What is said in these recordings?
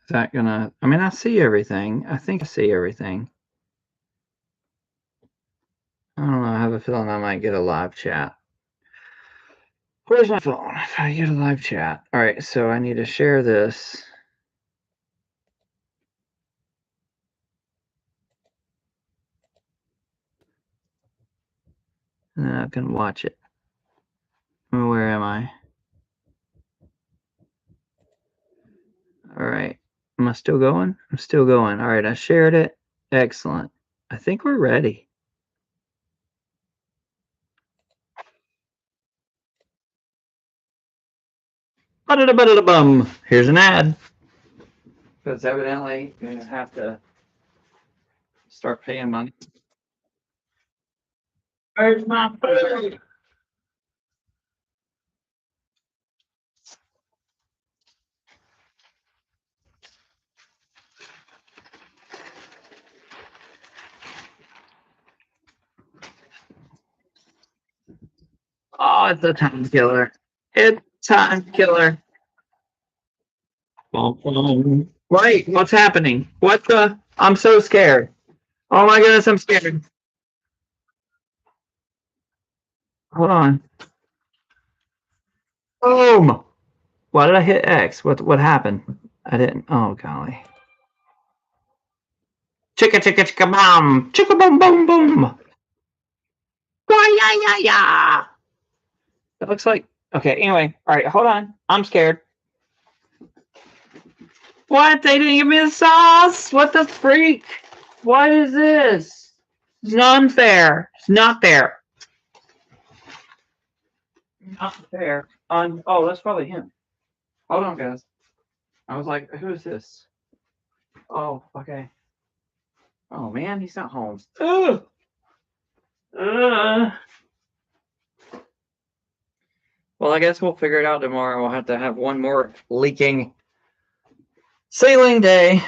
Is that gonna... I mean, I see everything. I think I see everything. I don't know. I have a feeling I might get a live chat. Where's my phone? If I get a live chat. All right, so I need to share this. And then I can watch it. Where am I? All right. Am I still going? I'm still going. All right, I shared it. Excellent. I think we're ready. Ba-da-da-ba-da-da-bum. Here's an ad. Because evidently you're going to have to start paying money. Where's my food? Oh, it's a time killer. It's time killer. Wait, what's happening? What the? I'm so scared. Oh my goodness, I'm scared. Hold on. Boom! Why did I hit X? What happened? I didn't. Oh golly. Chicka chicka chicka boom! Chicka boom boom boom! Yeah yeah yeah! It looks like. Okay. Anyway, all right. Hold on. I'm scared. What? They didn't give me the sauce? What the freak? What is this? It's not unfair. It's not fair. Not fair. Oh, that's probably him. Hold on, guys. I was like, who is this? Oh, okay. Oh man, he's not home. Ugh. Ugh. Well, I guess we'll figure it out tomorrow. We'll have to have one more leaking sailing day.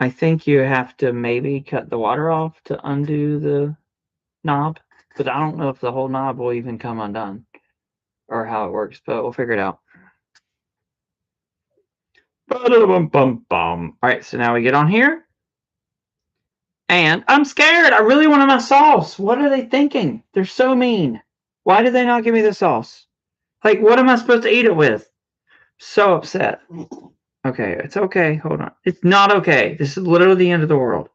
I think you have to maybe cut the water off to undo the knob, but I don't know if the whole knob will even come undone or how it works, but we'll figure it out. All right, so now we get on here. And I'm scared. I really wanted my sauce. What are they thinking? They're so mean. Why did they not give me the sauce? Like, what am I supposed to eat it with? So upset. Okay, it's okay. Hold on. It's not okay. This is literally the end of the world.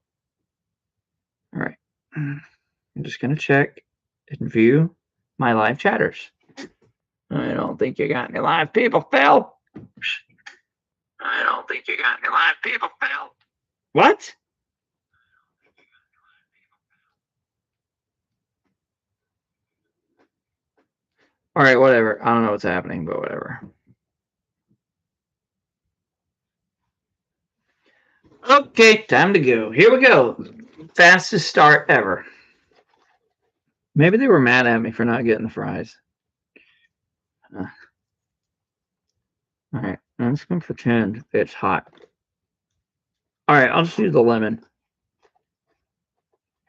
All right. I'm just going to check and view my live chatters. I don't think you got any live people, Phil. I don't think you got any live people, Phil. What? All right, whatever. I don't know what's happening, but whatever. Okay, time to go. Here we go. Fastest start ever. Maybe they were mad at me for not getting the fries. All right, I'm just going to pretend it's hot. All right, I'll just use the lemon.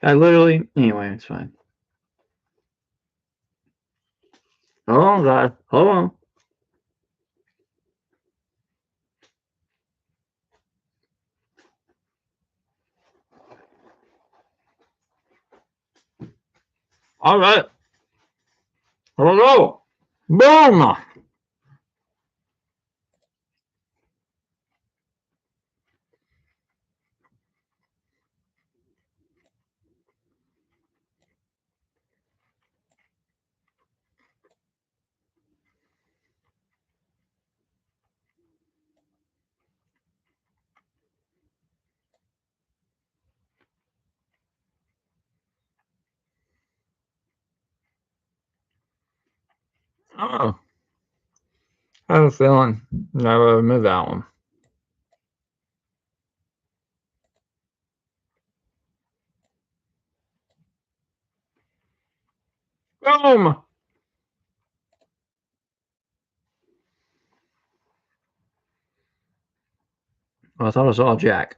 Anyway, it's fine. Hold on, guys. Hold on. All right. Here we go. Boom. Oh, I have a feeling I would move that one. Boom. I thought I saw Jack.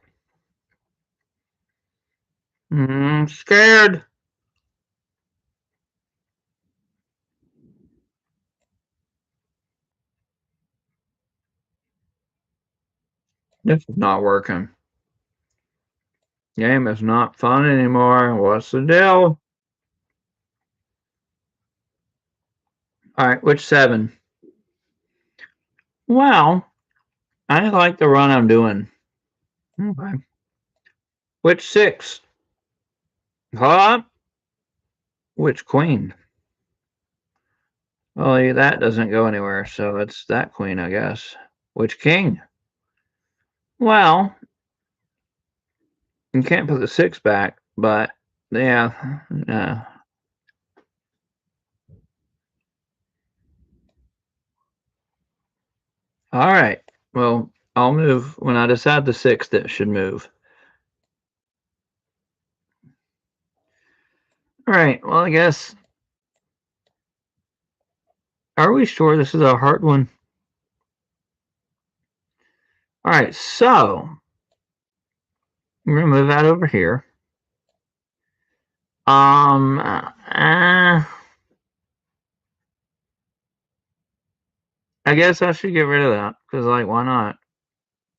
Scared. This is not working. Game is not fun anymore. What's the deal? All right, which 7? Well, I like the run I'm doing. Okay. Which 6? Huh? Which queen? Well, that doesn't go anywhere, so it's that queen, I guess. Which king? Well, you can't put the 6 back, but yeah. All right. Well, I'll move when I decide the 6 that should move. All right. Well, I guess. Are we sure this is a hard one? All right. So we're gonna move that over here. I guess I should get rid of that because, like, why not?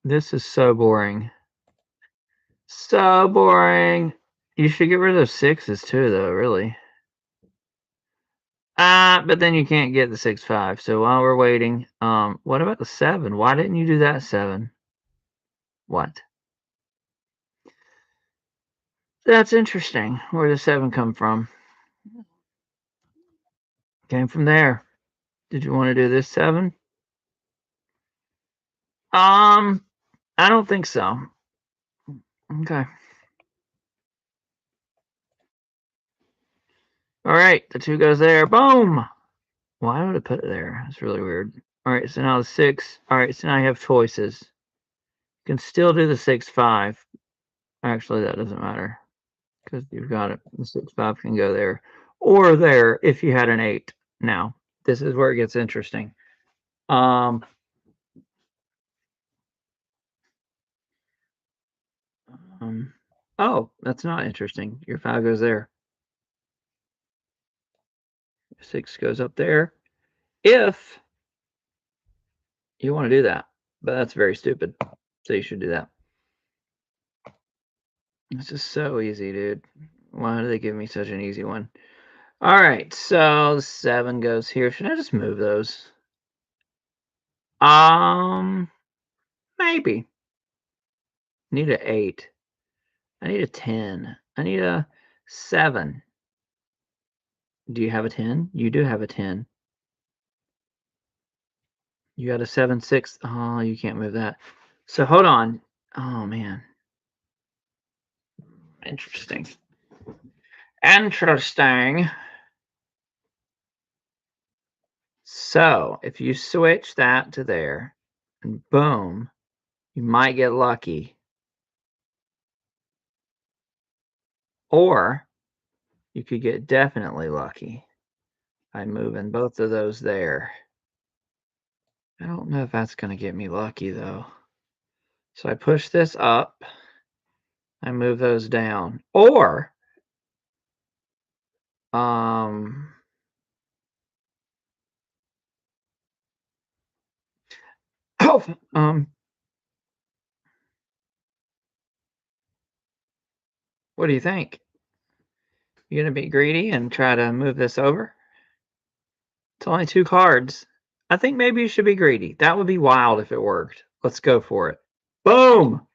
This is so boring. So boring. You should get rid of those 6s too, though. Really. But then you can't get the 6-5. So while we're waiting, what about the 7? Why didn't you do that 7? What? That's interesting. Where did 7 come from? Came from there. Did you want to do this 7? I don't think so. Okay. All right, the 2 goes there. Boom. Why would I put it there? That's really weird. All right, so now the 6. All right, so now you have choices. You can still do the 6-5. Actually, that doesn't matter because you've got it. The 6-5 can go there or there if you had an 8. Now, this is where it gets interesting. Um, oh, that's not interesting. Your 5 goes there. 6 goes up there. If you want to do that, but that's very stupid. So you should do that. This is so easy, dude. Why do they give me such an easy one? All right, so 7 goes here. Should I just move those? Maybe. Need an 8. I need a 10. I need a 7. Do you have a 10? You do have a 10. You got a 7, 6. Oh, you can't move that. So hold on. Oh, man. Interesting. Interesting. So if you switch that to there, and boom, you might get lucky. Or you could get definitely lucky by moving both of those there. I don't know if that's going to get me lucky, though. So I push this up. I move those down. Or, oh, what do you think? You going to be greedy and try to move this over? It's only 2 cards. I think maybe you should be greedy. That would be wild if it worked. Let's go for it. Boom!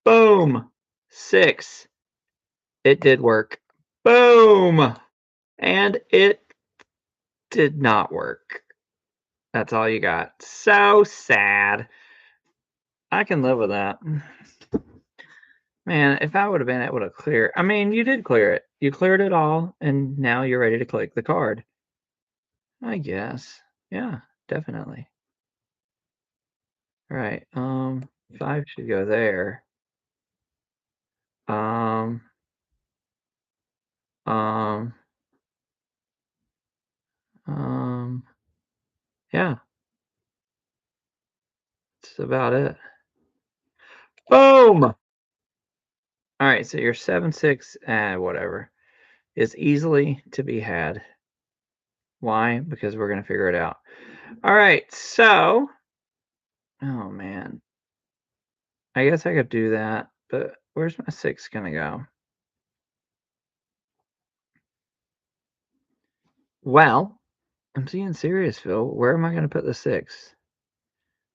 Boom! 6. It did work. Boom! And it did not work. That's all you got. So sad. I can live with that. Man, if I would have been able to clear, I mean, you did clear it. You cleared it all, and now you're ready to click the card. I guess. Yeah, definitely. Right. 5 should go there. Um, um, um, yeah, that's about it. Boom! All right, so your 7, 6, whatever, is easily to be had. Why? Because we're going to figure it out. All right, so, oh man. I guess I could do that, but where's my 6 gonna go? Well, I'm being serious, Phil. Where am I gonna put the 6?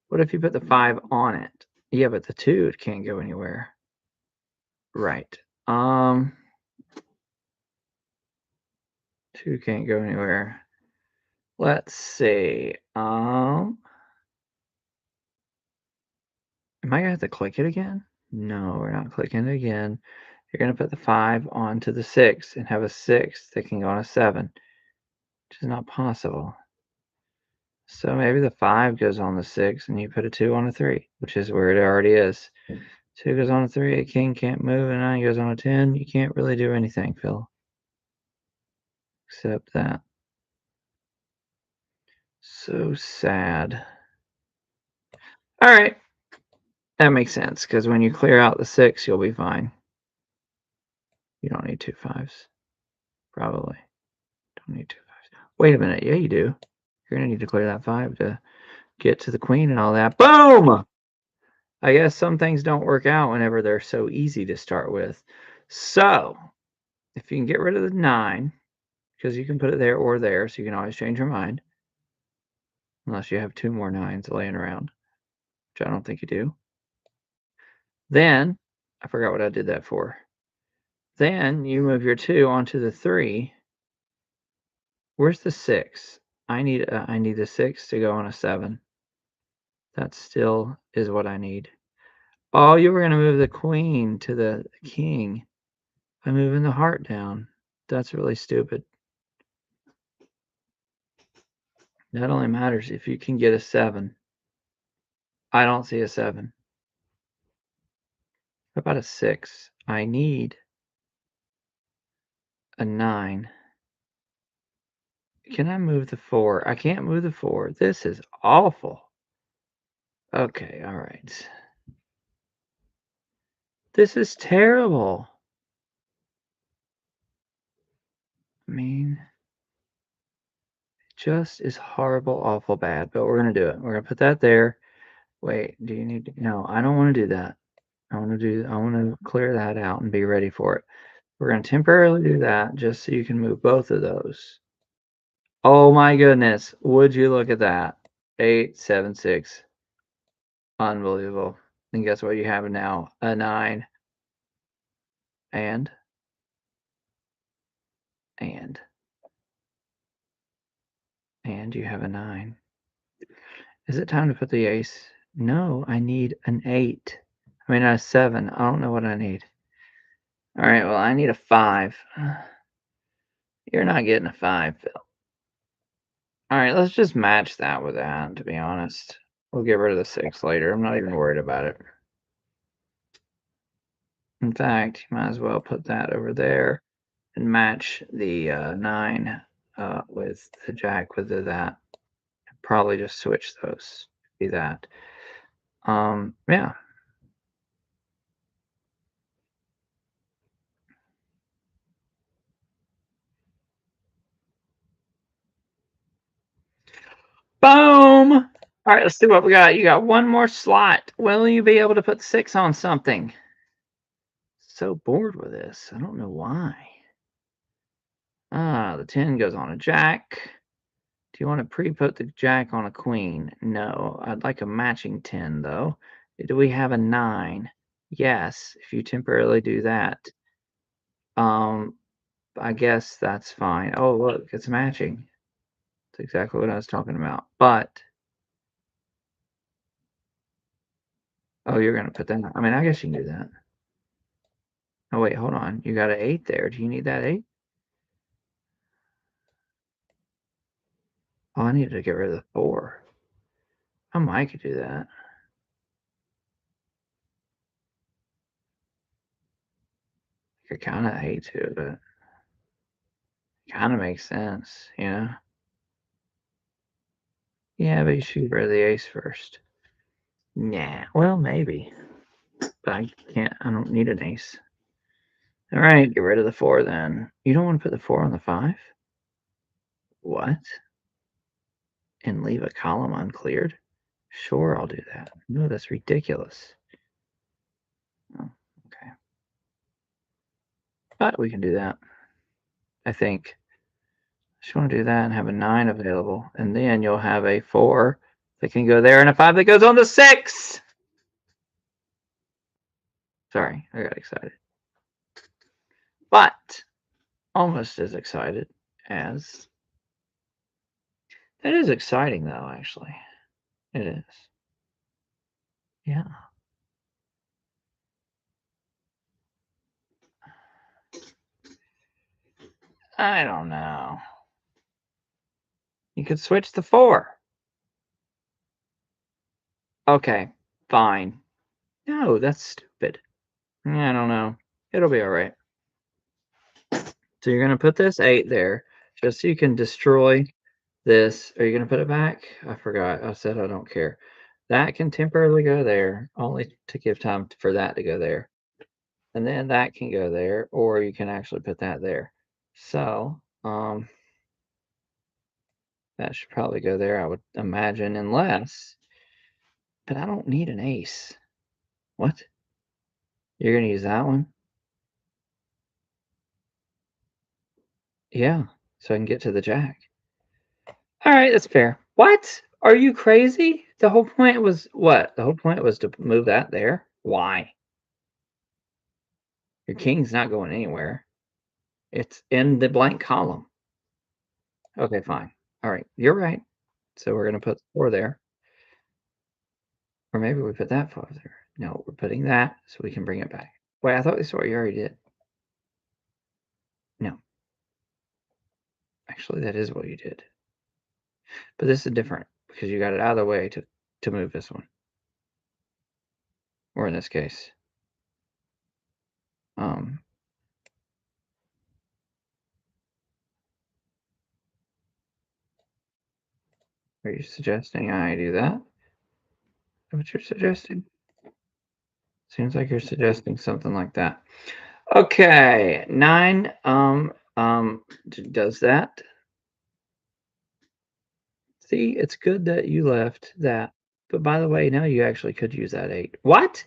What if you put the 5 on it? Yeah, but the 2 it can't go anywhere. Right. 2 can't go anywhere. Let's see. Am I gonna have to click it again? No, we're not clicking it again. You're gonna put the 5 onto the 6 and have a 6 that can go on a 7, which is not possible. So maybe the 5 goes on the 6 and you put a 2 on a 3, which is where it already is. 2 goes on a 3, a king can't move, and 9 goes on a 10. You can't really do anything, Phil, except that. So sad. All right, that makes sense, because when you clear out the 6, you'll be fine. You don't need 2 5s, probably. Don't need 2 5s. Wait a minute, yeah, you do. You're gonna need to clear that 5 to get to the queen and all that. Boom! I guess some things don't work out whenever they're so easy to start with. So, if you can get rid of the 9, because you can put it there or there, so you can always change your mind, unless you have 2 more 9s laying around, which I don't think you do. Then, I forgot what I did that for. Then you move your 2 onto the 3. Where's the 6? I need the 6 to go on a 7. That still is what I need. Oh, you were gonna move the queen to the king by moving the heart down. That's really stupid. That only matters if you can get a 7. I don't see a 7. How about a 6? I need a 9. Can I move the 4? I can't move the 4. This is awful. Okay, all right. This is terrible. I mean, it just is horrible, awful bad, but we're going to do it. We're going to put that there. Wait, do you need to? No, I don't want to do that. I want to clear that out and be ready for it. We're going to temporarily do that just so you can move both of those. Oh my goodness. Would you look at that? 8, 7, 6. Unbelievable. And guess what you have now? A 9. And and you have a 9. Is it time to put the ace? No, I need an 8. I mean a 7. I don't know what I need. All right, well, I need a 5. You're not getting a 5, Phil. All right, let's just match that with that, to be honest. We'll get rid of the 6 later. I'm not even worried about it. In fact, you might as well put that over there and match the 9 with the jack with that. Probably just switch those. Be that. Yeah. Boom! All right, let's see what we got. You got one more slot. Will you be able to put 6 on something? So bored with this. I don't know why. The 10 goes on a jack. Do you want to pre-put the jack on a queen? No. I'd like a matching 10, though. Do we have a 9? Yes, if you temporarily do that. I guess that's fine. Oh, look, it's matching. That's exactly what I was talking about. But oh, you're gonna put that. I mean, I guess you can do that. Oh wait, hold on. You got an 8 there. Do you need that 8? Oh, I needed to get rid of the 4. I might could do that. I kind of hate to, but it kind of makes sense, you know? Yeah, but you should get rid of the ace first. Nah, well, maybe. But I can't, I don't need an ace. All right, get rid of the 4 then. You don't want to put the 4 on the 5? What? And leave a column uncleared? Sure, I'll do that. No, that's ridiculous. But we can do that, I think. Just want to do that and have a 9 available. And then you'll have a 4 that can go there and a 5 that goes on the 6. Sorry, I got excited. But almost as excited as. That is exciting, though, actually. It is. Yeah. I don't know. You could switch the 4. Okay, fine. No, that's stupid. I don't know. It'll be all right. So you're going to put this 8 there just so you can destroy this. Are you going to put it back? I forgot. I said I don't care. That can temporarily go there, only to give time for that to go there. And then that can go there, or you can actually put that there. So, that should probably go there, I would imagine, unless. But I don't need an ace. What? You're going to use that one? Yeah, so I can get to the jack. All right, that's fair. What? Are you crazy? The whole point was what? The whole point was to move that there? Why? Your king's not going anywhere. It's in the blank column. Okay, fine. All right, you're right. So we're going to put 4 there. Or maybe we put that 4 there. No, we're putting that so we can bring it back. Wait, I thought this is what you already did. No. Actually, that is what you did. But this is different because you got it out of the way to move this one. Or in this case. Um, are you suggesting I do that? Is that what you're suggesting? Seems like you're suggesting something like that. Okay, 9 does that. See, it's good that you left that. But by the way, now you actually could use that 8. What?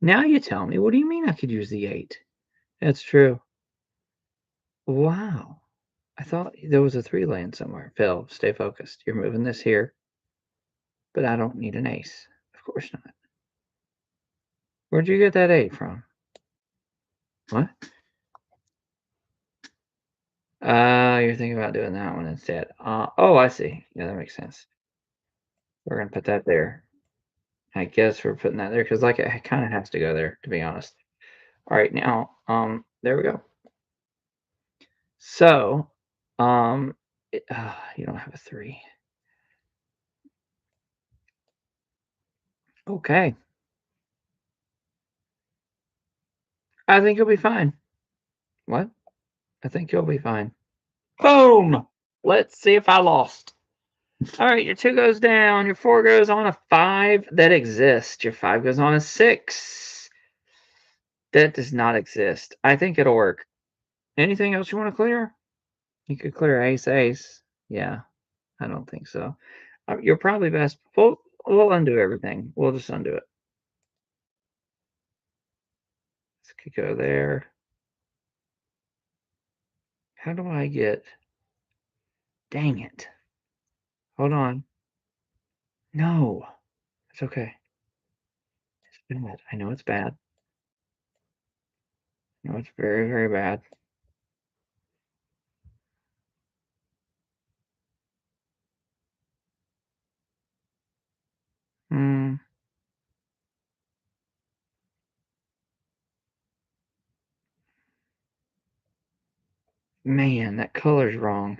Now you tell me. What do you mean I could use the 8? That's true. Wow. I thought there was a 3 laying somewhere. Phil, stay focused. You're moving this here, but I don't need an ace. Of course not. Where'd you get that 8 from? What? You're thinking about doing that one instead. Oh, I see. Yeah, that makes sense. We're gonna put that there. I guess we're putting that there because, like, it kind of has to go there, to be honest. All right, now, there we go. So, you don't have a 3. Okay, I think you'll be fine. What? I think you'll be fine. Boom! Let's see if I lost. All right, your 2 goes down, your 4 goes on a 5 that exists, your 5 goes on a 6 that does not exist. I think it'll work. Anything else you want to clear? You could clear ace, ace. Yeah, I don't think so. You're probably best. We'll undo everything. We'll just undo it. This could go there. How do I get? Dang it. Hold on. No, it's okay. It's bad. I know it's bad. I know it's very, very bad. Hmm. Man, that color's wrong.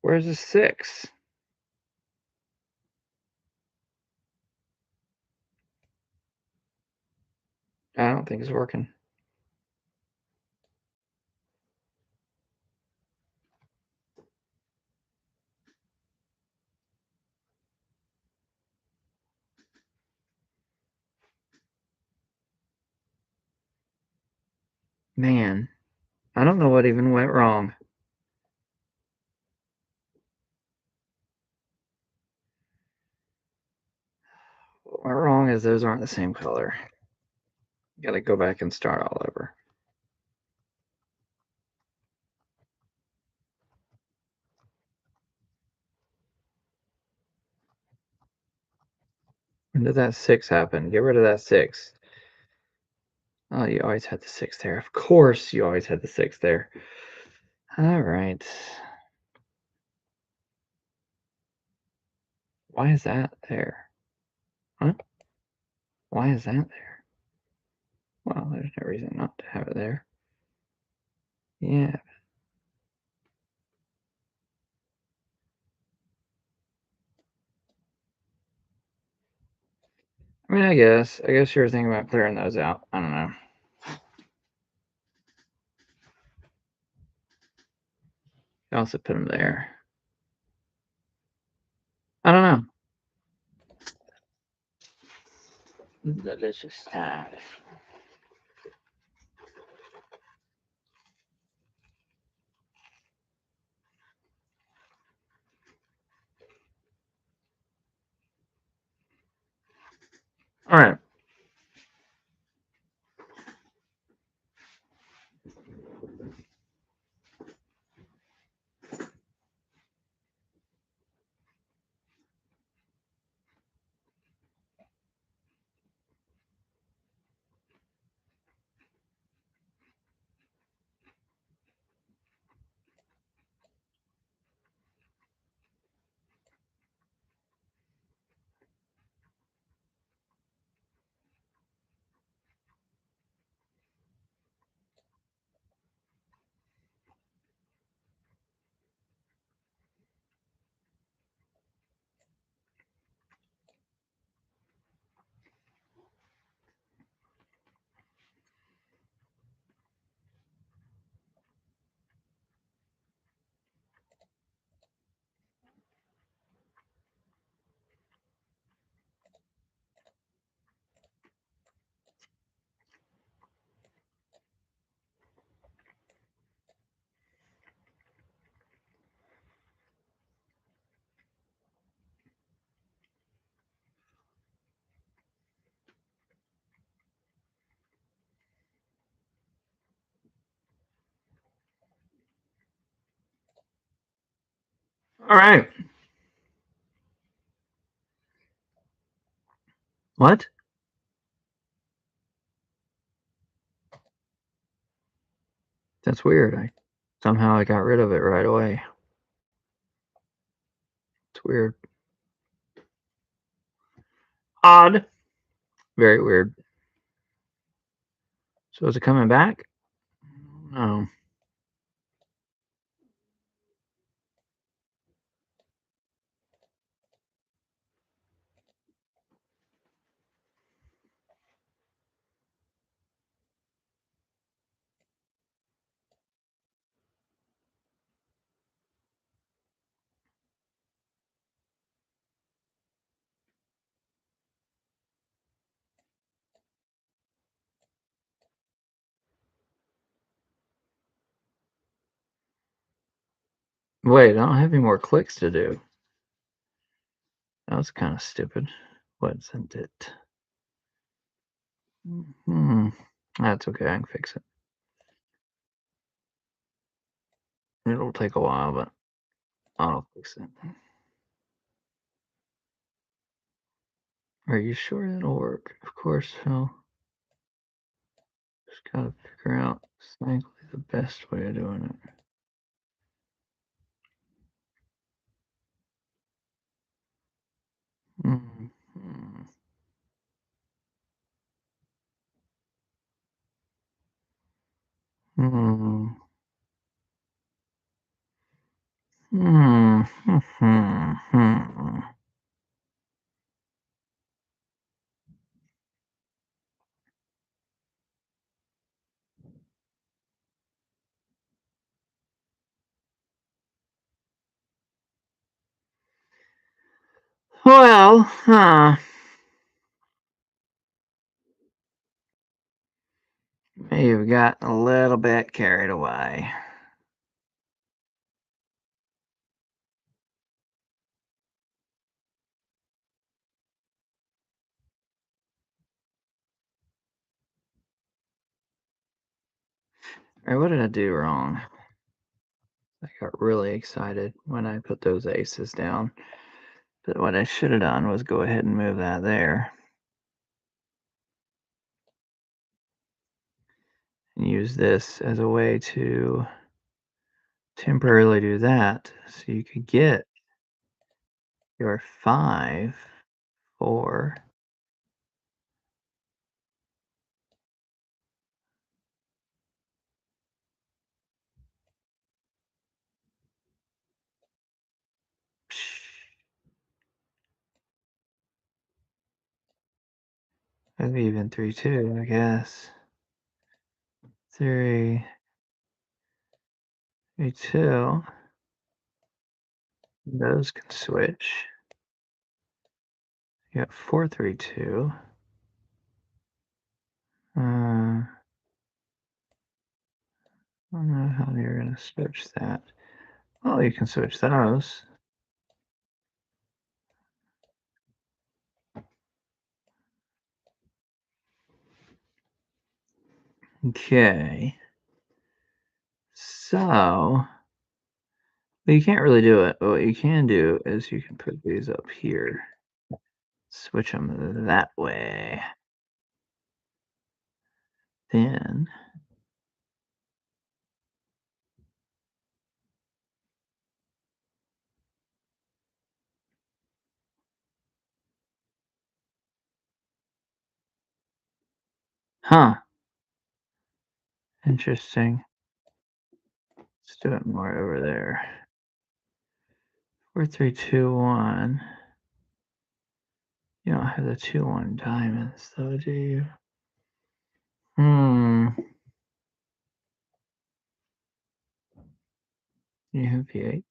Where's the 6? I don't think it's working. Man, I don't know what even went wrong. What went wrong is those aren't the same color. Gotta go back and start all over. When did that 6 happen? Get rid of that 6. Oh, you always had the 6 there. Of course, you always had the 6 there. All right. Why is that there? Huh? Why is that there? Well, there's no reason not to have it there. Yeah. I mean, I guess you were thinking about clearing those out. I don't know. You also put them there. I don't know. Delicious time. All right. All right. What? That's weird. Somehow I got rid of it right away. It's weird. Odd. Very weird. So is it coming back? No. Wait, I don't have any more clicks to do. That was kind of stupid. Wasn't it? That's okay. I can fix it. It'll take a while, but I'll fix it. Are you sure that'll work? Of course, Phil. Just gotta figure out exactly the best way of doing it. Hmm. Hmm. Hmm. Hmm. Hmm. Well, you've gotten a little bit carried away. Or what did I do wrong? I got really excited when I put those aces down. But what I should have done was go ahead and move that there and use this as a way to temporarily do that so you could get your 5, 4. Maybe even 3, 2, I guess. 3, 3, 2. Those can switch. You got 4, 3, 2. I don't know how you're going to switch that. Well, you can switch those. Okay. So, you can't really do it, but what you can do is you can put these up here. Switch them that way. Then, huh, interesting. Let's do it more over there. 4, 3, 2, 1. You don't have the 2, 1 diamonds, though, do you? You have the 8.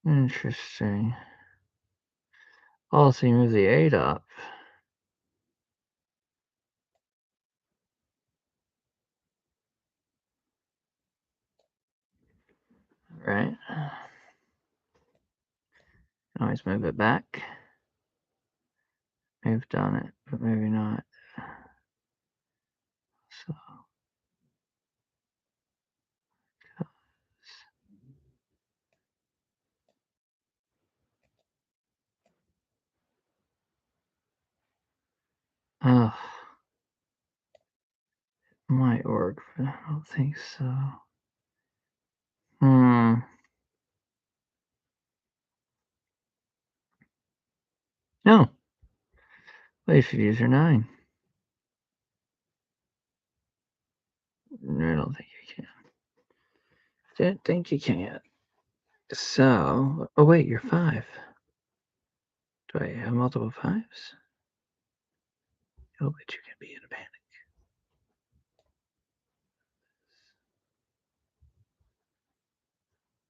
Interesting. Oh, so you move the 8 up. Right. Always move it back. I've done it, but maybe not. So, oh, might work, but I don't think so. No. Well, you should use your 9. I don't think you can. Don't think you can. So, oh wait, you're 5. Do I have multiple 5s? Oh, but you can be in a panic.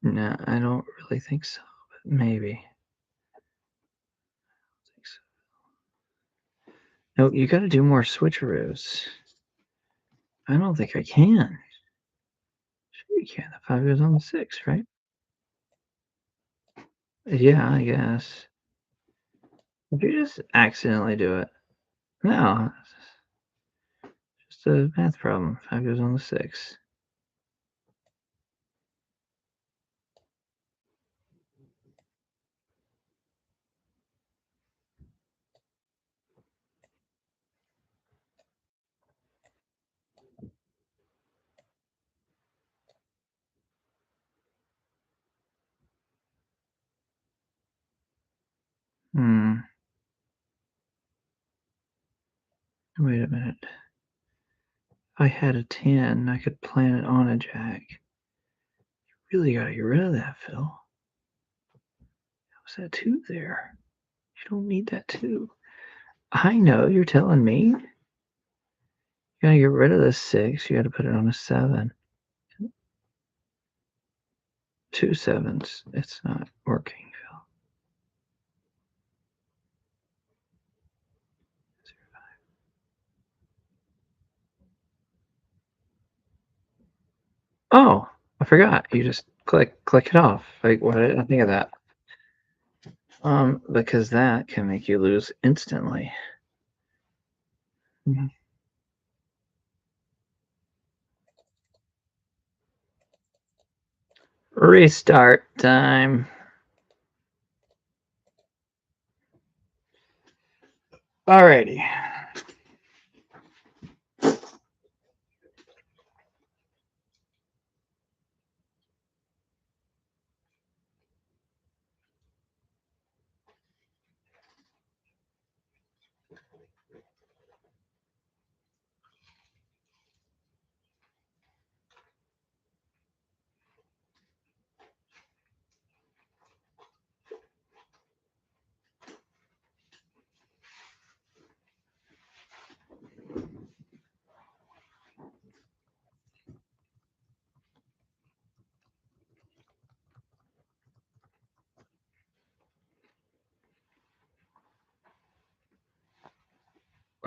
No, I don't really think so, but maybe. I don't think so. No, you gotta do more switcheroos. I don't think I can. Sure you can. The 5 goes on the 6, right? Yeah, I guess. Did you just accidentally do it? No, it's just a math problem. 5 goes on the 6. Wait a minute. If I had a 10, I could plant it on a jack. You really gotta get rid of that, Phil. How's that 2 there? You don't need that 2. I know, you're telling me. You gotta get rid of the 6. You gotta put it on a 7. 2 sevens. It's not working, Phil. Oh, I forgot. You just click it off. Like, why did I think of that? Because that can make you lose instantly. Restart time. Alrighty.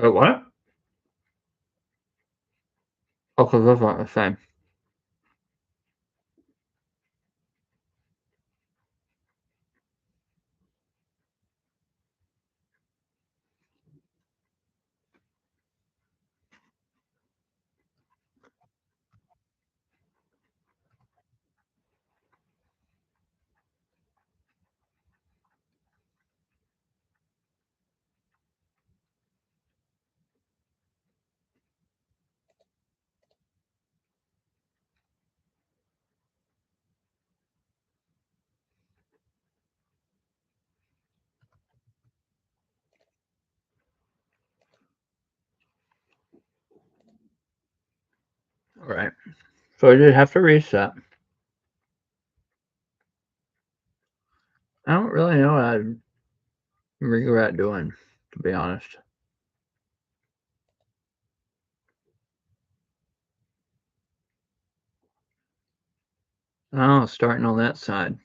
What? Okay, that's not the same. All right. So I did have to reset. I don't really know what I'd regret doing, to be honest. Oh, starting on that side.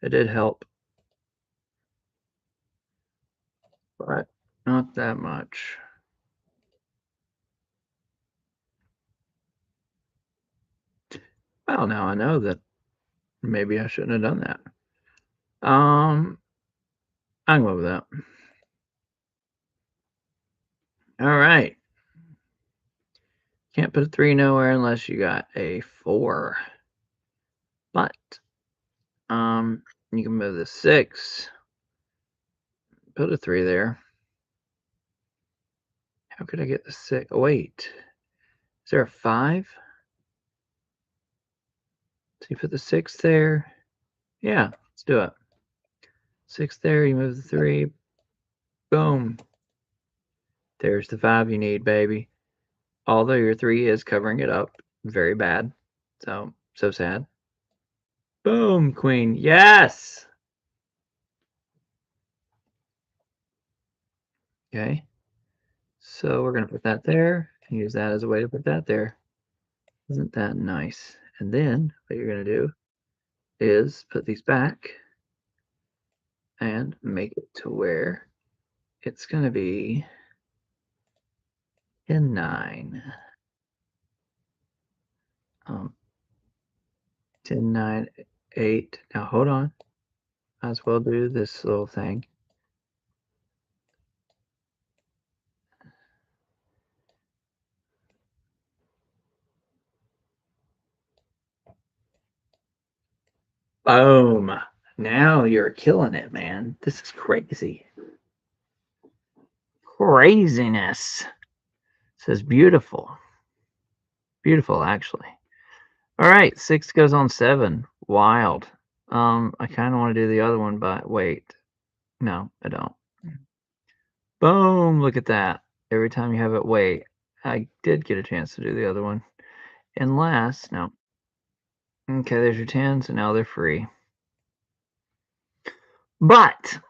It did help, but not that much. Well, now I know that maybe I shouldn't have done that. I'm going with that. All right. Can't put a 3 nowhere unless you got a 4. But you can move the 6. Put a 3 there. How could I get the 6? Oh, wait. Is there a 5? So you put the 6 there. Yeah, let's do it. 6 there, you move the 3. Boom. There's the 5 you need, baby. Although your 3 is covering it up very bad. So sad. Boom, queen. Yes! Okay. So we're going to put that there and use that as a way to put that there. Isn't that nice? And then what you're going to do is put these back and make it to where it's going to be in 9. 10, 9, 8. Now hold on. Might as well do this little thing. Boom. Now you're killing it, man. This is crazy. Craziness. This is beautiful. Beautiful, actually. All right, 6 goes on 7. Wild. I kind of want to do the other one, but wait. No, I don't. Boom, look at that. Every time you have it, wait. I did get a chance to do the other one. Unless, no. Okay, there's your 10s, and now they're free. But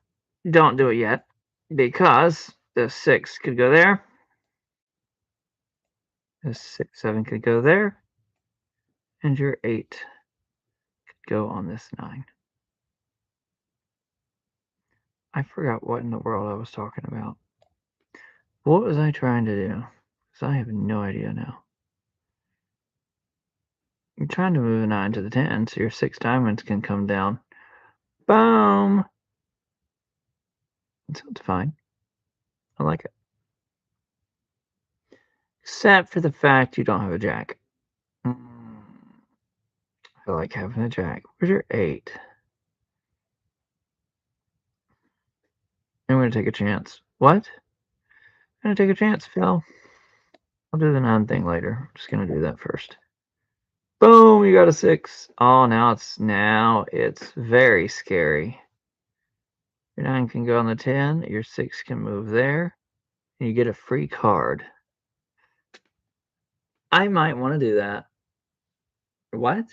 don't do it yet, because the 6 could go there. The 6, 7 could go there. And your 8 could go on this 9. I forgot what in the world I was talking about. What was I trying to do? Because I have no idea now. You're trying to move a 9 to the 10, so your 6 diamonds can come down. Boom! That sounds fine. I like it. Except for the fact you don't have a jack. I like having a jack. Where's your 8? I'm going to take a chance. What? I'm going to take a chance, Phil. I'll do the 9 thing later. I'm just going to do that first. Boom! You got a 6. Oh, now it's very scary. Your 9 can go on the 10. Your 6 can move there. And you get a free card. I might want to do that. What?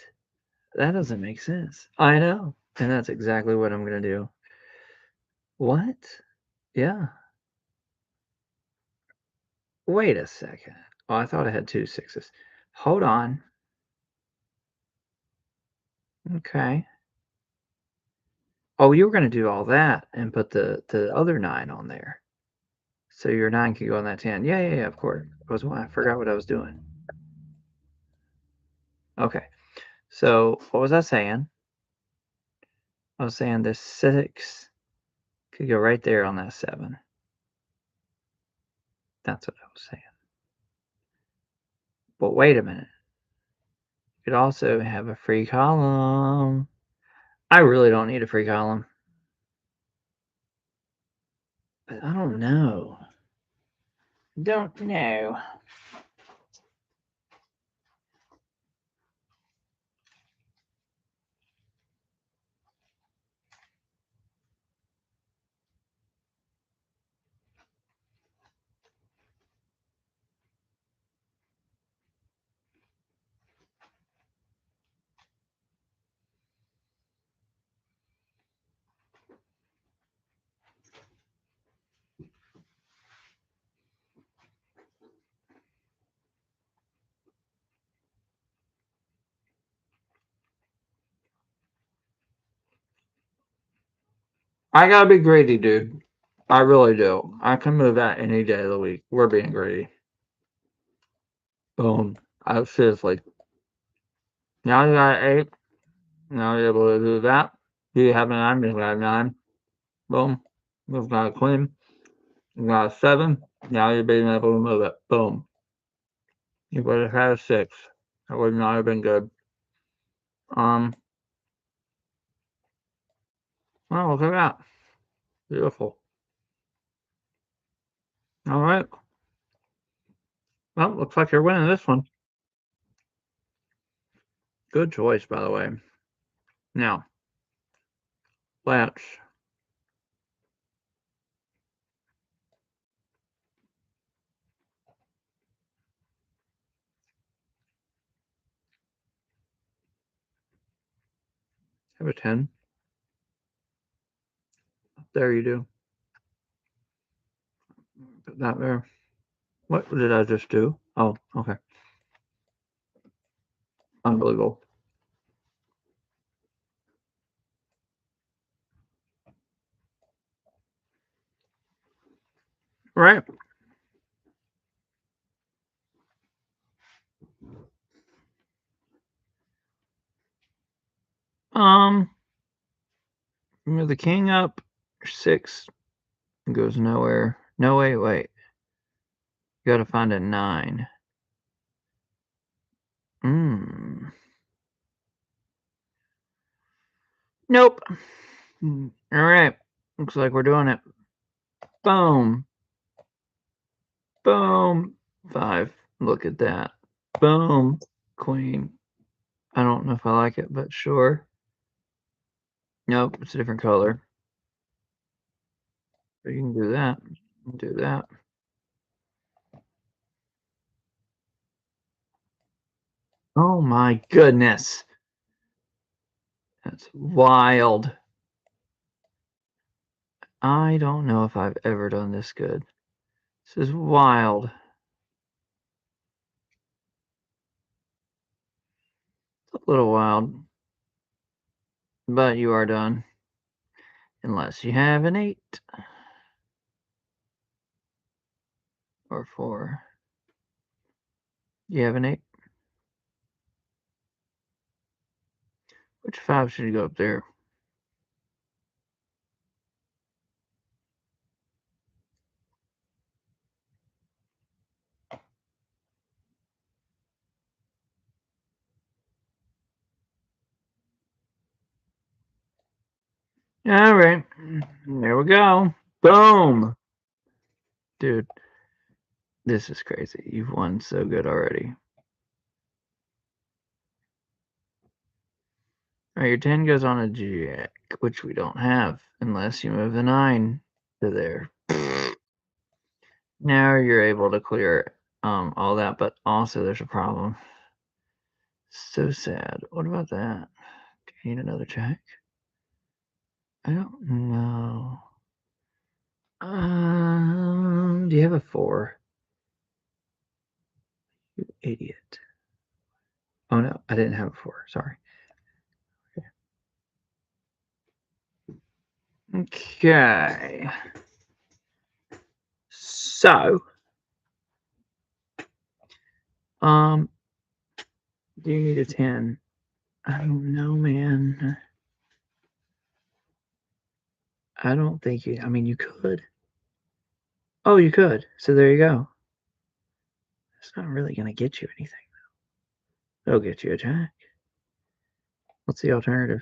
That doesn't make sense. I know. And that's exactly what I'm going to do. What? Yeah. Wait a second. Oh, I thought I had 2 6s. Hold on. Okay. Oh, you were going to do all that and put the other 9 on there. So your 9 can go on that 10. Yeah, of course. I forgot what I was doing. Okay. So what was I saying? I was saying this 6 could go right there on that 7. That's what I was saying. But wait a minute. You could also have a free column. I really don't need a free column. But I don't know. Don't know. I gotta be greedy, dude. I really do. I can move that any day of the week. We're being greedy. Boom. I seriously. Now you got 8. Now you're able to do that. You have a 9, you got a 9. Boom. We've got a queen. You got a 7. Now you're being able to move it. Boom. You would have had a 6. That would not have been good. Oh, look at that. Beautiful. All right. Well, looks like you're winning this one. Good choice, by the way. Now, let's have a 10. There you do. Put that there. What did I just do? Oh, okay. Unbelievable. Right. Um, move the king up. 6 goes nowhere. No, wait. You gotta find a 9. Hmm. Nope. All right. Looks like we're doing it. Boom. Boom. 5. Look at that. Boom. Queen. I don't know if I like it, but sure. Nope, it's a different color. But you can do that. You can do that. Oh my goodness. That's wild. I don't know if I've ever done this good. This is wild. It's a little wild. But you are done. Unless you have an 8 or 4. You have an 8? Which 5 should go up there? All right. There we go. Boom. Dude, this is crazy. You've won so good already. All right, your 10 goes on a jack, which we don't have unless you move the 9 to there. Now you're able to clear all that, but also there's a problem. So sad. What about that? Do you need another check? I don't know. Do you have a 4? You idiot. Oh no, I didn't have a 4. Sorry. Okay. So, do you need a 10? I don't know, man. I don't think you. I mean, you could. Oh, you could. So there you go. It's not really going to get you anything. It'll get you a jack. What's the alternative?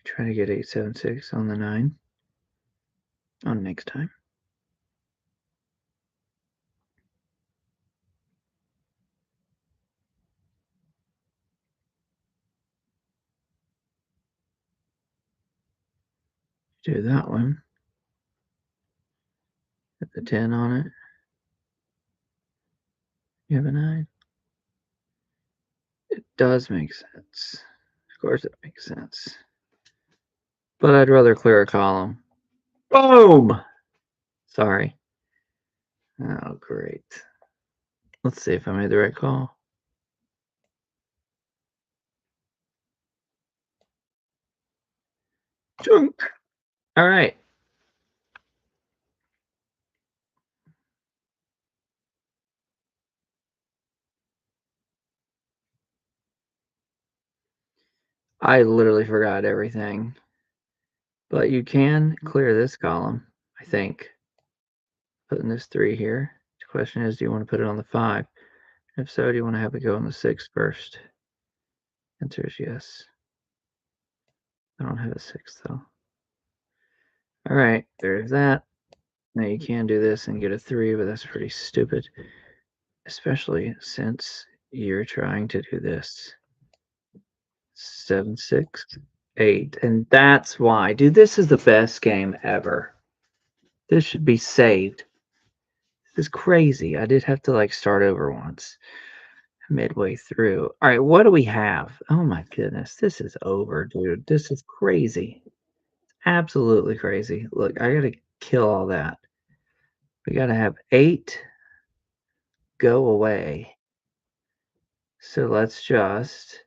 You're trying to get 876 on the 9 on next time. Do that one. Put the 10 on it. You have a 9. It does make sense. Of course it makes sense. But I'd rather clear a column. Boom! Sorry. Oh, great. Let's see if I made the right call. Junk. All right. I literally forgot everything. But you can clear this column, I think. Putting this 3 here. The question is, do you want to put it on the 5? If so, do you want to have it go on the 6 first? Answer is yes. I don't have a 6 though. All right, there's that. Now you can do this and get a 3, but that's pretty stupid. Especially since you're trying to do this. 7, 6, 8. And that's why. Dude, this is the best game ever. This should be saved. This is crazy. I did have to like start over once midway through. All right, what do we have? Oh my goodness, this is over, dude. This is crazy. Absolutely crazy. Look, I gotta kill all that. We gotta have 8 go away. So let's just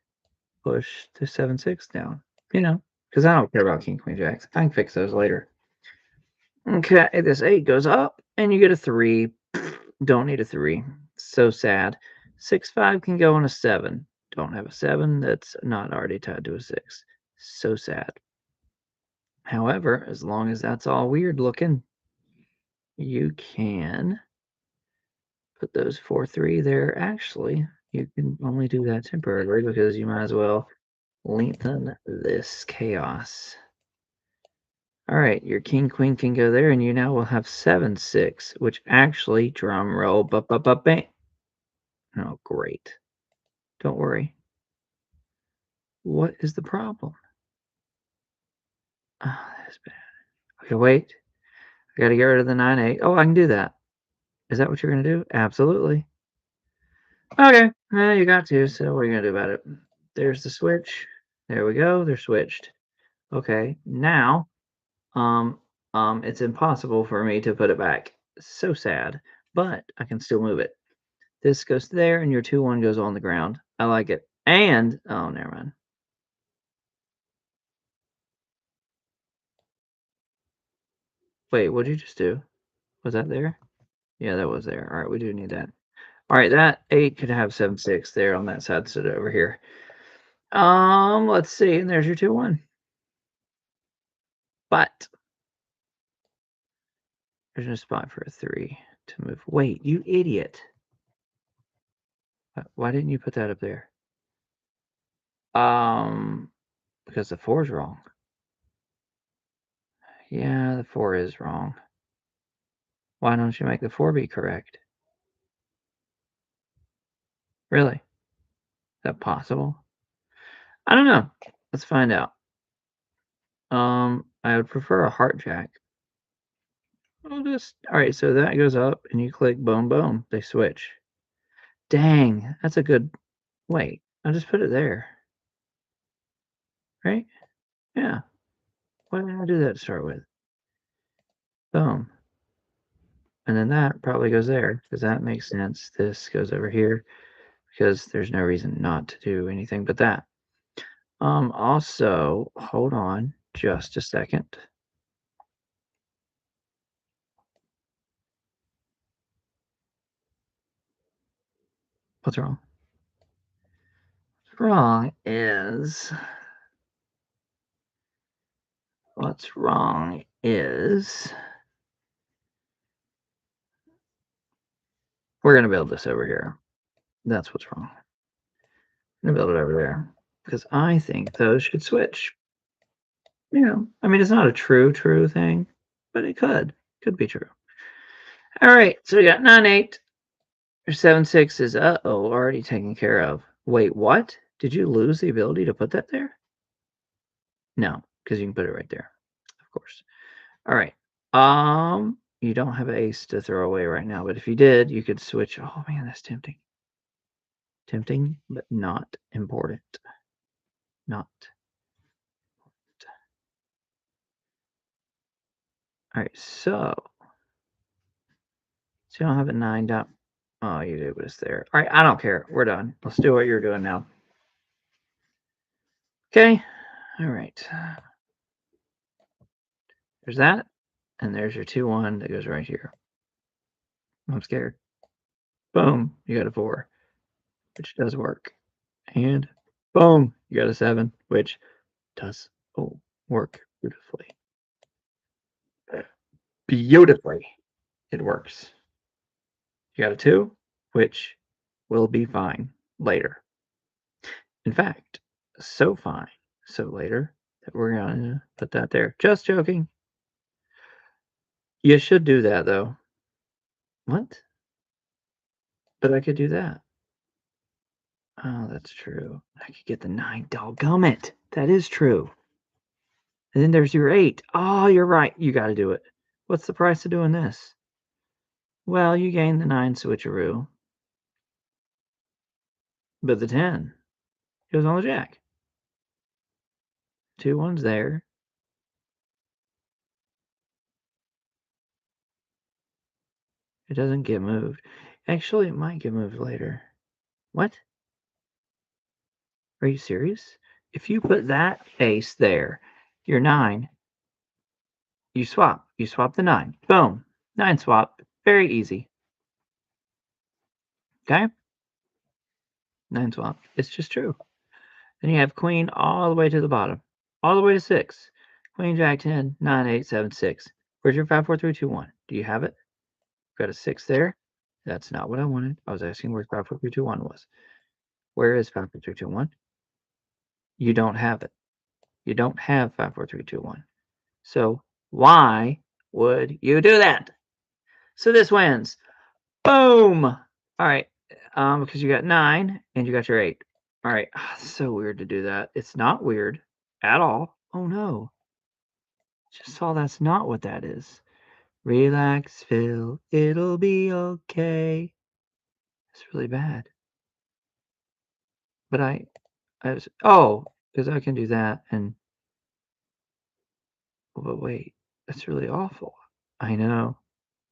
push the 7, 6 down. You know, because I don't care about King, Queen, Jacks. I can fix those later. Okay, this 8 goes up, and you get a 3. Don't need a 3. So sad. 6, 5 can go on a 7. Don't have a 7 that's not already tied to a 6. So sad. However, as long as that's all weird looking, you can put those 4, 3 there. Actually, you can only do that temporarily because you might as well lengthen this chaos. All right, your king, queen can go there, and you now will have 7, 6, which actually, drum roll, bang. Oh, great. Don't worry. What is the problem? Oh, that is bad. Okay, wait. I gotta get rid of the 9, 8. Oh, I can do that. Is that what you're gonna do? Absolutely. Okay, you got to, so what are you gonna do about it? There's the switch. There we go, they're switched. Okay, now, it's impossible for me to put it back. So sad, but I can still move it. This goes there, and your 2, 1 goes on the ground. I like it. And, oh, never mind. Wait, what'd you just do? Was that there? Yeah, that was there. All right, we do need that. All right, that 8 could have 7, 6 there on that side, so over here. Let's see, and there's your 2-1. But there's no spot for a 3 to move. Wait, you idiot. Why didn't you put that up there? Because the 4 is wrong. Yeah, the 4 is wrong. Why don't you make the 4 be correct? Really? Is that possible? I don't know. Let's find out. I would prefer a heart jack. Alright, so that goes up and you click boom boom. They switch. Dang, that's a good wait. I'll just put it there. Right? Yeah. Why did I do that to start with? Boom. And then that probably goes there because that makes sense. This goes over here because there's no reason not to do anything but that. Also, hold on just a second. What's wrong? What's wrong is we're going to build this over here. That's what's wrong. I'm going to build it over there because I think those should switch. You know, I mean, it's not a true thing, but it could be true. All right, so we got 9-8. Your 7-6 is already taken care of. Wait, what? Did you lose the ability to put that there? No, because you can put it right there, of course. All right. You don't have an ace to throw away right now, but if you did, you could switch. Oh man, that's tempting. Tempting, but not important. Not. All right, so you don't have a 9 dot. Oh, you did, but it's there. All right, I don't care. We're done. Let's do what you're doing now. Okay. All right. There's that, and there's your 2-1 that goes right here. I'm scared. Boom, you got a 4, which does work. And boom, you got a 7, which does work beautifully. Beautifully, it works. You got a 2, which will be fine later. In fact, so fine, so later, that we're going to put that there. Just joking. You should do that, though. What? But I could do that. Oh, that's true. I could get the 9. Doggone it. That is true. And then there's your 8. Oh, you're right. You got to do it. What's the price of doing this? Well, you gain the 9 switcheroo. But the 10 goes on the jack. 2 1s there. It doesn't get moved. Actually, it might get moved later. What? Are you serious? If you put that ace there, your 9, you swap. You swap the 9. Boom. 9 swap. Very easy. Okay? 9 swap. It's just true. Then you have queen all the way to the bottom. All the way to 6. Queen, jack, 10, 9, 8, 7, 6. Where's your 5, 4, 3, 2, 1? Do you have it? Got a 6 there. That's not what I wanted. I was asking where 5, 4, 3, 2, 1 was. Where is 5, 4, 3, 2, 1? You don't have it. You don't have 5, 4, 3, 2, 1. So why would you do that? So this wins. Boom. All right. Because you got 9 and you got your 8. All right. It's so weird to do that. It's not weird at all. Oh no. Just saw that's not what that is. Relax, Phil. It'll be okay. It's really bad. But because I can do that and but wait, that's really awful. I know.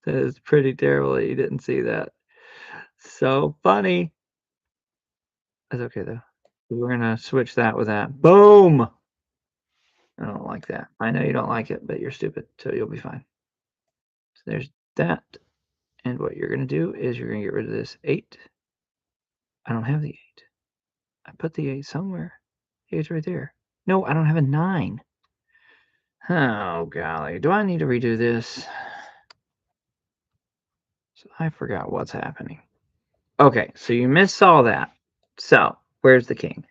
That is pretty terrible that you didn't see that. So funny. That's okay though. We're gonna switch that with that. Boom! I don't like that. I know you don't like it, but you're stupid, so you'll be fine. So there's that. And what you're gonna do is you're gonna get rid of this 8. I don't have the 8. I put the 8 somewhere. It's right there. No, I don't have a 9. Oh, golly. Do I need to redo this? So I forgot what's happening. Okay, so you missaw that. So, where's the king?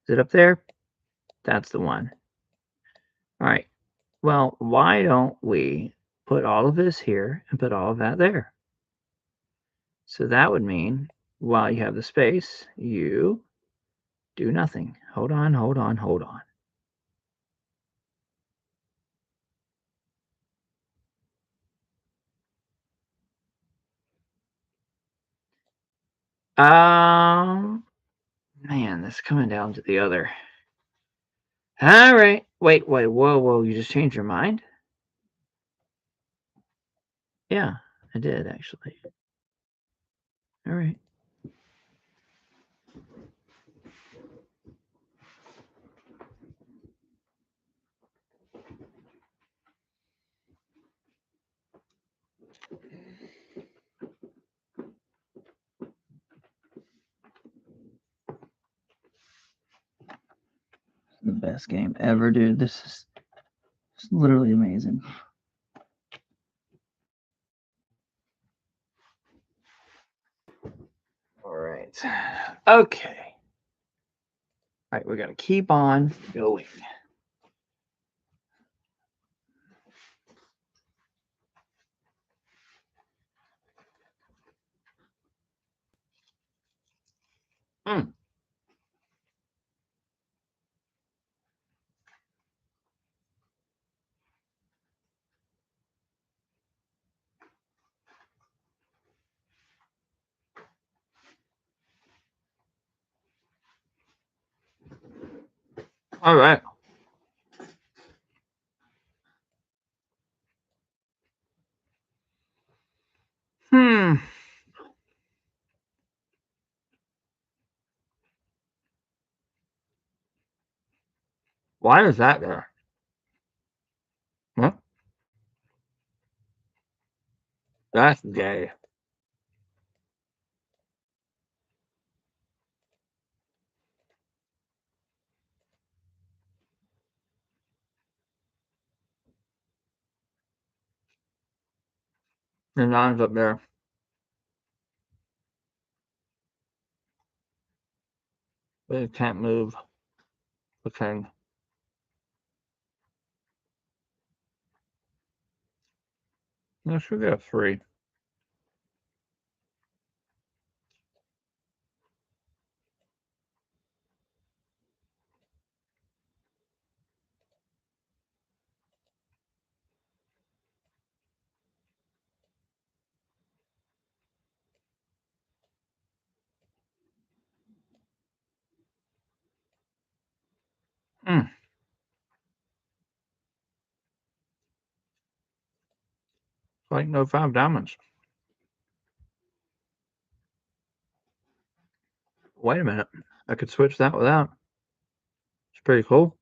Is it up there? That's the one. All right. Well, why don't we put all of this here and put all of that there? So that would mean while you have the space, you do nothing. Hold on, hold on, hold on. Um, Man, this is coming down to the other. All right. Wait, whoa, whoa. You just changed your mind? Yeah, I did actually. All right. The best game ever, dude. This is literally amazing. All right. Okay. All right, we got to keep on going. Mm. All right. Hmm. Why is that there? Huh? That's gay. The nine's up there. But it can't move. Okay. I should get a 3. Hmm. Like no 5 diamonds. Wait a minute. I could switch that without. It's pretty cool.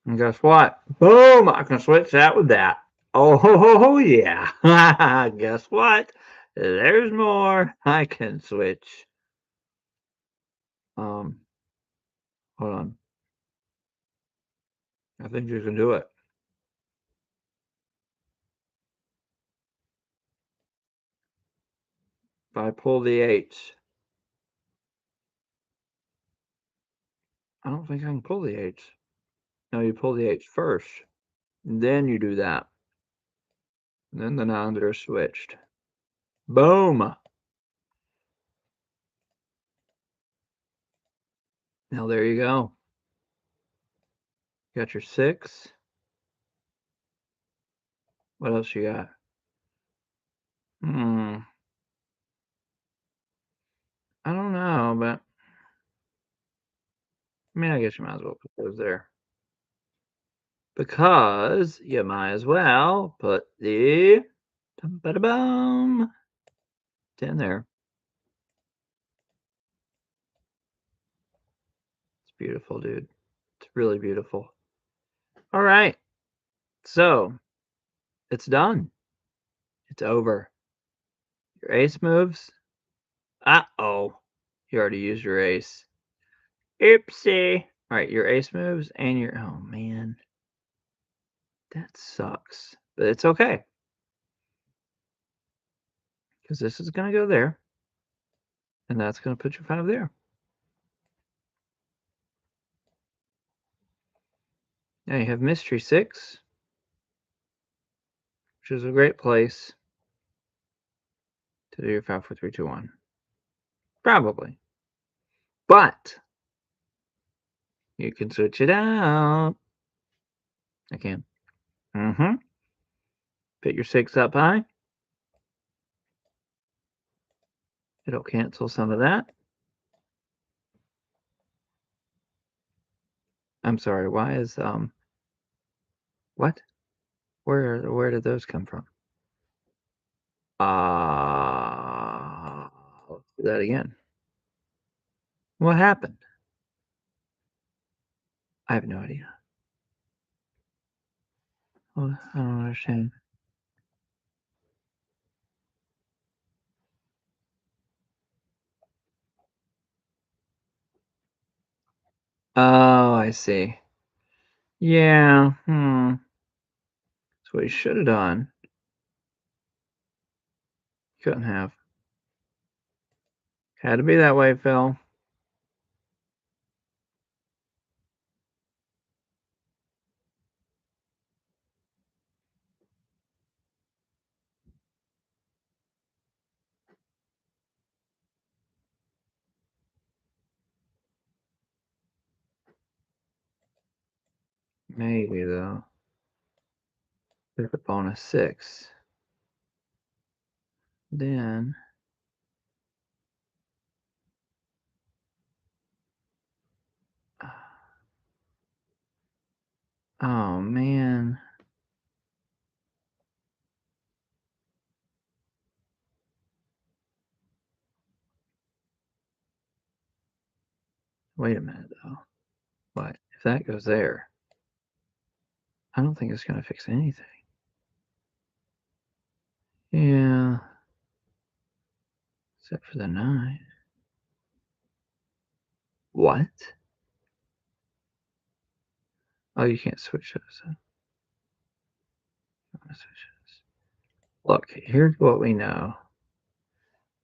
And guess what? Boom! I can switch that with that. Oh, yeah. Guess what? There's more. I can switch. Um, Hold on. I think you can do it. If I pull the 8s. I don't think I can pull the 8s. No, you pull the 8s first. Then you do that. And then the 9s are switched. Boom! Now there you go. You got your 6. What else you got? Hmm. I don't know, but I mean, I guess you might as well put those there. Because you might as well put the boom 10 there. It's beautiful, dude. It's really beautiful. All right. So it's done. It's over. Your ace moves. Uh-oh. You already used your ace. Oopsie. Alright, your ace moves and your... Oh, man. That sucks. But it's okay. Because this is going to go there. And that's going to put your 5 there. Now you have Mystery 6, which is a great place to do your 5, 4, 3, 2, 1. Probably. But you can switch it out. I can. Mm-hmm. Put your 6 up high. It'll cancel some of that. I'm sorry, why is what? Where did those come from? Let's do that again. What happened? I have no idea. Well, I don't understand. Oh, I see. Yeah, that's what you should have done. Couldn't have. Had to be that way, Phil. Maybe though. Pick up on a 6. Then oh man. Wait a minute though. What? If that goes there, I don't think it's gonna fix anything. Yeah. Except for the 9. What? Oh, you can't switch those. Look, here's what we know.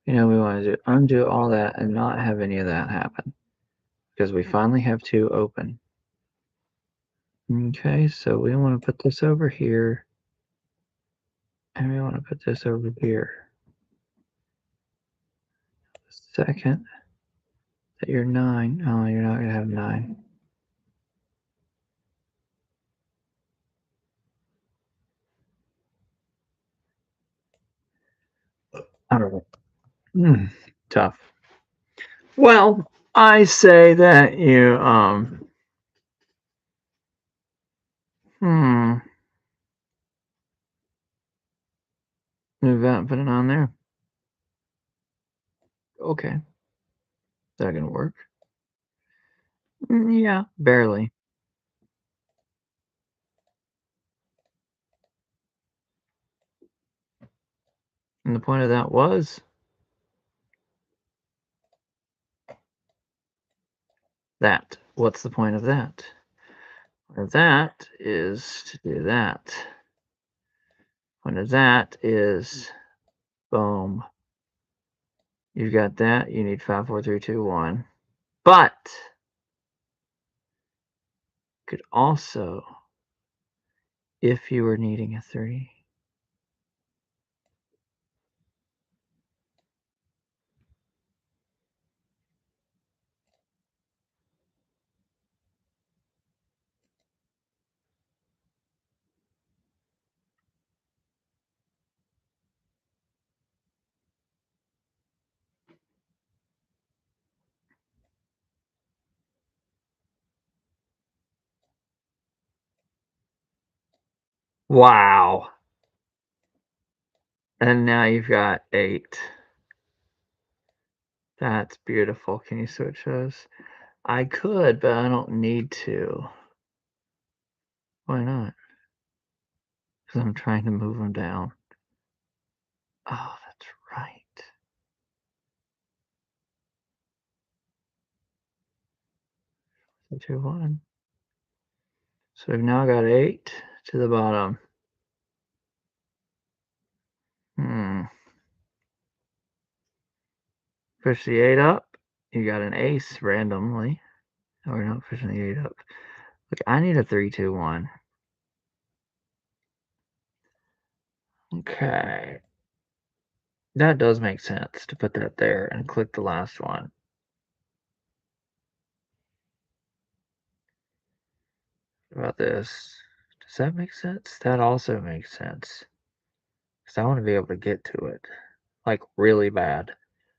We want to undo all that and not have any of that happen. Because we finally have 2 open. Okay, so we want to put this over here. And we want to put this over here. Second, that you're 9. Oh, you're not going to have 9. I don't know. Tough. Well, I say that you, move that and put it on there. Okay. Is that going to work? Yeah, barely. And the point of that was that. What's the point of that? Point of that is to do that. Point of that is boom. You've got that. You need 5, 4, 3, 2, 1. But could also, if you were needing a 3. Wow. And now you've got 8. That's beautiful. Can you switch those? I could, but I don't need to. Why not? Because I'm trying to move them down. Oh, that's right. 2, 1. So we've now got 8 to the bottom. Push the 8 up. You got an ace randomly. No, we're not pushing the 8 up. Look, I need a 3, 2, 1. Okay. That does make sense to put that there and click the last one. What about this? Does that make sense? That also makes sense. Because I want to be able to get to it. Like, really bad.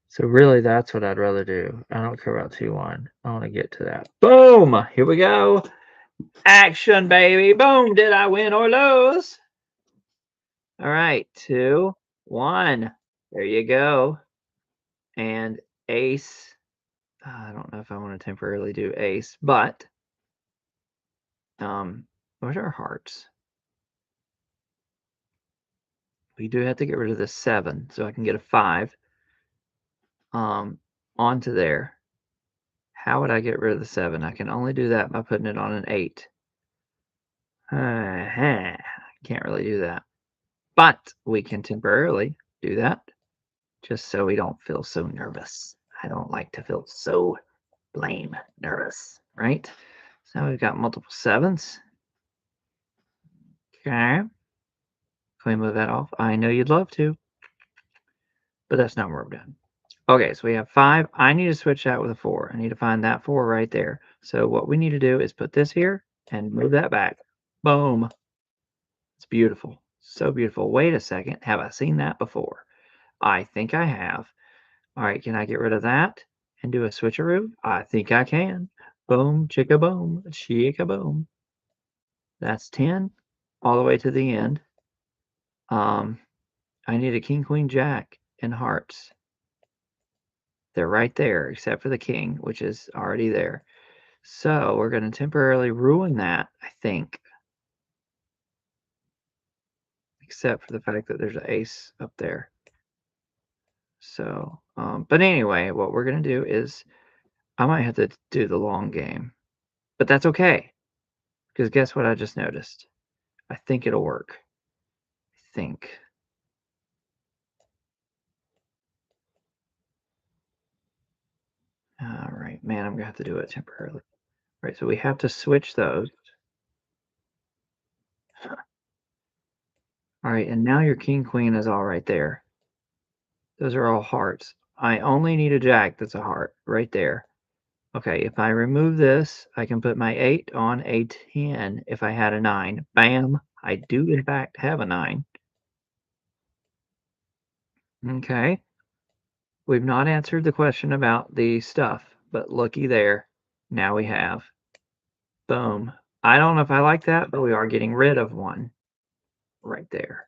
So really, that's what I'd rather do. I don't care about 2, 1. I want to get to that. Boom! Here we go. Action, baby. Boom. Did I win or lose? All right. 2, 1. There you go. And ace. I don't know if I want to temporarily do ace, but what are hearts? We do have to get rid of the 7, so I can get a 5 onto there. How would I get rid of the 7? I can only do that by putting it on an 8. Can't really do that. But we can temporarily do that just so we don't feel so nervous. I don't like to feel so blame nervous, right? So now we've got multiple 7s. Okay. Can we move that off? I know you'd love to, but that's not where we're done. Okay, so we have 5. I need to switch that with a 4. I need to find that 4 right there. So what we need to do is put this here and move that back. Boom. It's beautiful. So beautiful. Wait a second. Have I seen that before? I think I have. All right, can I get rid of that and do a switcheroo? I think I can. Boom, chicka boom, chicka boom. That's 10 all the way to the end. I need a king, queen, jack, and hearts. They're right there, except for the king, which is already there. So we're going to temporarily ruin that, I think. Except for the fact that there's an ace up there. So, but anyway, what we're going to do is I might have to do the long game. But that's okay. Because guess what I just noticed? I think it'll work. I think. All right, man, I'm going to have to do it temporarily. All right, so we have to switch those. All right, and now your king, queen is all right there. Those are all hearts. I only need a jack that's a heart right there. Okay, if I remove this, I can put my 8 on a 10 if I had a 9. Bam! I do, in fact, have a 9. Okay. We've not answered the question about the stuff, but looky there. Now we have. Boom. I don't know if I like that, but we are getting rid of one right there.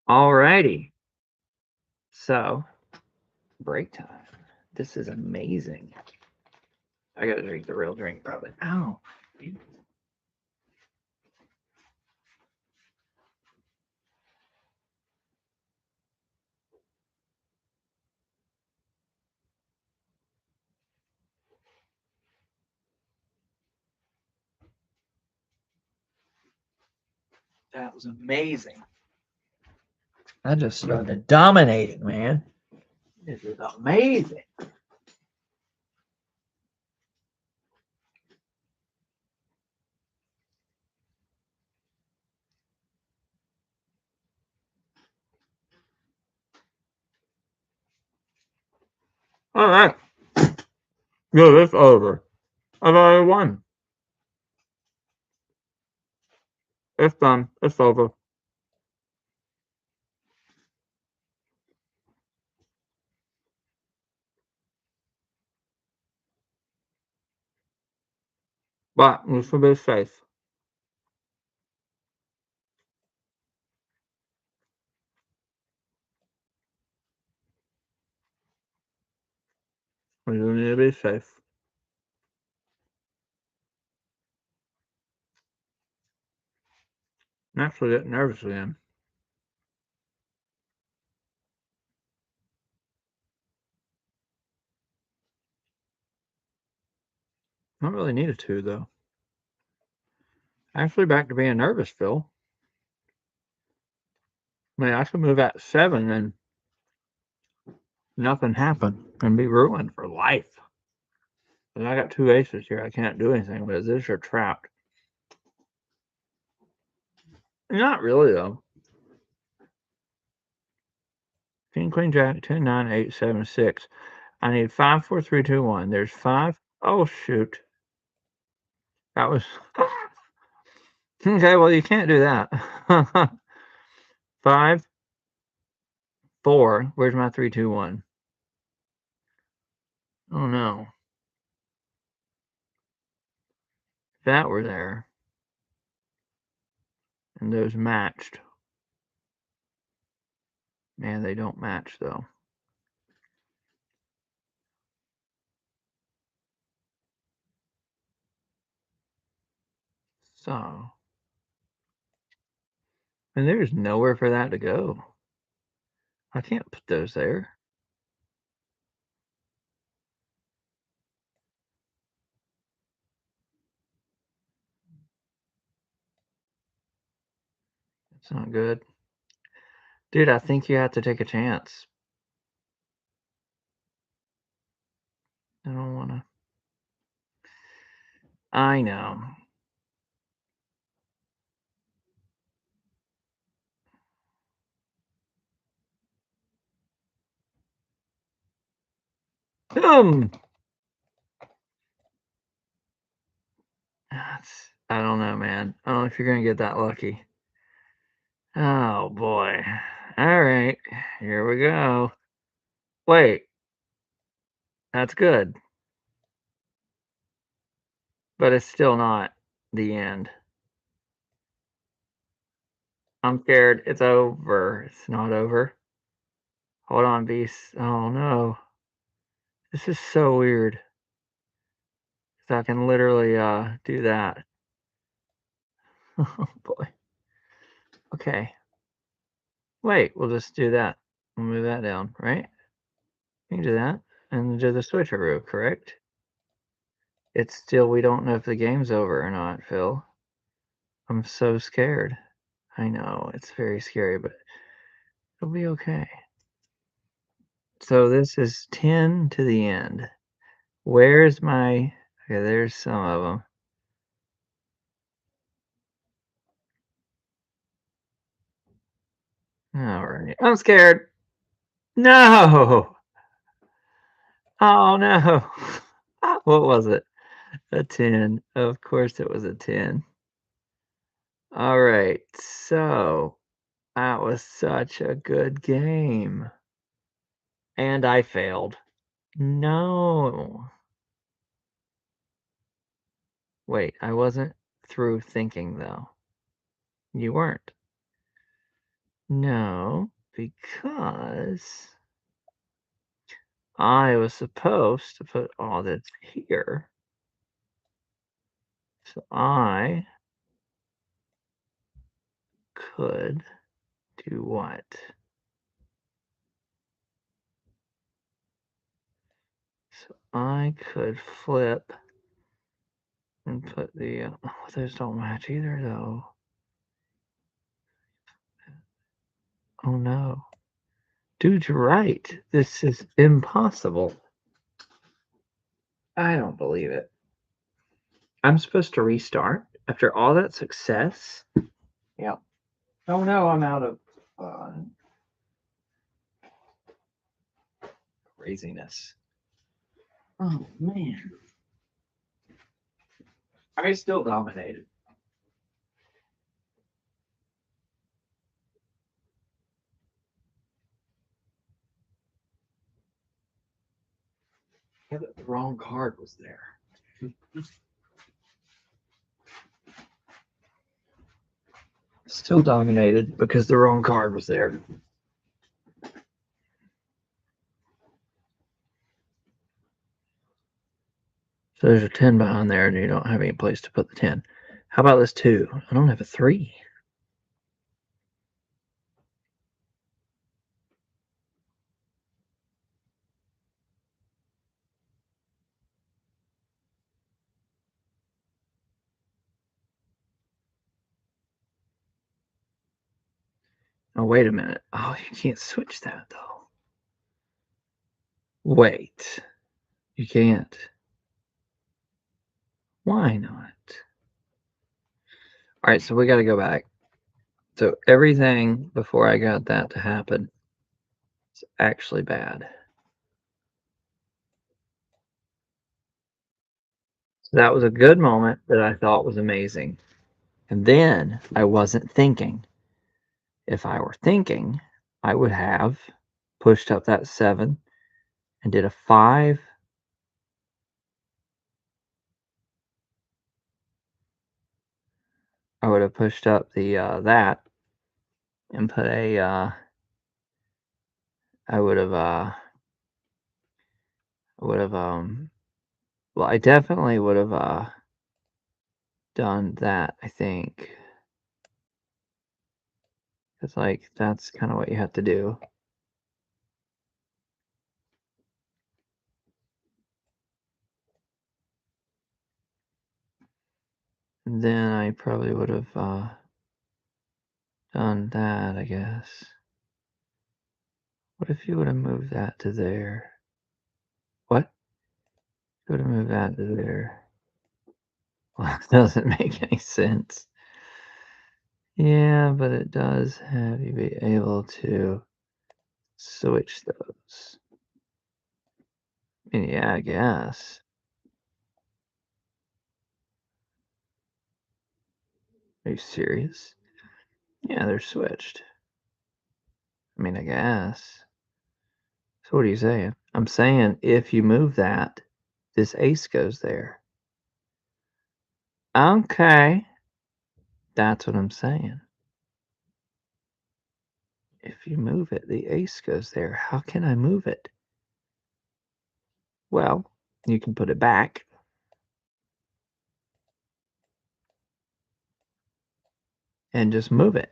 Alrighty. So, break time. This is amazing. I gotta drink the real drink, probably. Ow. That was amazing. I just started dominating, man. This is amazing. All right. Good, it's over. I've already won. It's done. It's over. But we should be safe. We do need to be safe. I'm actually getting nervous again. I don't really need a 2, though. Actually, back to being nervous, Phil. I mean, I could move at 7 and nothing happened and be ruined for life. And I got 2 aces here. I can't do anything with this. You're trapped. Not really, though. King, Queen, Jack, 10, 9, 8, 7, 6. I need 5, 4, 3, 2, 1. There's 5. Oh, shoot. That was. Okay, well, you can't do that. 5, 4. Where's my 3, 2, 1? Oh, no. If that were there, and those matched. Man, they don't match, though. So. And there's nowhere for that to go. I can't put those there. It's not good. Dude, I think you have to take a chance. I don't want to. I know. Um, I don't know, man. I don't know if you're gonna get that lucky. Oh boy. All right, here we go. Wait, that's good, but it's still not the end. I'm scared. It's over. It's not over. Hold on, beast. Oh no, this is so weird. So I can literally do that. Oh boy. Okay. Wait, we'll just do that. We'll move that down, right? You can do that and do the switcheroo, correct? It's still, we don't know if the game's over or not, Phil. I'm so scared. I know, it's very scary, but it'll be okay. So this is 10 to the end. Where's my... Okay, there's some of them. All right. I'm scared. No! Oh, no. What was it? A 10. Of course it was a 10. All right. So that was such a good game. And I failed. No. Wait, I wasn't through thinking, though. You weren't. No, because I was supposed to put all this here. So I could do what? So I could flip and put the... oh, those don't match either, though. Oh, no. Dude, you're right. This is impossible. I don't believe it. I'm supposed to restart after all that success? Yeah. Oh no, I'm out of craziness. Oh man. I still dominated. Yeah, the wrong card was there. Still dominated because the wrong card was there. So there's a 10 behind there, and you don't have any place to put the 10. How about this 2? I don't have a 3. Oh, wait a minute. Oh, you can't switch that, though. Wait. You can't. Why not? All right, so we got to go back. So everything before I got that to happen is actually bad. So that was a good moment that I thought was amazing. And then I wasn't thinking. If I were thinking, I would have pushed up that 7 and did a 5. I would have pushed up the that and put a I would have well, I definitely would have done that, I think. It's like that's kind of what you have to do. And then I probably would have done that, I guess. What if you would have moved that to there? What? You would have moved that to there. Well, that doesn't make any sense. Yeah, but it does have you be able to switch those. I mean, yeah, I guess. Are you serious? Yeah, they're switched. I mean, I guess. So what are you saying? I'm saying if you move that, this ace goes there. Okay. That's what I'm saying. If you move it, the ace goes there. How can I move it? Well, you can put it back. And just move it.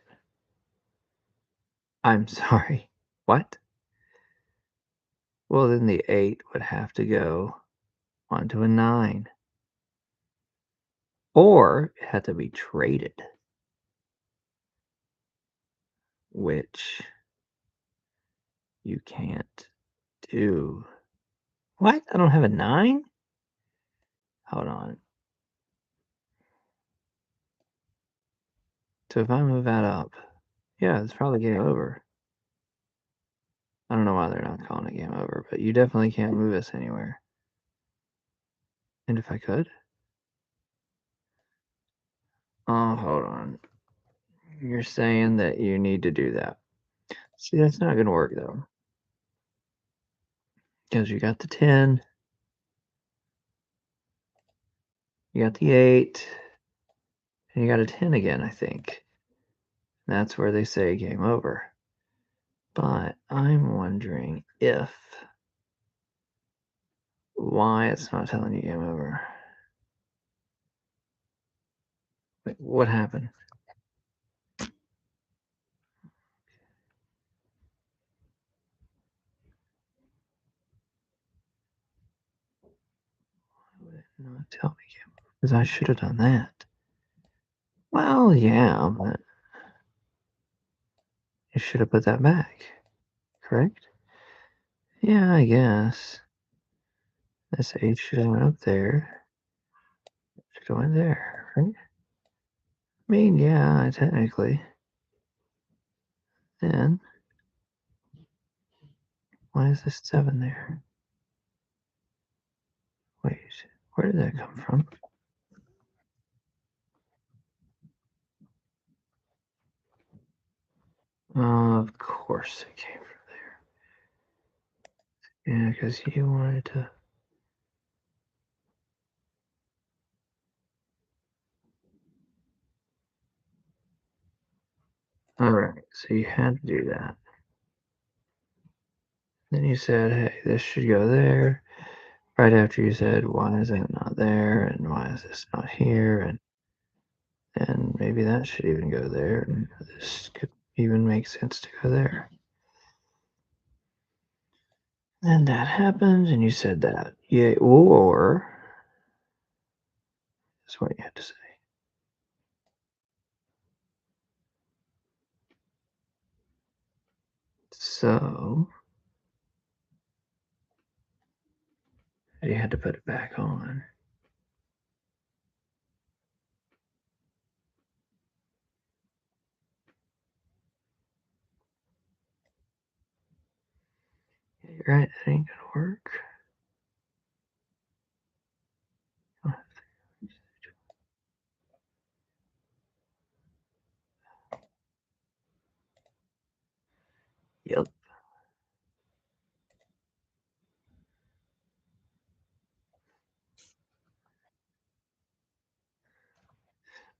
I'm sorry. What? Well, then the 8 would have to go onto a 9. Or it had to be traded. Which you can't do. What? I don't have a 9? Hold on. So if I move that up, yeah, it's probably game over. I don't know why they're not calling it game over, but you definitely can't move us anywhere. And if I could? Oh, hold on. You're saying that you need to do that. See, that's not going to work, though. Because you got the 10, you got the 8, and you got a 10 again, I think. That's where they say game over. But I'm wondering if why it's not telling you game over. Wait, what happened? Why would it not tell me game over? Because I should have done that. Well, yeah, but you should have put that back, correct? Yeah, I guess. This 8 should have went up there. Should have went there, right? I mean, yeah, technically. Then, why is this 7 there? Wait, where did that come from? Of course it came from there. Yeah, because you wanted to. Alright, so you had to do that. Then you said, hey, this should go there. Right after you said, why is that not there? And why is this not here? And maybe that should even go there. And this could even make sense to go there. And that happened, and you said that. Yeah, or that's what you had to say. So you had to put it back on. Yeah, you're right, that ain't gonna work. Yep.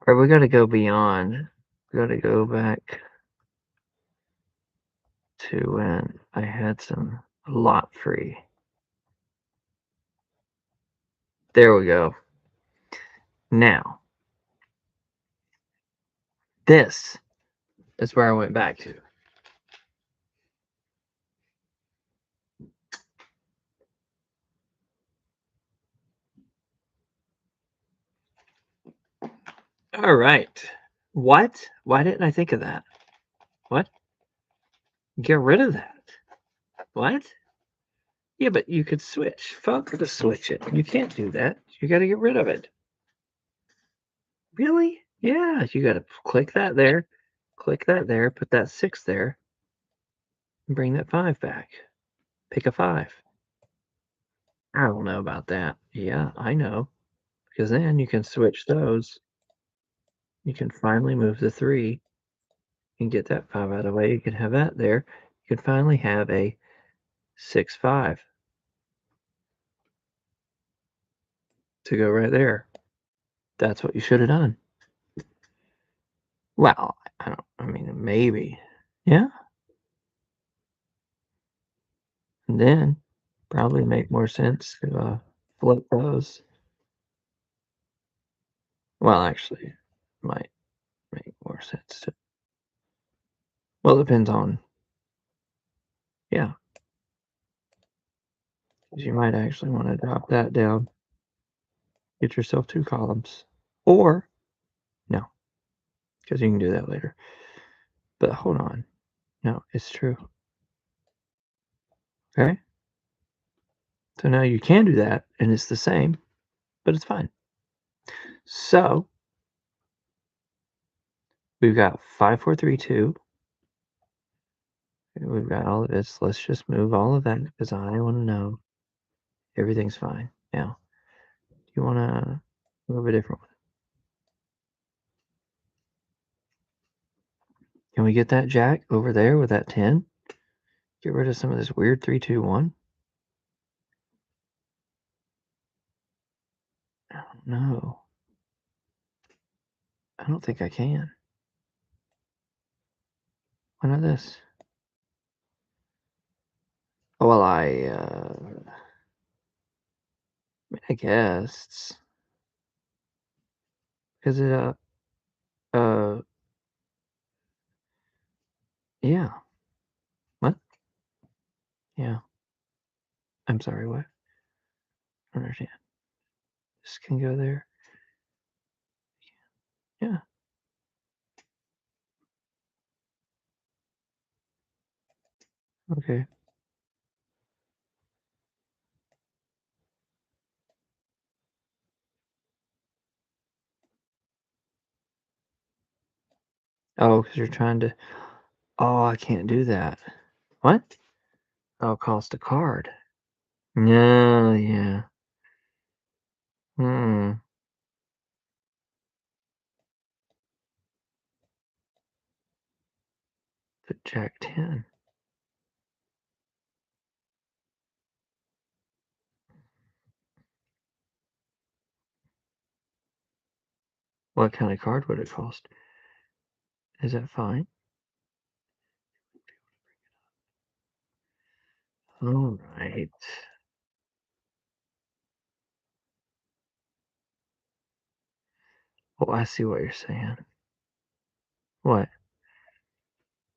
All right, we gotta go beyond. We gotta go back to when I had some lot free. There we go. Now, this is where I went back to. All right. What? Why didn't I think of that? What? Get rid of that. What? Yeah, but you could switch. Fuck to switch it. You can't do that. You got to get rid of it. Really? Yeah, you got to click that there. Click that there. Put that 6 there. And bring that 5 back. Pick a 5. I don't know about that. Yeah, I know. Because then you can switch those. You can finally move the 3 and get that 5 out of the way. You can have that there. You can finally have a 6 5 to go right there. That's what you should have done. Well, I mean, maybe. Yeah. And then probably make more sense to flip those. Well, actually, might make more sense to. Well, it depends on. Yeah. 'Cause you might actually want to drop that down. Get yourself 2 columns. Or, no, because you can do that later. But hold on. No, it's true. Okay? So now you can do that, and it's the same, but it's fine. So we've got 5, 4, 3, 2. We've got all of this. Let's just move all of that because I want to know everything's fine. Now, do you want to move a different one? Can we get that jack over there with that 10? Get rid of some of this weird 3, 2, 1? I don't know. I don't think I can. Why not this? Oh, well, I guess because uh, yeah. What? Yeah. I'm sorry. What? I don't understand. This can go there. Yeah. Okay. Oh, because you're trying to. Oh, I can't do that. What? Oh, cost a card. No, yeah. Hmm. Put Jack 10. What kind of card would it cost? Is that fine? All right. Oh, I see what you're saying. What?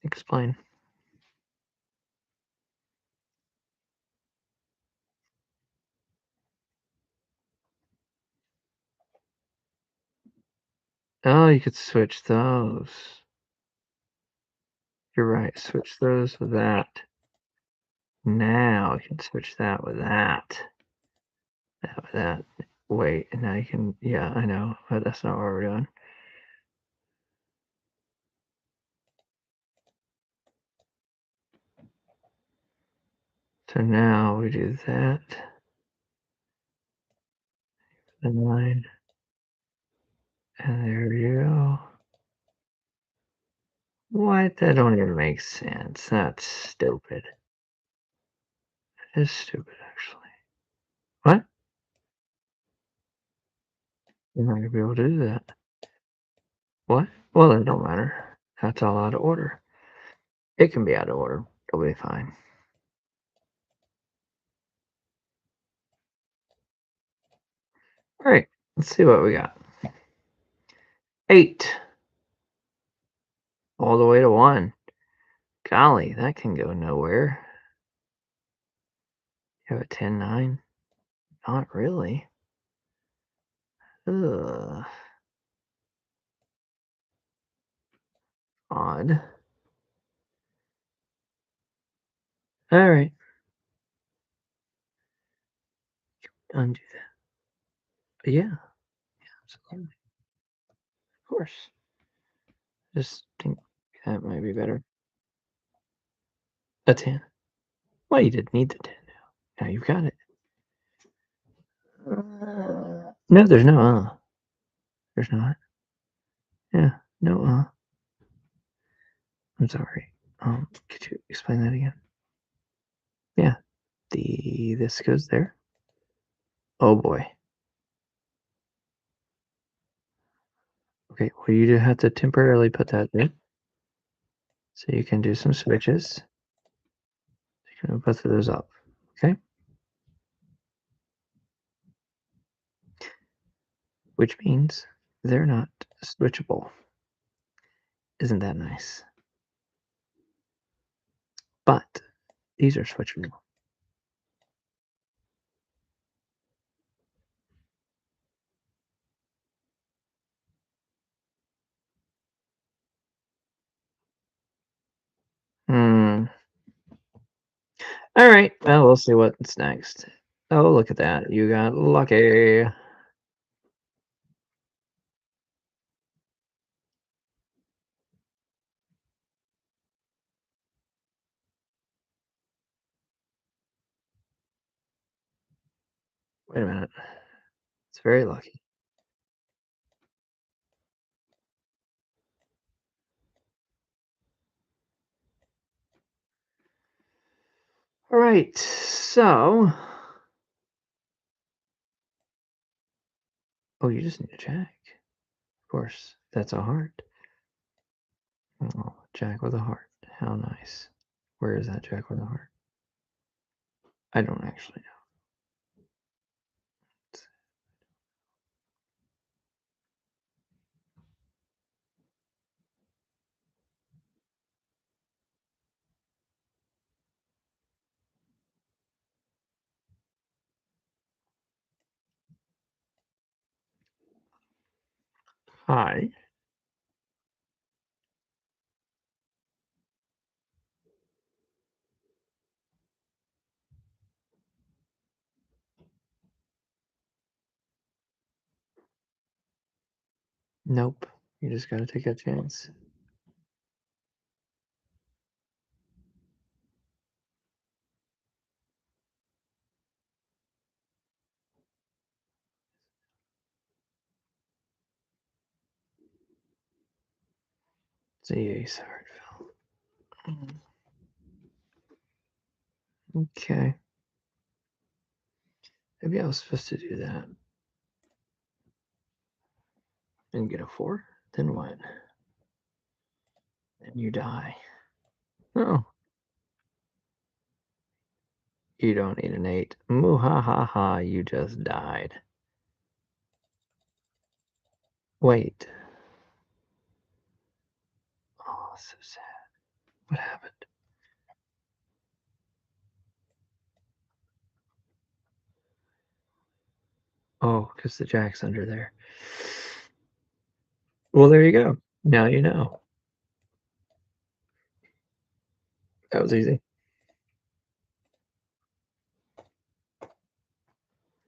Explain. Oh, you could switch those. You're right. Switch those with that. Now I can switch that with that. That with that. Wait, and now you can, yeah, I know, but that's not what we're doing. So now we do that, the 9, and there you go. What? That don't even make sense. That's stupid. It is stupid, actually. What? You're not gonna be able to do that. What? Well, it don't matter. That's all out of order. It can be out of order. It'll be fine. All right, let's see what we got. 8 all the way to 1. Golly, that can go nowhere. You have a 10 9? Not really. Ugh, odd. All right, undo that. Yeah, absolutely. Of course. Just think that might be better. A 10. Well, you didn't need the 10 now. Now you've got it. No, there's no There's not. Yeah, no I'm sorry. Could you explain that again? Yeah, this goes there. Oh boy. Okay, well you do have to temporarily put that in, so you can do some switches. You can both of those up. Okay, which means they're not switchable. Isn't that nice? But these are switchable. Hmm. All right. Well, we'll see what's next. Oh, look at that! You got lucky. Wait a minute. It's very lucky. All right. So, oh, you just need a jack. Of course, that's a heart. Oh, jack with a heart. How nice. Where is that jack with a heart? I don't actually know. Hi. Nope. You just gotta take a chance. It's the ace heart fell. Okay. Maybe I was supposed to do that and get a 4. Then what? Then you die. Oh, you don't need an 8. Moo ha ha ha, you just died. Wait. Oh, so sad. What happened? Oh, because the jack's under there. Well, there you go. Now you know. That was easy.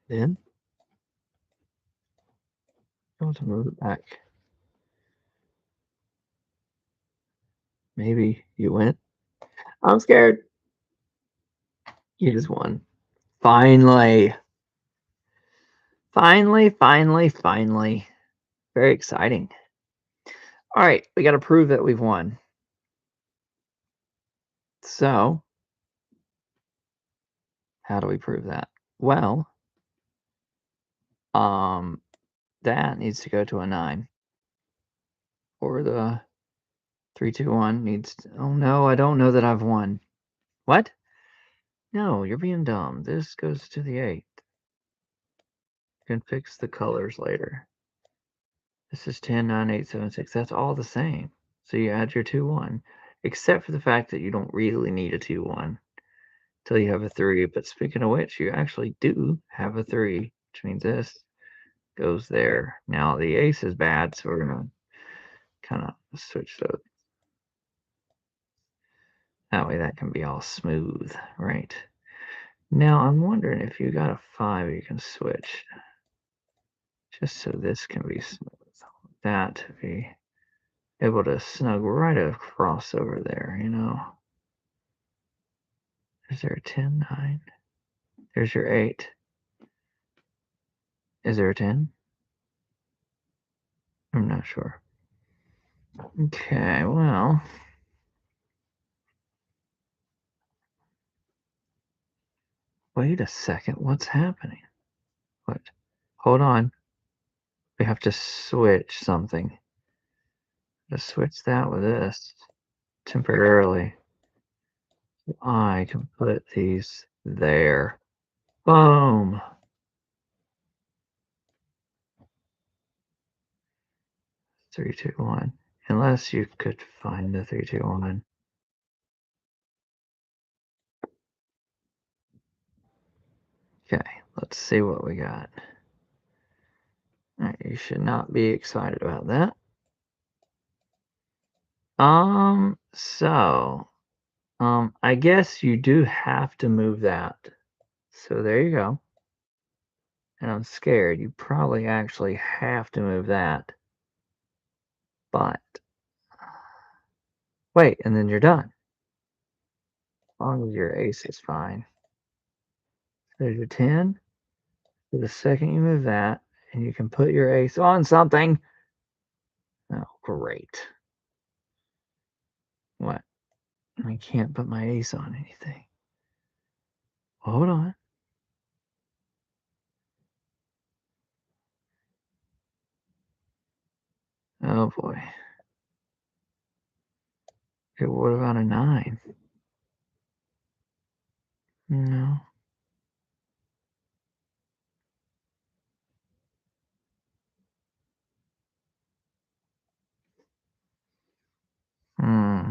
Then I want to move it back. Maybe you win. I'm scared. You just won. Finally. Finally. Very exciting. All right, we got to prove that we've won. So, how do we prove that? Well, that needs to go to a 9. Or the 3, 2, 1 needs to, oh no, I don't know that I've won. What? No, you're being dumb. This goes to the 8. You can fix the colors later. This is 10, 9, 8, 7, 6. That's all the same. So you add your 2, 1. Except for the fact that you don't really need a 2, 1 till you have a 3. But speaking of which, you actually do have a 3, which means this goes there. Now the ace is bad, so we're going to kind of switch those. That way that can be all smooth, right? Now I'm wondering if you got a 5, you can switch. Just so this can be smooth. That to be able to snug right across over there, you know. Is there a 10, 9? There's your 8. Is there a 10? I'm not sure. Okay, well. Wait a second, what's happening? What? Hold on. We have to switch something. Just switch that with this temporarily. I can put these there. Boom. 3, 2, 1. Unless you could find the 3, 2, 1. Okay, let's see what we got. All right, you should not be excited about that. I guess you do have to move that. So there you go. And I'm scared. You probably actually have to move that. But wait, and then you're done. As long as your ace is fine. There's your 10. So the second you move that, and you can put your ace on something. Oh, great. What? I can't put my ace on anything. Hold on. Oh boy. Okay, what about a 9? No. Hmm.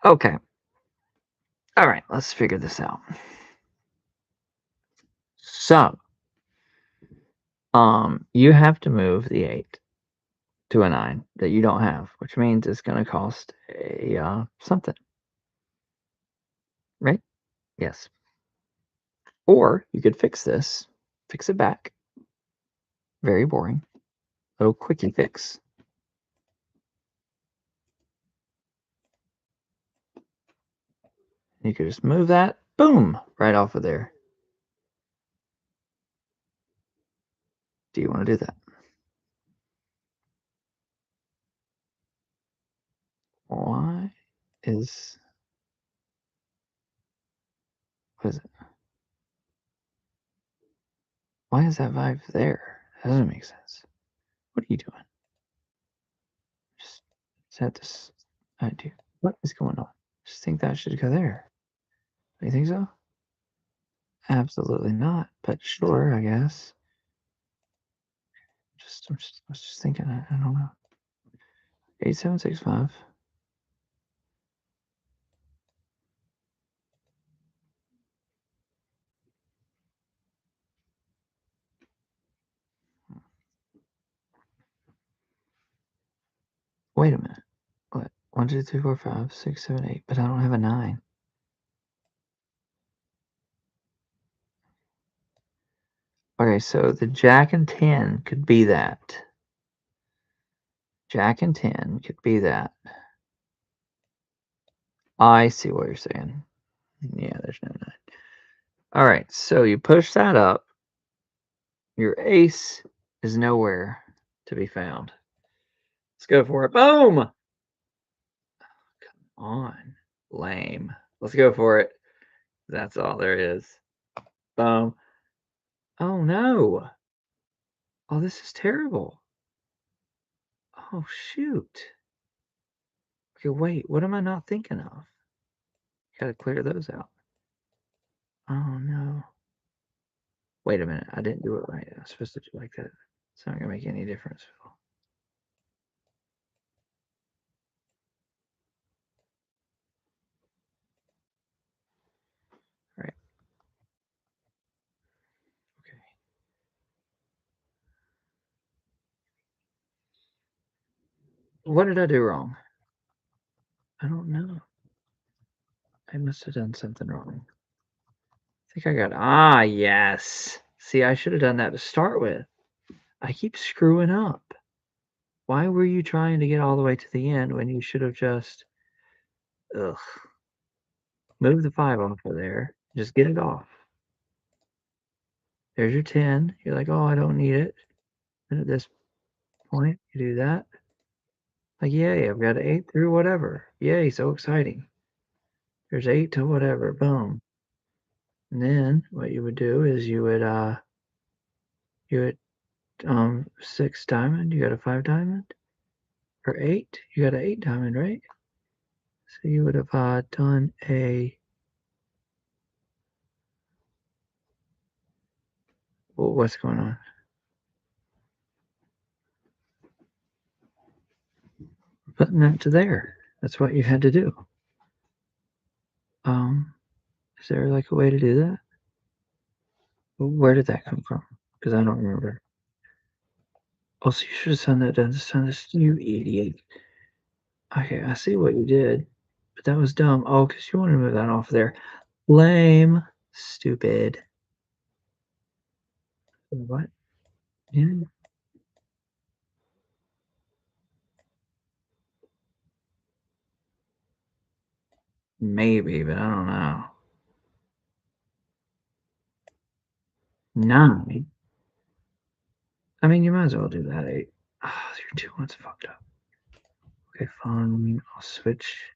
Okay. All right, let's figure this out. So, you have to move the 8 to a 9 that you don't have, which means it's going to cost a something, right? Yes. Or you could fix this, fix it back. Very boring. Little quickie fix. You could just move that, boom, right off of there. Do you want to do that? Why is what is it? Why is that vibe there? That doesn't make sense. What are you doing? Just set this idea. What is going on? Just think that should go there. Do you think so? Absolutely not. But sure, I guess. I was just thinking. I don't know. 8765. Wait a minute. What? 1, 2, 3, 4, 5, 6, 7, 8. But I don't have a 9. Okay, so the Jack and 10 could be that. Jack and 10 could be that. I see what you're saying. Yeah, there's no 9. All right, so you push that up. Your ace is nowhere to be found. Let's go for it. Boom! Come on. Lame. Let's go for it. That's all there is. Boom. Oh no. Oh, this is terrible. Oh shoot. Okay, wait. What am I not thinking of? Gotta clear those out. Oh no. Wait a minute. I didn't do it right. I was supposed to do it like that. It's not gonna make any difference, Phil. All right. Okay. What did I do wrong? I don't know. I must have done something wrong. I think I got yes. See, I should have done that to start with. I keep screwing up. Why were you trying to get all the way to the end when you should have just ugh move the 5 off of there? Just get it off. There's your 10. You're like, oh, I don't need it. And at this point, you do that. Like, yay, I've got 8 through whatever. Yay, so exciting. There's 8 to whatever. Boom. And then what you would do is you would 6 diamond, you got a 5 diamond. Or 8, you got an 8 diamond, right? So you would have done a what's going on? Putting that to there. That's what you had to do. Is there like a way to do that? Where did that come from? Because I don't remember. Oh, so you should have done this, you idiot. Okay, I see what you did, but that was dumb. Oh, because you wanted to move that off there. Lame. Stupid. What? Yeah, maybe, but I don't know. 9. I mean, you might as well do that 8. Oh, your 2 one's fucked up. Okay, fine. I'll switch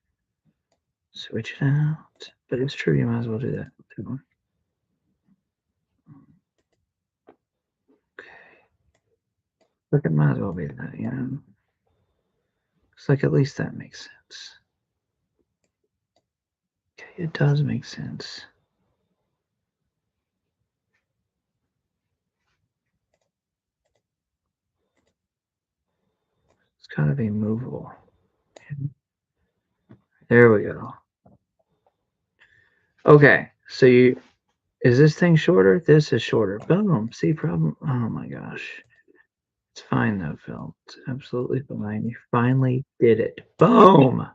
it out. But it's true, you might as well do that. 2 1. Okay. Look, it might as well be that, you know. Looks like at least that makes sense. Okay, it does make sense. It's gotta be movable. There we go. Okay, so is this thing shorter? This is shorter. Boom. See, problem. Oh my gosh. It's fine though, Phil. It's absolutely fine. You finally did it. Boom.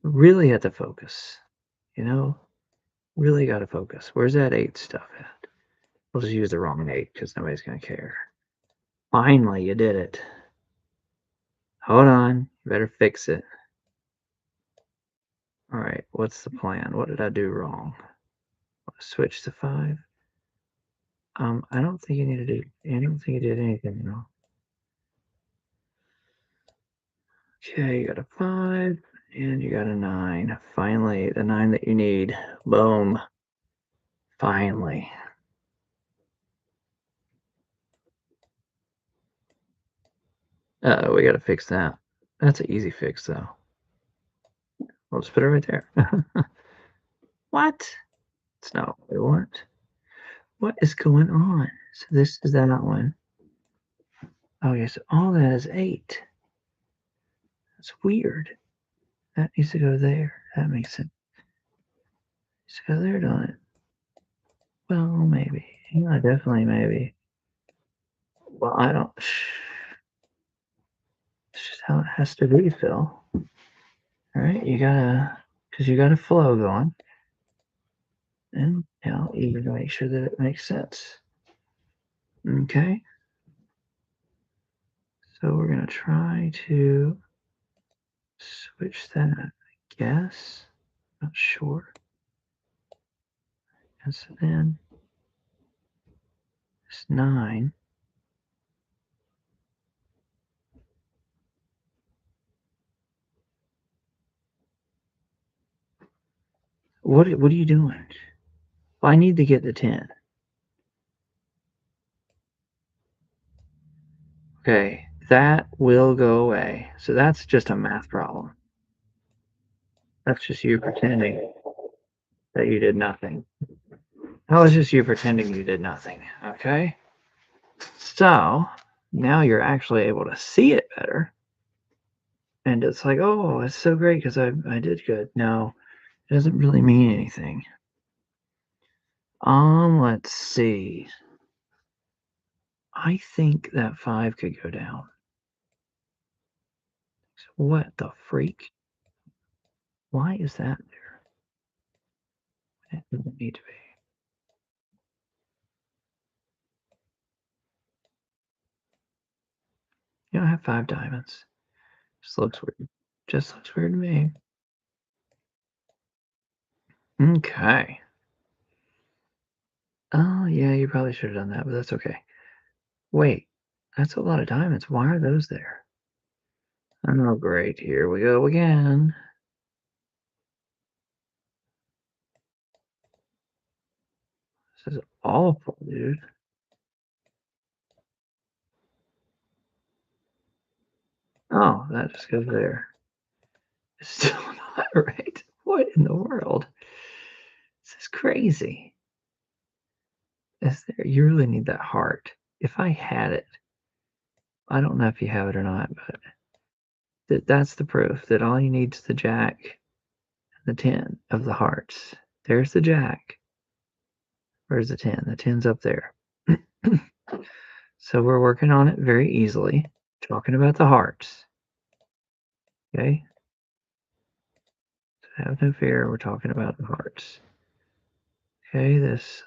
Really had to focus. You know, really got to focus. Where's that 8 stuff at? We'll just use the wrong 8 because nobody's gonna care. Finally, you did it. Hold on. You better fix it. All right. What's the plan? What did I do wrong? Switch to 5. I don't think you need to do. I don't think you did anything wrong. Okay, you got a 5 and you got a 9. Finally, the 9 that you need. Boom. Finally. We got to fix that. That's an easy fix, though. We'll just put it right there. What? It's not what we want. What is going on? So this is that one. Okay, so all that is 8. That's weird. That needs to go there. That makes sense. Needs to go there, don't it? Well, maybe. Yeah, definitely maybe. Well, I don't. It's just how it has to be, Phil. All right, because you got a flow going, and you gotta make sure that it makes sense. Okay. So we're going to try to switch that, I guess. Not sure. And so then it's 9. What are you doing? Well, I need to get the 10. Okay, that will go away. So that's just a math problem. That's just you pretending that you did nothing. That was just you pretending you did nothing. Okay? So now you're actually able to see it better. And it's like, oh, it's so great because I did good. No, it doesn't really mean anything. Let's see. I think that 5 could go down. What the freak? Why is that there? It doesn't need to be. You don't have 5 diamonds. Just looks weird. Just looks weird to me. Okay. Oh, yeah, you probably should have done that, but that's okay. Wait, that's a lot of diamonds. Why are those there? Oh, great. Here we go again. This is awful, dude. Oh, that just goes there. It's still not right. What in the world? This is crazy. Is there? You really need that heart. If I had it, I don't know if you have it or not, but that's the proof that all you need is the jack and the 10 of the hearts. There's the jack. Where's the 10? The 10's up there. So we're working on it very easily. Talking about the hearts. Okay? So have no fear. We're talking about the hearts. Okay, this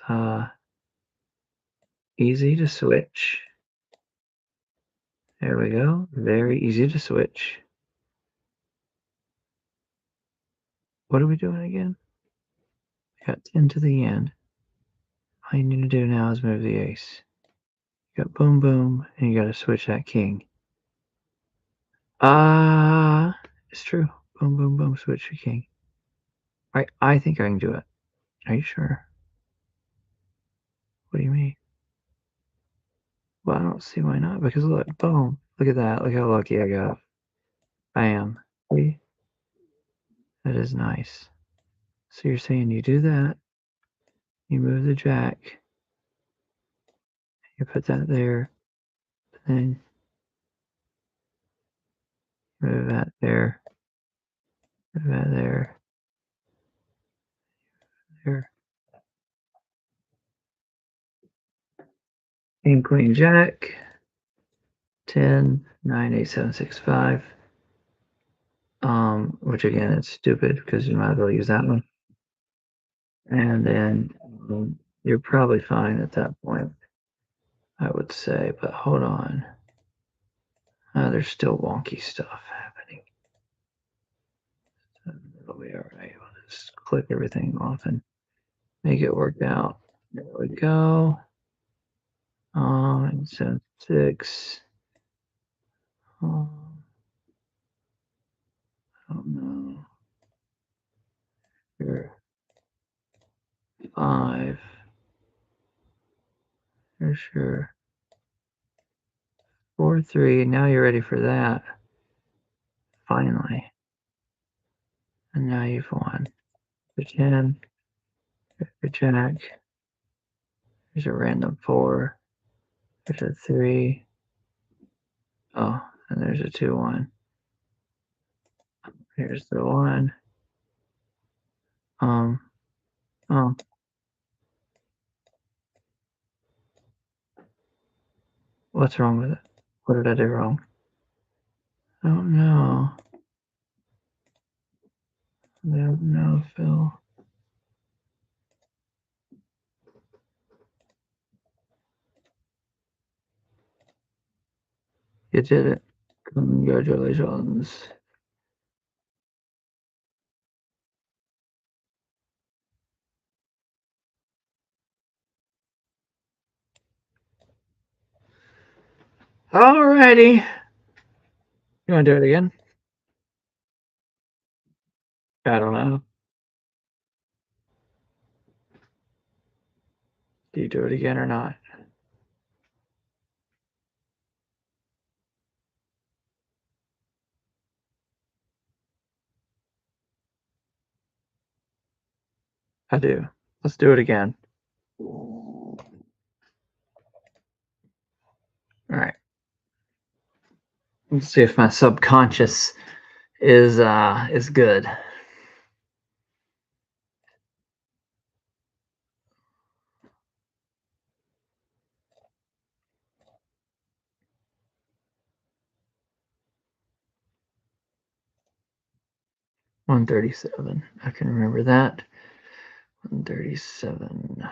easy to switch. There we go. Very easy to switch. What are we doing again? We got 10 to the end. All you need to do now is move the ace. You got boom boom, and you got to switch that king. It's true. Boom boom boom, switch the king. Right, I think I can do it. Are you sure? What do you mean? Well, I don't see why not. Because look, boom. Look at that. Look how lucky I got. Bam. See? That is nice. So you're saying you do that, you move the jack, you put that there, then move that there, move that there, there. King, queen, jack. 10, 9, 8, 7, 6, 5. Which again, it's stupid because you might as well use that one. And then you're probably fine at that point, I would say. But hold on. There's still wonky stuff happening. It'll be all right. We'll just click everything off and make it work out. There we go. And so 6. I don't know. Here, 5. For sure. 4, 3. Now you're ready for that. Finally. And now you've won. The 10. The jack. There's a random 4. There's a 3. Oh, and there's a 2 1. Here's the 1. Um, oh. What's wrong with it? What did I do wrong? I don't know. I don't know, Phil. You did it. Congratulations. Alrighty. You want to do it again? I don't know. Do you do it again or not? I do. Let's do it again. All right. Let's see if my subconscious is good. $137. I can remember that. $137.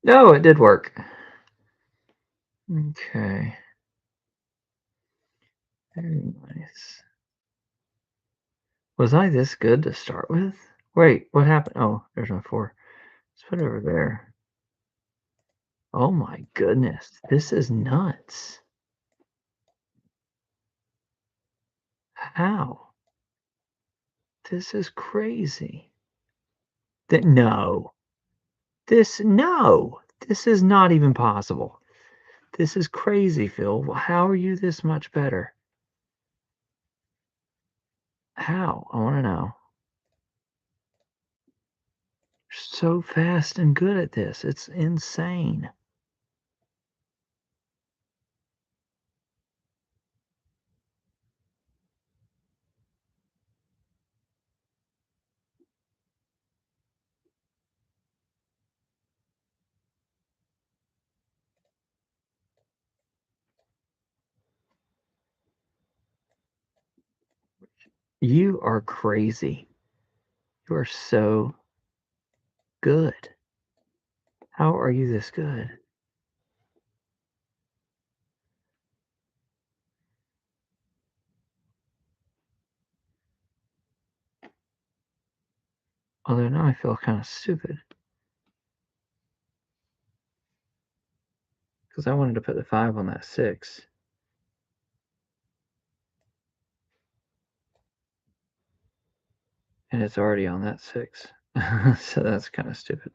No, it did work. Okay. Very nice. Was I this good to start with? Wait, what happened? Oh, there's my 4. Let's put it over there. Oh my goodness. This is nuts. How? This is crazy. No. No. This is not even possible. This is crazy, Phil. How are you this much better? How? I want to know. You're so fast and good at this. It's insane. You are crazy. You are so good. How are you this good? Although now I feel kind of stupid because I wanted to put the 5 on that 6. And it's already on that 6. So that's kind of stupid.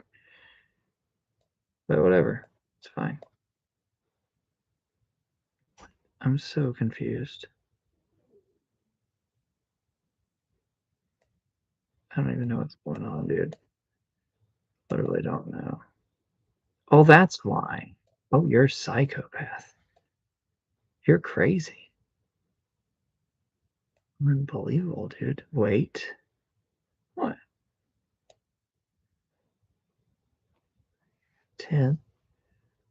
But whatever. It's fine. I'm so confused. I don't even know what's going on, dude. Literally don't know. Oh, that's why. Oh, you're a psychopath. You're crazy. Unbelievable, dude. Wait. What? 10.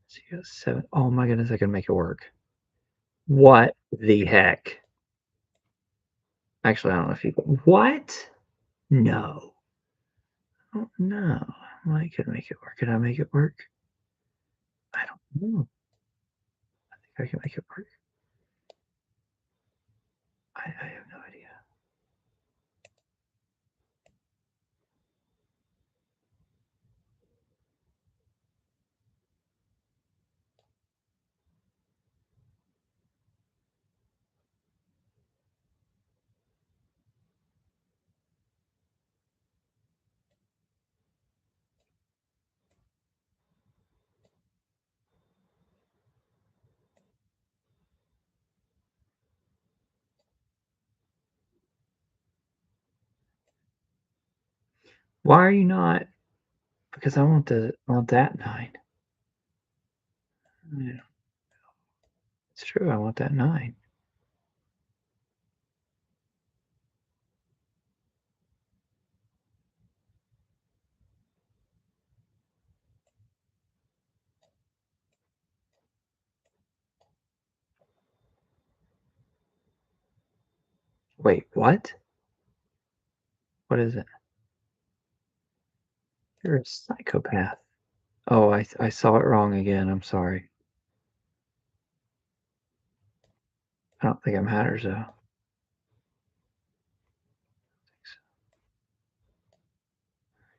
So you got 7. Oh my goodness, I can make it work. What the heck? Actually, I don't know if you. What? No. Oh, no. I could make it work. Can I make it work? I don't know. I think I can make it work. I have no idea. Why are you not? Because I want that 9. Yeah, it's true. I want that 9. Wait, what? What is it? You're a psychopath. Oh, I saw it wrong again. I'm sorry. I don't think it matters though.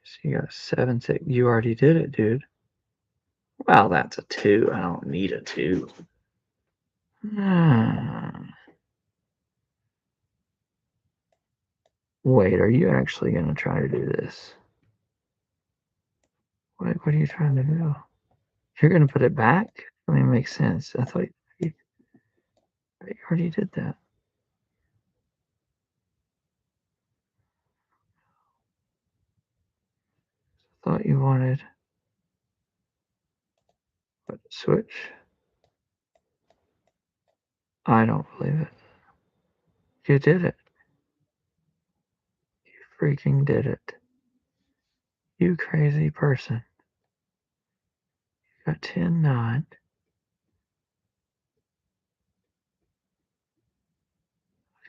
So you got a 7, 6. You already did it, dude. Well, that's a 2. I don't need a 2. Wait, are you actually gonna try to do this? What are you trying to do? You're gonna put it back? I mean, it makes sense. I thought you already did that. I thought you wanted what, switch? I don't believe it. You did it. You freaking did it. You crazy person. You got 10, 9.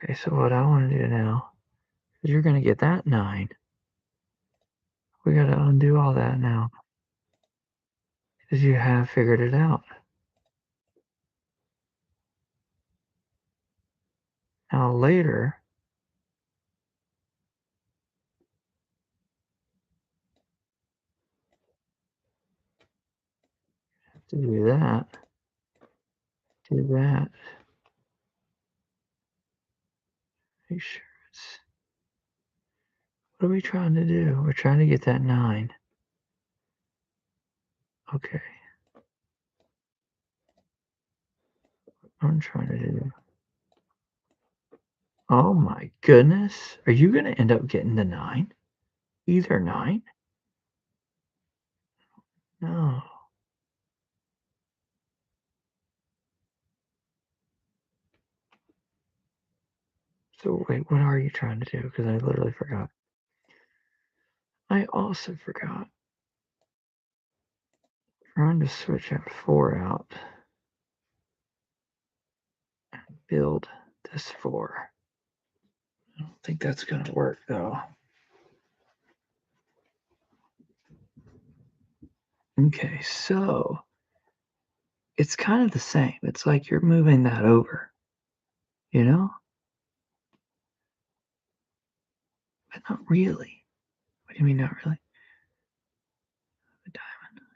Okay, so what I want to do now is you're gonna get that 9. We gotta undo all that now because you have figured it out. Now later, to do that, do that. Make sure it's. What are we trying to do? We're trying to get that 9. Okay. I'm trying to do. Oh my goodness. Are you gonna end up getting the 9? Either 9? No. So wait, what are you trying to do? Because I literally forgot. I also forgot. Trying to switch that 4 out. Build this 4. I don't think that's gonna work though. Okay, so it's kind of the same. It's like you're moving that over, you know? But not really. What do you mean not really? The diamond.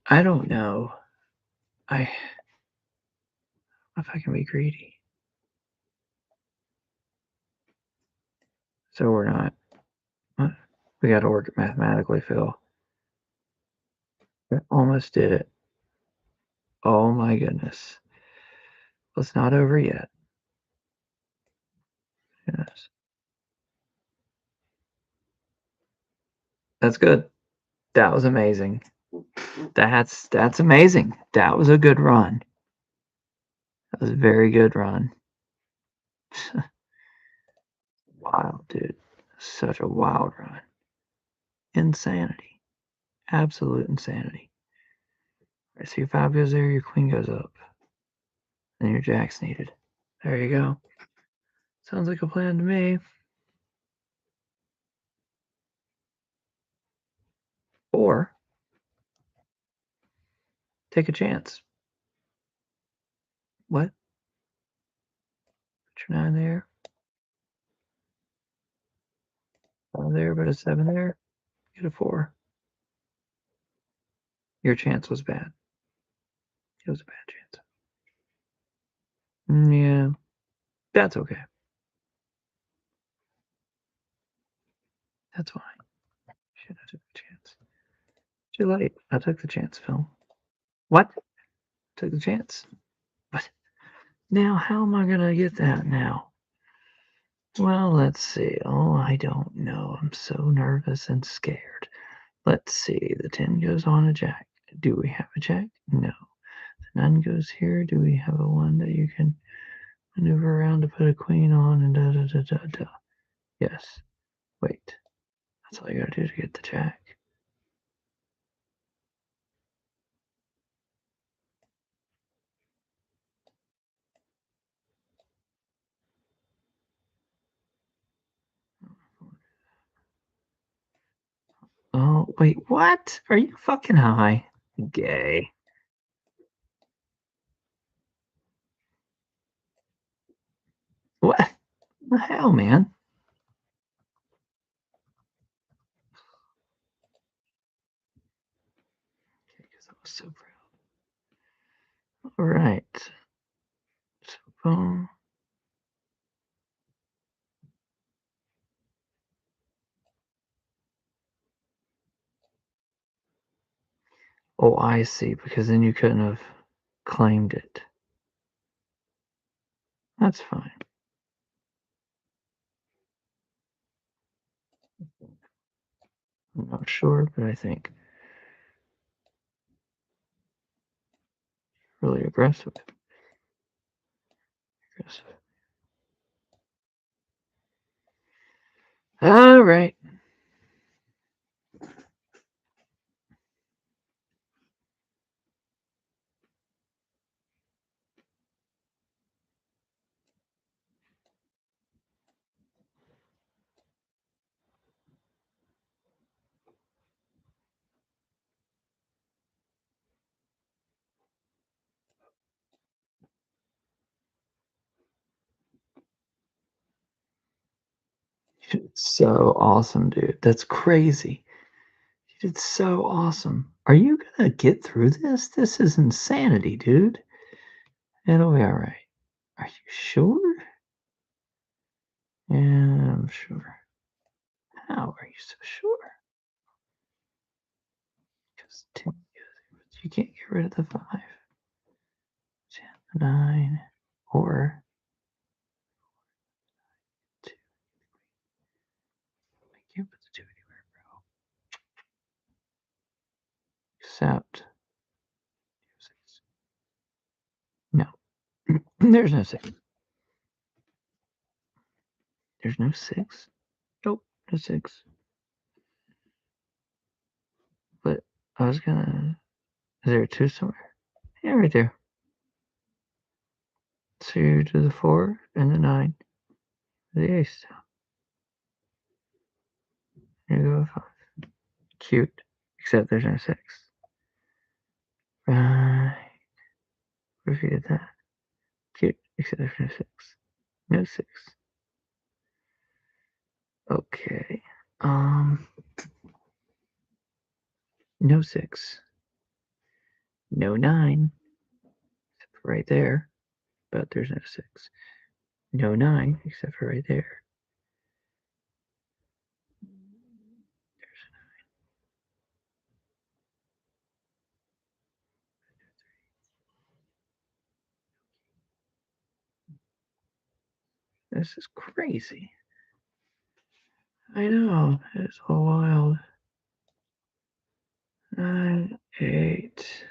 I don't know. I if I can be greedy. So we're not. We got to work it mathematically, Phil. We almost did it. Oh my goodness. Well, it's not over yet. Yes. That's good. That was amazing. That's amazing. That was a good run. That was a very good run. Wild, dude. Such a wild run. Insanity. Absolute insanity. All right, so your 5 goes there, your queen goes up. Then your jack's needed. There you go. Sounds like a plan to me. Or take a chance. What? Put your 9 there. 5 there, but a 7 there. Get a 4. Your chance was bad. It was a bad chance. Yeah, that's okay. That's fine. Shit, I took the chance. Too late. I took the chance, Phil. What? Took the chance. What? Now, how am I gonna get that now? Well, let's see. Oh, I don't know. I'm so nervous and scared. Let's see. The 10 goes on a jack. Do we have a jack? No. The 9 goes here. Do we have a 1 that you can maneuver around to put a queen on and da da da da da? Yes. Wait. That's all you gotta do to get the jack. Oh, wait, what? Are you fucking high? Gay. What the hell, man? Because I was so proud. All right. So, oh, I see. Because then you couldn't have claimed it. That's fine. I'm not sure, but I think really aggressive. Aggressive. All right. So awesome, dude. That's crazy. You did so awesome. Are you gonna get through this? This is insanity, dude. It'll be all right. Are you sure? Yeah, I'm sure. How are you so sure? Because 10, you can't get rid of the 5. 10, 9, or 2. I can't put the 2 anywhere, bro. Except, no. There's no 6. There's no 6. Nope, no 6. But I was gonna. Is there a 2 somewhere? Yeah, right there. So you do the 4 and the 9, the ace. You go with 5. Cute. Except there's no 6. Right. What if you did that? Cute. Except there's no 6. No 6. Okay. No 6. No 9. Except for right there. But there's no 6. No 9. Except for right there. This is crazy. I know. It's all wild. 9, 8.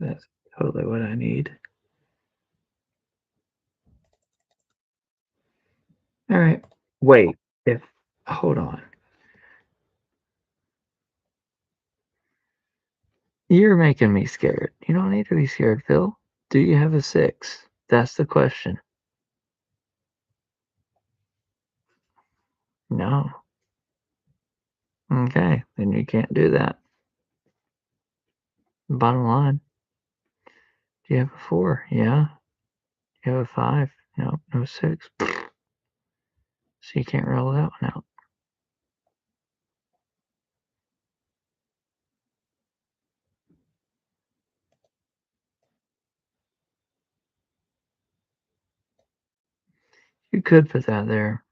That's totally what I need. All right. Wait. If hold on. You're making me scared. You don't need to be scared, Phil. Do you have a 6? That's the question. No. Okay, then you can't do that. Bottom line, do you have a 4? Yeah. Do you have a 5? No, no 6. So you can't roll that one out. You could put that there.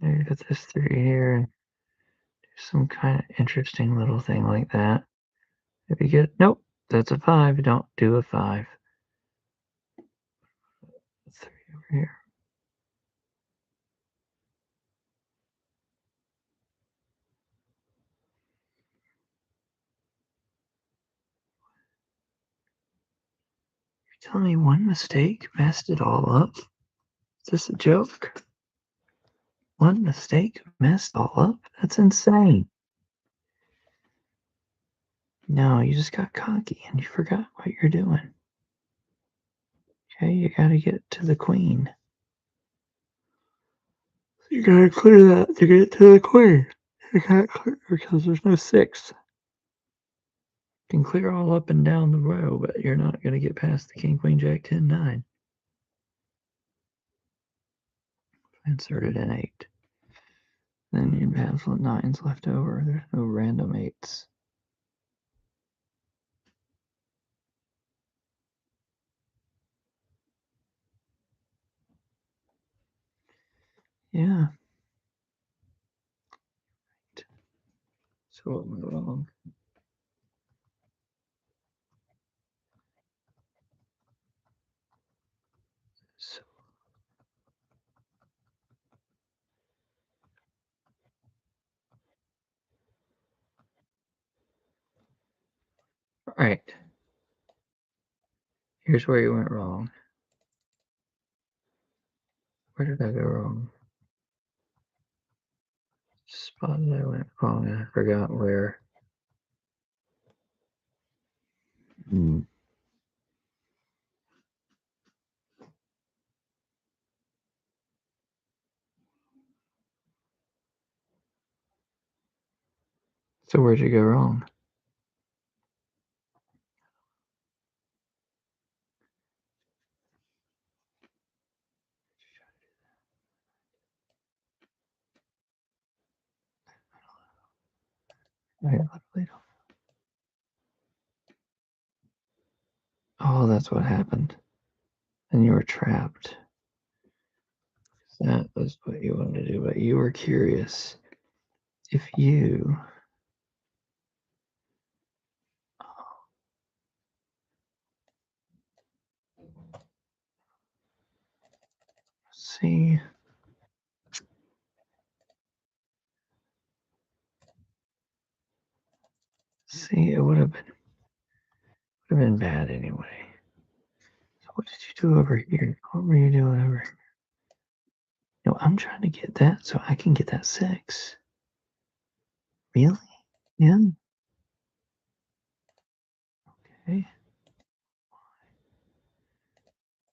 Maybe put this 3 here and do some kind of interesting little thing like that. If you get, nope, that's a 5. Don't do a 5. 3 over here. You're telling me one mistake messed it all up? Is this a joke? One mistake messed all up? That's insane. No, you just got cocky and you forgot what you're doing. Okay, you gotta get to the queen. You gotta clear that to get to the queen. You can't clear because there's no 6. You can clear all up and down the row, but you're not gonna get past the king, queen, jack, 10, 9. Insert an 8. Then you'd have 9s left over. There's no random 8s. Yeah. So what went wrong? So, all right. Here's where you went wrong. Where did I go wrong? Spotted I went wrong and I forgot where. So where'd you go wrong? I literally don't. Oh, that's what happened. And you were trapped. That was what you wanted to do, but you were curious if you see it would have been bad anyway. So what did you do over here? What were you doing over here? No, I'm trying to get that so I can get that 6. Really? Yeah. Okay.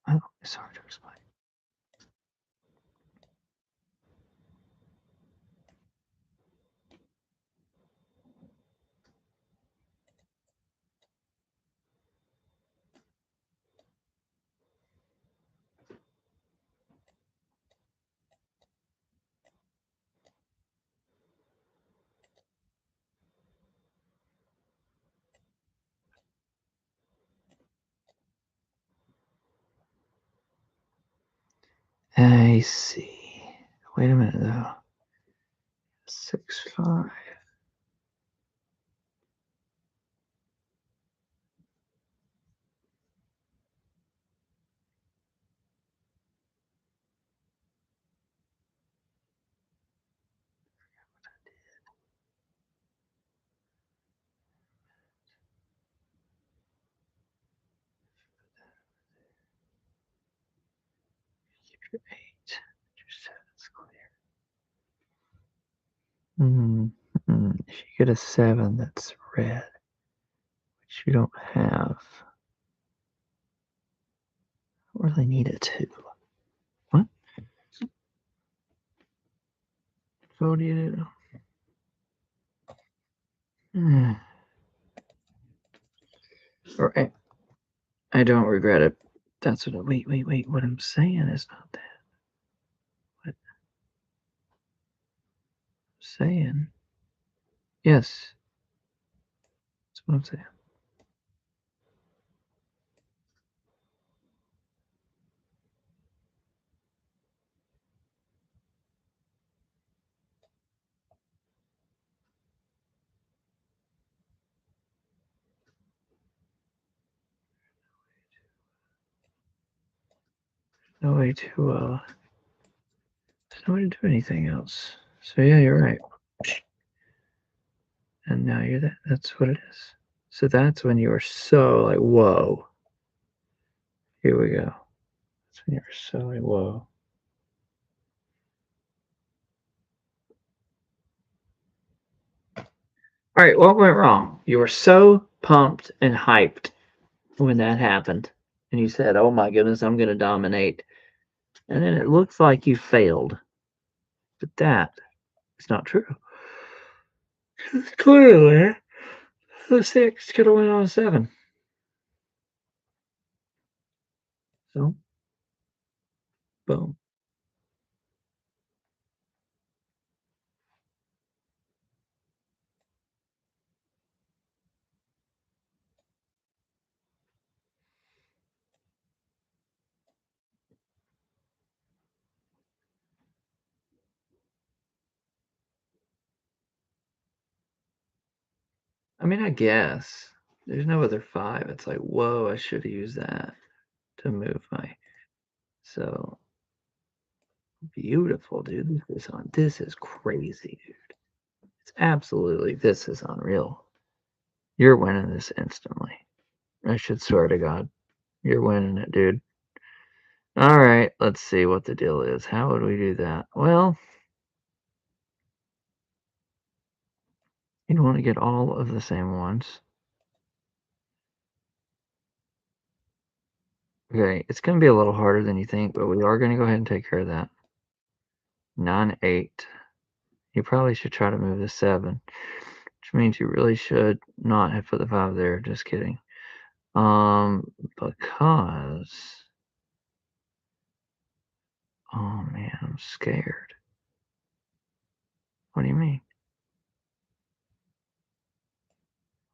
Oh, it's hard to explain. I see. Wait a minute though. 6, 5. Keep your 8. Your 7's clear. If you get a 7 that's red, which you don't have, don't really need a 2. What? So what do you do? Or I don't regret it. That's what. Wait. What I'm saying is not that. What I'm saying? Yes. That's what I'm saying. No way to. There's no way to do anything else. So yeah, you're right. And now you're that. That's what it is. So that's when you were so like, whoa. Here we go. That's when you were so like, whoa. All right, what went wrong? You were so pumped and hyped when that happened, and you said, "Oh my goodness, I'm going to dominate," and then it looks like you failed. But that is not true. Clearly, the 6 could have went on a 7. So, boom. I mean, I guess there's no other 5. It's like, whoa, I should have used that to move my. So beautiful, dude. This is crazy, dude. It's absolutely. This is unreal. You're winning this instantly. I should swear to God. You're winning it, dude. All right, let's see what the deal is. How would we do that? Well, you don't want to get all of the same ones. Okay, it's going to be a little harder than you think, but we are going to go ahead and take care of that. 9, 8. You probably should try to move the 7, which means you really should not have put the 5 there. Just kidding. Because, oh man, I'm scared. What do you mean?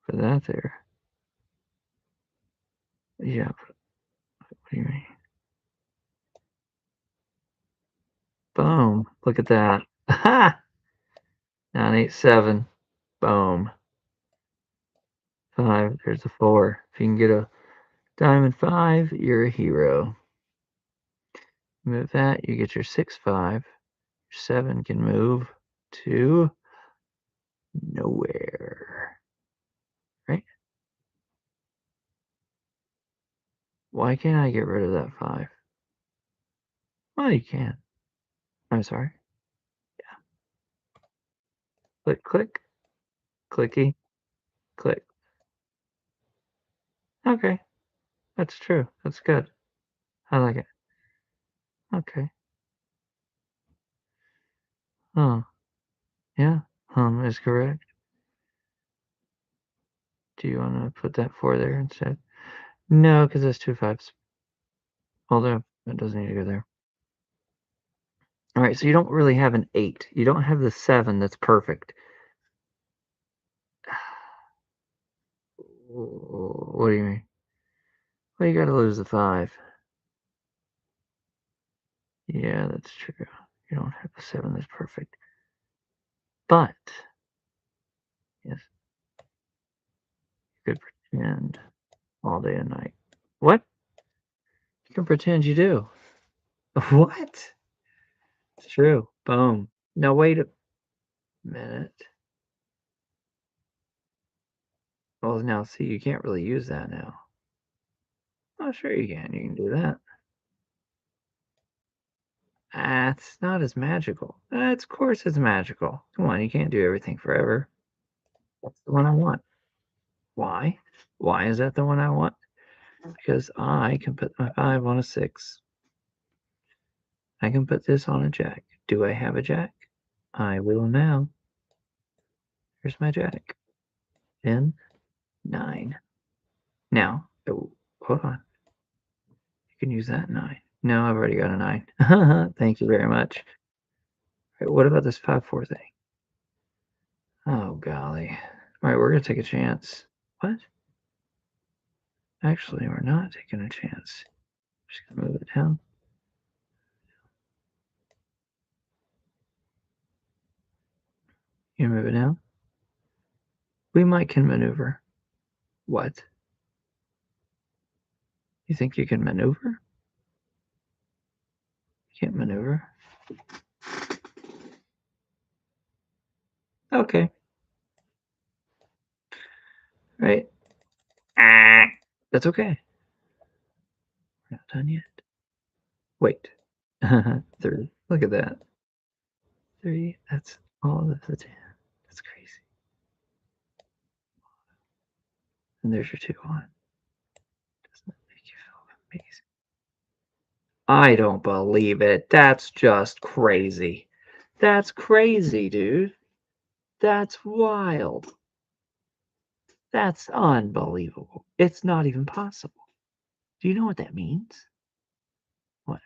Put that there. Yeah, what do you mean? Boom. Look at that. Ha! 9, 8, 7. Boom. 5. There's a 4. If you can get a diamond 5, you're a hero. Move that, you get your 6, 5. Your 7 can move to nowhere. Right? Why can't I get rid of that 5? Well, you can. I'm sorry. Yeah. Click, click, clicky, click. Okay. That's true. That's good. I like it. Okay. Huh. Yeah. Is correct. Do you want to put that 4 there instead? No, because that's 2 5s. Although, it doesn't need to go there. All right, so you don't really have an 8. You don't have the 7 that's perfect. What do you mean? Well, you got to lose the 5. Yeah, that's true. You don't have the 7 that's perfect. But, yes, you could pretend all day and night. What? You can pretend you do. What? It's true. Boom. Now, wait a minute. Well, now, see, you can't really use that now. Oh, sure you can. You can do that. Ah, it's not as magical. Of course it's magical. Come on, you can't do everything forever. That's the one I want. Why? Why is that the one I want? because I can put my 5 on a 6. I can put this on a jack. Do I have a jack? I will now. Here's my jack. 10, 9. Now, oh, hold on. You can use that 9. No, I've already got a 9. Thank you very much. Right, what about this 5-4 thing? Oh, golly. All right, we're going to take a chance. What? Actually, we're not taking a chance. Just going to move it down. You move it down? We might can maneuver. What? You think you can maneuver? You can't maneuver? Okay. Right. That's okay. We're not done yet. Wait. 3. Look at that. 3. That's all of the 10. That's crazy. And there's your 2 on. Doesn't that make you feel amazing? I don't believe it. That's just crazy. That's crazy, dude. That's wild. That's unbelievable. It's not even possible. Do you know what that means? What?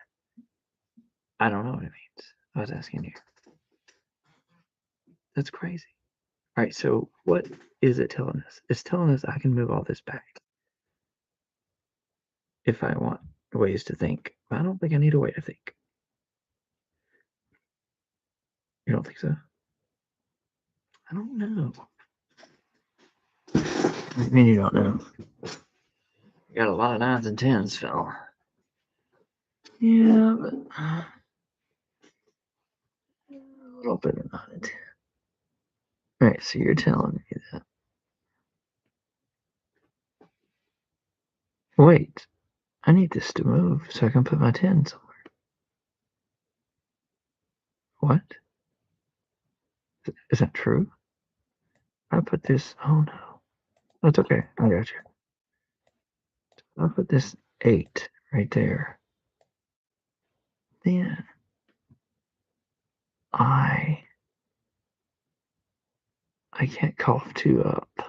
I don't know what it means. I was asking you. That's crazy. All right, so what is it telling us? It's telling us I can move all this back if I want ways to think. I don't think I need a way to think. You don't think so? I don't know. I mean, you don't know. You got a lot of 9s and 10s, Phil. Yeah, but a little bit of 9 and 10. All right, so you're telling me that. Wait, I need this to move so I can put my 10 somewhere. What? Is that true? I put this. Oh no. That's okay. I got you. I'll put this 8 right there. Then I can't cough 2 up. Sorry.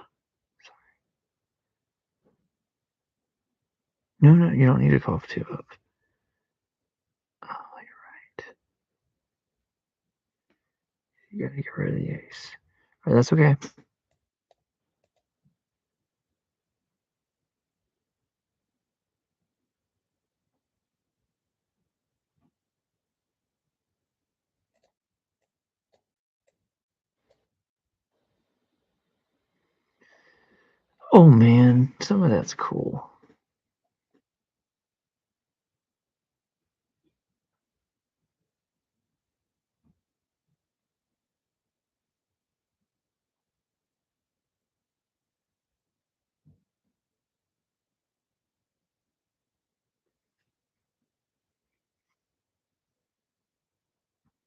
No, you don't need to cough 2 up. Oh, you're right. You gotta get rid of the ace. All right, that's okay. Oh man, some of that's cool.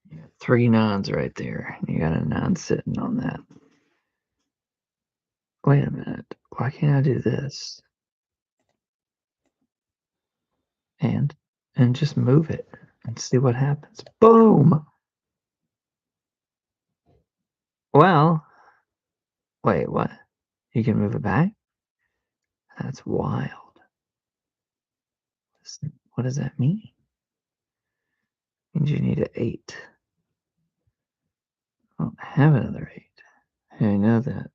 You got 3 9s right there. You got a 9 sitting on that. Wait a minute. Why can't I do this? And just move it and see what happens. Boom! Well, wait, what? You can move it back? That's wild. What does that mean? It means you need an 8. I don't have another 8. I know that.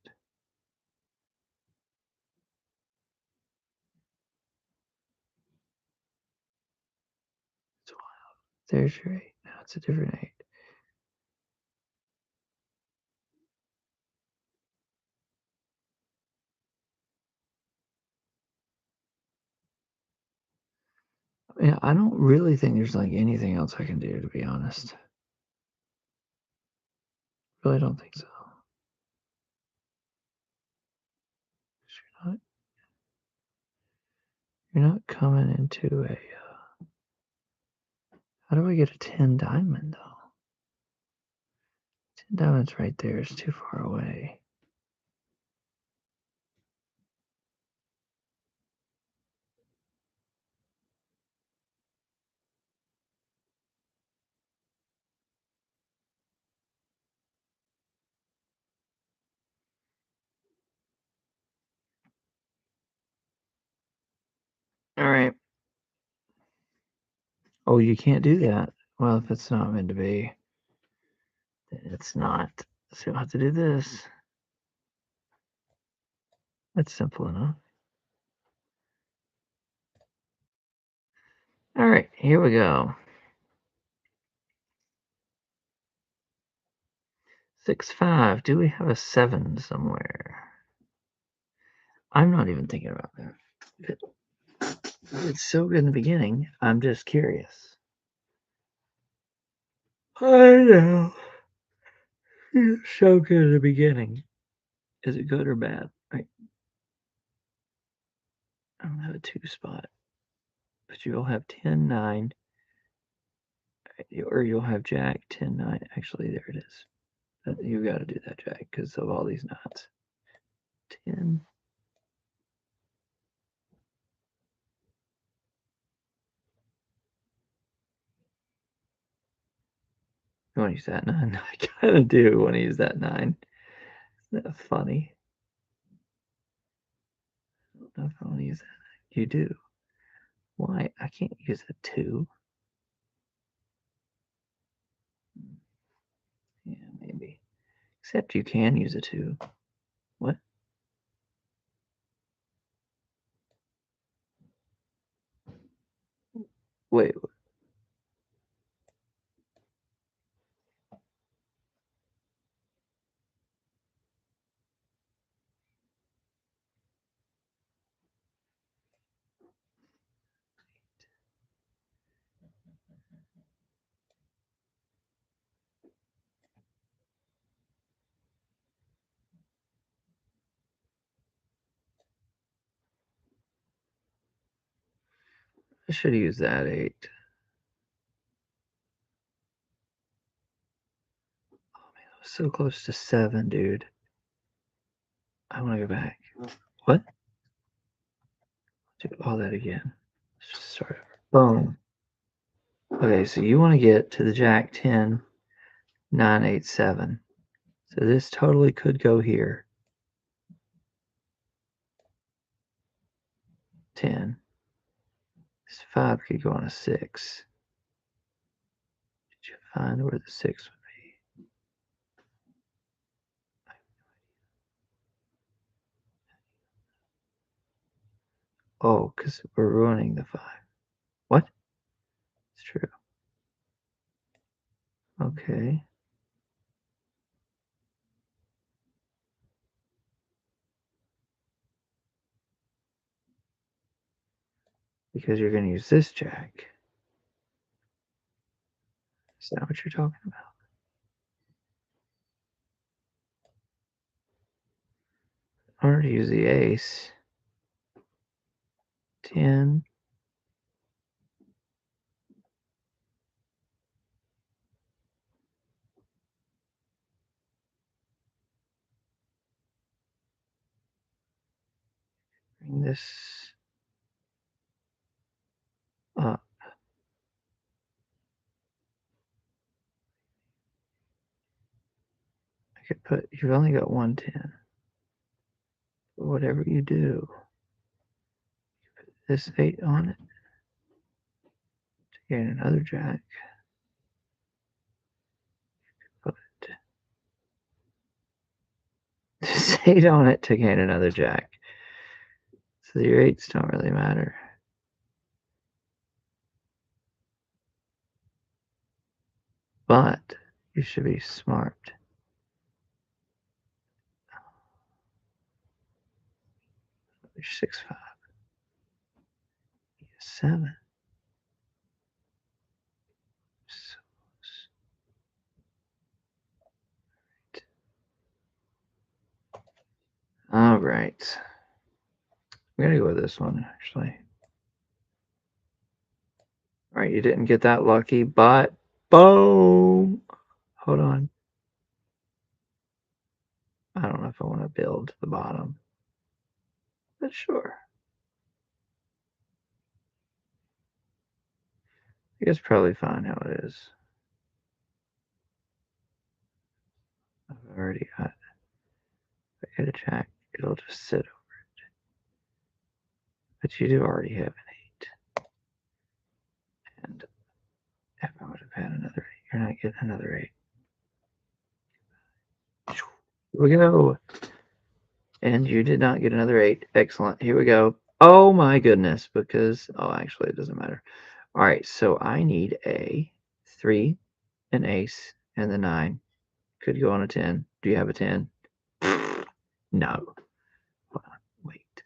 It's wild. There's your 8. Now it's a different 8. Yeah, I don't really think there's like anything else I can do, to be honest. Really don't think so. You're not, you're not coming into a. How do I get a 10 diamond though? 10 diamonds right there is too far away. All right. Oh, you can't do that. Well, if it's not meant to be, then it's not. So you'll have to do this. That's simple enough. All right, here we go. 6, 5. Do we have a 7 somewhere? I'm not even thinking about that. It's so good in the beginning. I'm just curious. I know. It's so good in the beginning. Is it good or bad? I don't have a 2 spot, but you'll have 10, 9, or you'll have Jack, 10, 9. Actually, there it is. You got to do that, Jack, because of all these knots. 10. You want to use that 9? I kind of do want to use that 9. Isn't that funny? I don't know if I want to use that. You do. Why? I can't use a 2. Yeah, maybe. Except you can use a 2. What? Wait. I should use that 8. Oh man, I was so close to 7, dude. I want to go back. What? Do all that again. Let's just start over. Boom. Okay, so you want to get to the Jack 10, 9, 8, 7. So this totally could go here. 10. This 5 could go on a 6. Did you find where the 6 would be? Oh, because we're ruining the 5. What? It's true. Okay. Because you're going to use this Jack. Is that what you're talking about? I already use the ace. 10. Bring this up. I could put, you've only got 1 10. But whatever you do, you put this 8 on it to gain another Jack. Put this 8 on it to gain another Jack. So your 8s don't really matter. But you should be smart. You're 6, 5. 7. So all right. I'm going to go with this one, actually. All right, you didn't get that lucky, but boom. Hold on. I don't know if I want to build to the bottom, but sure. I guess probably fine how it is. I've already got, if I get a Jack, it'll just sit over it. But you do already have an If I would have had another 8, you're not getting another 8. Here we go. And you did not get another 8. Excellent. Here we go. Oh my goodness, because, oh, actually, it doesn't matter. All right, so I need a 3, an ace, and the 9. Could go on a 10. Do you have a 10? No. Wait.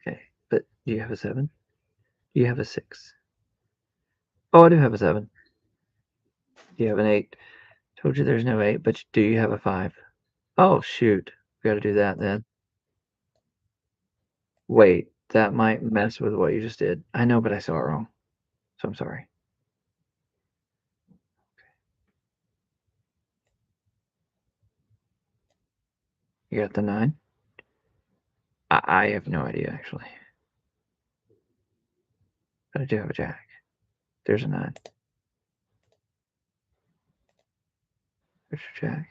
Okay, but do you have a 7? Do you have a 6? Oh, I do have a 7. Do you have an 8? Told you there's no 8, but do you have a 5? Oh, shoot. We got to do that then. Wait, that might mess with what you just did. I know, but I saw it wrong. So I'm sorry. You got the 9? I have no idea, actually. But I do have a jack. There's a 9. There's your jack.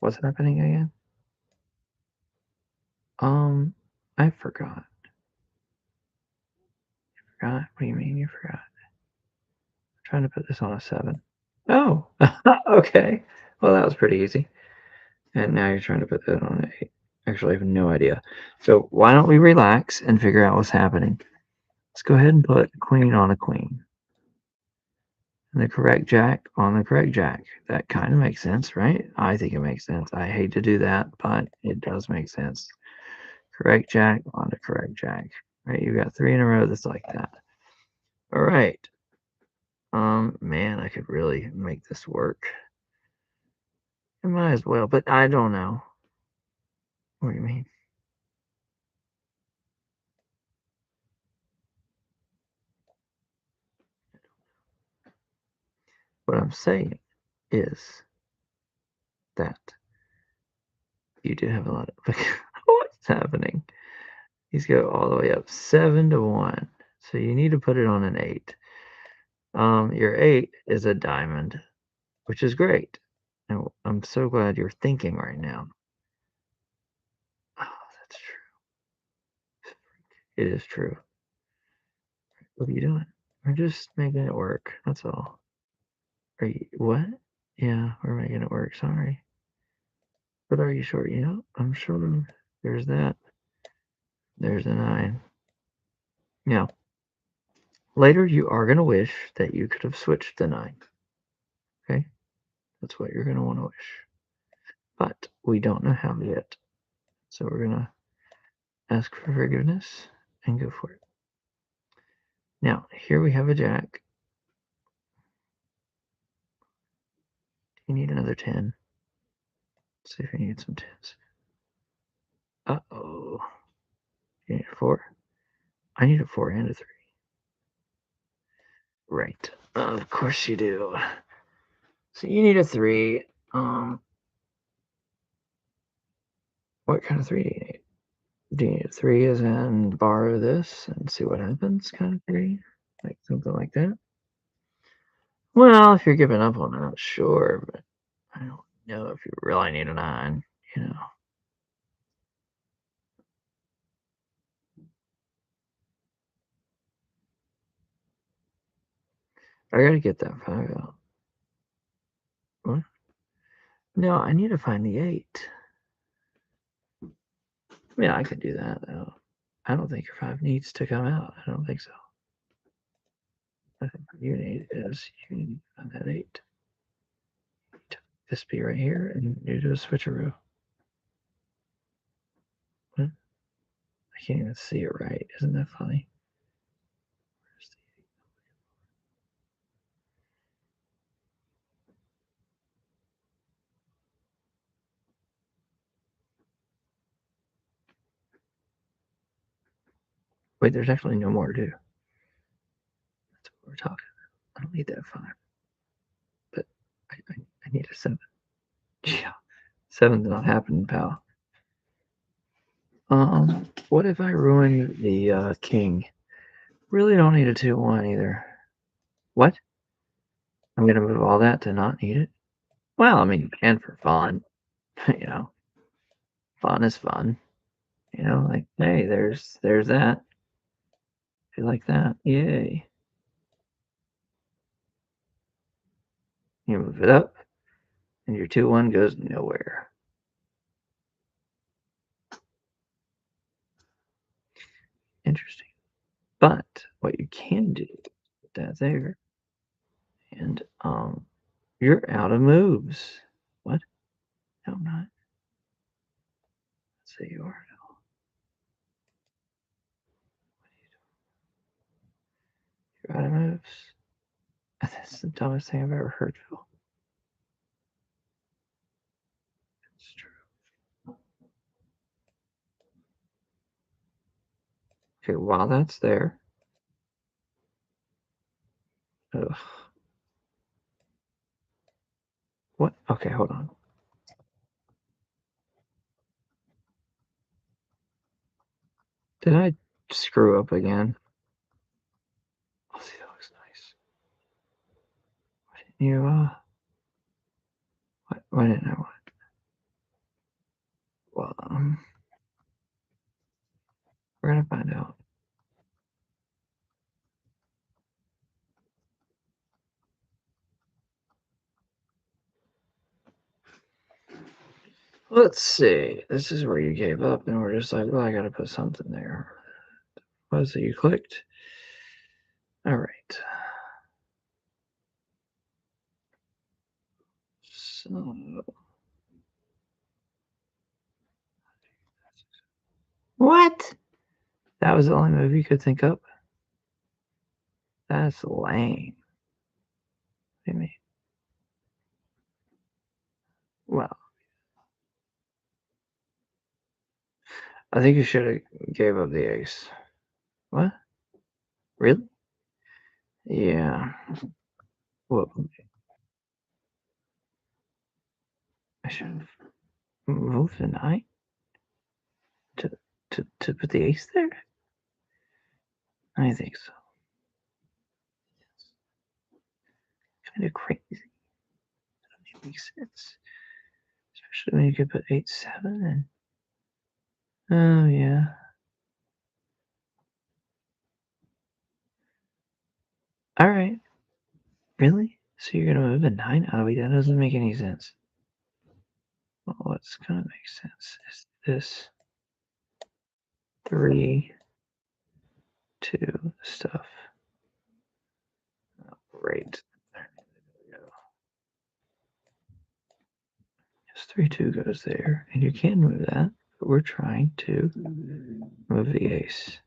What's happening again? I forgot. Forgot? What do you mean you forgot? I'm trying to put this on a 7. Oh, okay. Well, that was pretty easy. And now you're trying to put that on an 8. Actually, I have no idea. So why don't we relax and figure out what's happening? Let's go ahead and put queen on a queen. And the correct jack on the correct jack. That kind of makes sense, right? I think it makes sense. I hate to do that, but it does make sense. Correct jack on the correct jack. Right? You got 3 in a row that's like that. All right. Man, I could really make this work. I might as well, but I don't know. What do you mean? What I'm saying is that you do have a lot of what's happening? These go all the way up 7 to 1. So you need to put it on an 8. Your 8 is a diamond, which is great. And I'm so glad you're thinking right now. Oh, that's true. It is true. What are you doing? We're just making it work. That's all. Are you what? Yeah, we're making it work. Sorry. But are you sure? Yeah, I'm sure. There's that. There's a 9. Now, later you are going to wish that you could have switched the 9. Okay? That's what you're going to want to wish. But we don't know how yet. So we're going to ask for forgiveness and go for it. Now, here we have a jack. You need another 10. Let's see if we need some 10s. Uh-oh. You need a 4? I need a 4 and a 3. Right. Of course you do. So you need a 3. What kind of 3 do you need? Do you need a 3 as in borrow this and see what happens kind of 3? Like something like that? Well, if you're giving up on that, sure, but I don't know if you really need a 9, you know. I gotta get that 5 out. What? No, I need to find the 8. I mean, I could do that, though. I don't think your 5 needs to come out. I don't think so. I think what you need is you need to find that 8. This be right here, and you do a switcheroo. What? I can't even see it right. Isn't that funny? Wait, there's actually no more to do. That's what we're talking about. I don't need that 5. But I need a 7. Yeah. 7's not happening, pal. What if I ruin the king? Really don't need a 2-1 either. What? I'm gonna move all that to not need it? Well, I mean, and for fun, you know. Fun is fun. You know, like, hey, there's that. You like that? Yay. You move it up, and your 2-1 goes nowhere. Interesting. But what you can do, put that there, and you're out of moves. What? No, I'm not. Let's say you are. You're out of moves. That's the dumbest thing I've ever heard, Phil. It's true. Okay, while that's there. Ugh. What? Okay, hold on. Did I screw up again? Oh, see, that looks nice. Why didn't you, why didn't I want? Well, we're gonna find out. Let's see. This is where you gave up, and we're just like, well, I gotta put something there. What is it you clicked? All right. So, what? That was the only move you could think up? That's lame. What do you mean? Well, I think you should have gave up the ace. What? Really? Yeah. Well, I should have moved the knight to to put the ace there. I think so. Kind of crazy. It makes sense, especially when you could put 8-7 and oh yeah. All right. Really? So you're gonna move a 9 out of it? That doesn't make any sense. Well, what's gonna make sense is this 3, 2 stuff. Oh, great. There we go. Yes, 3, 2 goes there, and you can move that, but we're trying to move the ace.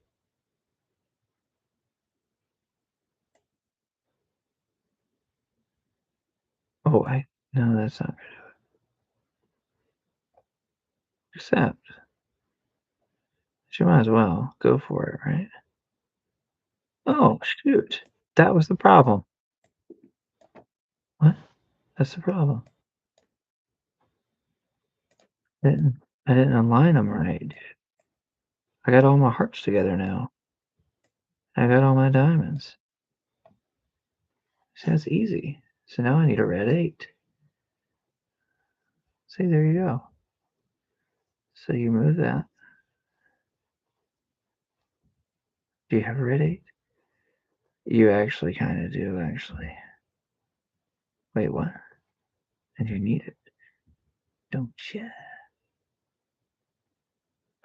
Oh, no, that's not gonna do it. Except, you might as well go for it, right? Oh, shoot. That was the problem. What? That's the problem. I didn't align them right, dude. I got all my hearts together now. I got all my diamonds. See, that's easy. So now I need a red 8. See, there you go. So you move that. Do you have a red 8? You actually kind of do, actually. Wait, what? And you need it, don't you?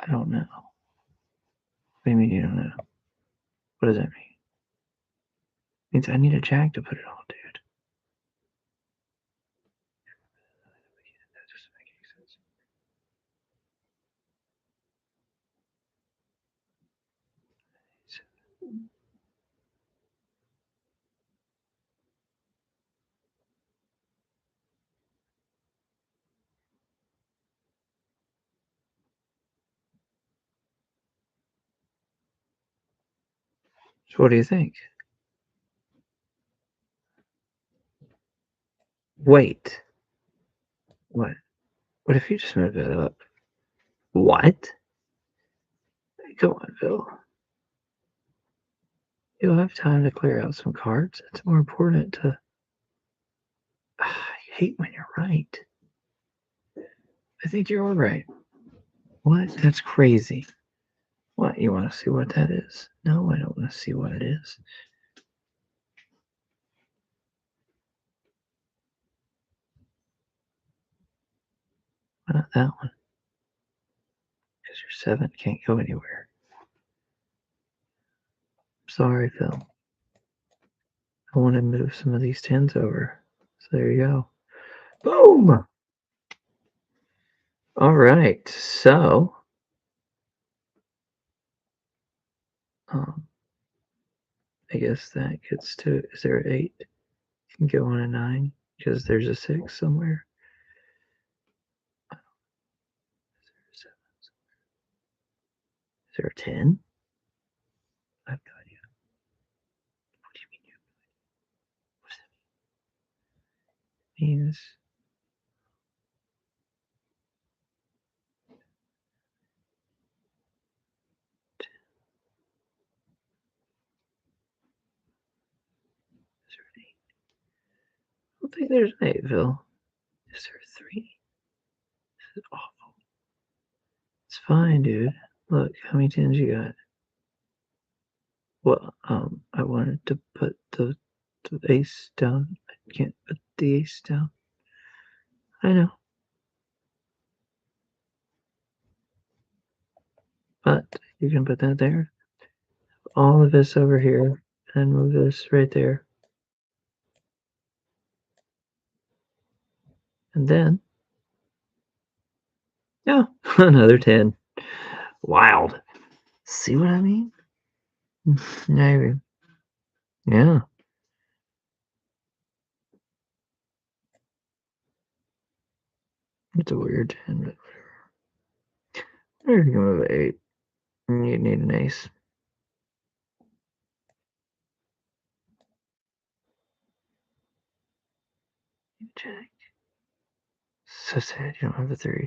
I don't know. What do you mean you don't know? What does that mean? It means I need a jack to put it on, dude. That doesn't make any sense. So what do you think? Wait. What? What if you just move it up? What? Come on, Phil. You'll have time to clear out some cards. It's more important to. I hate when you're right. I think you're all right. What? That's crazy. What? You want to see what that is? No, I don't want to see what it is. Why not that one? Because your 7 can't go anywhere. Sorry, Phil. I want to move some of these 10s over. So there you go. Boom! All right. So, I guess that gets to, is there an 8? Can go on a 9 because there's a 6 somewhere. Is there a 10? I've no idea. What do you mean? What does that mean? Means is there an 8? I don't think there's an 8, Phil. Is there a 3? This is awful. It's fine, dude. Look, how many 10s you got? Well, I wanted to put the ace down. I can't put the ace down. I know. But you can put that there. All of this over here. And move this right there. And then, yeah, another 10. Wild. See what I mean? Maybe. Yeah. It's a weird 10, but whatever. There you go with 8. You need an ace. Check. So sad you don't have a 3.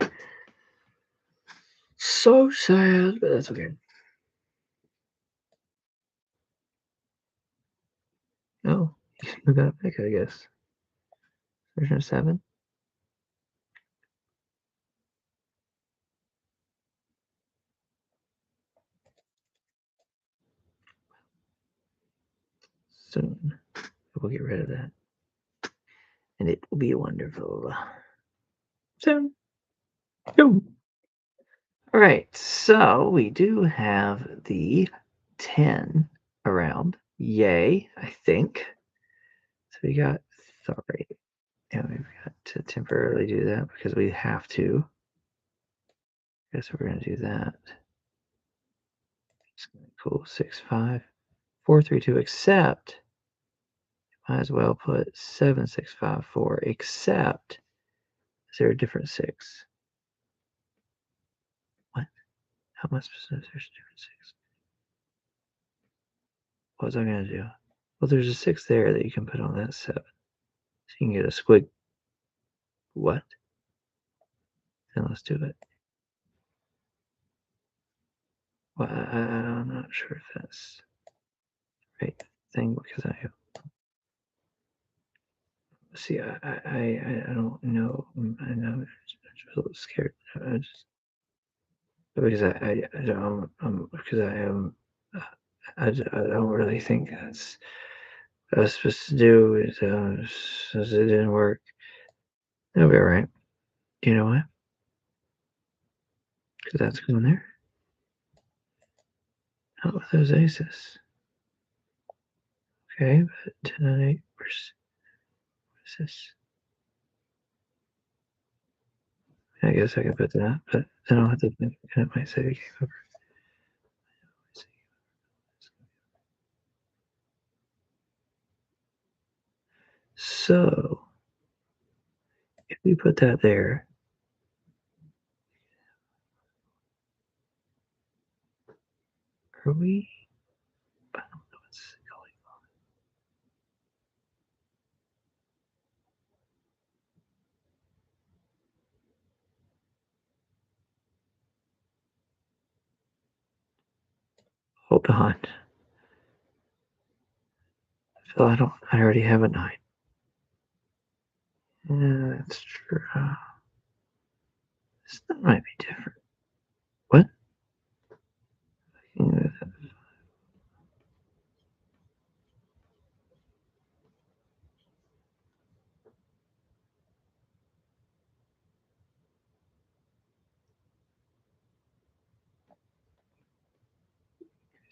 So sad, but that's okay. Oh, you can move that back, I guess. There's no 7. Soon. We'll get rid of that. And it will be wonderful. Soon. Boom. All right, so we do have the 10 around. Yay, I think. So we got 3. And we've got to temporarily do that because we have to. Guess we're going to do that. It's going to be cool. 6, 5, 4, 3, 2, except, might as well put 7, 6, 5, 4, except, is there a different 6? What? How am I supposed to know there's a different 6? What was I going to do? Well, there's a 6 there that you can put on that 7. So you can get a squig. What? Then let's do it. Well, I'm not sure if that's the right thing because I see. I don't know. I know. I'm just a little scared. I just because I don't because I am. I don't really think that's what I was supposed to do. Since it didn't work, it'll be all right. You know what? Because that's going there. Not with those aces. Okay, but 10 and 8. What is this? I guess I could put that, but then I'll have to think it might say the game over. So if we put that there, are we? I don't know what's going on. Hold on. Phil, I already have a 9. Yeah, that's true. This might be different.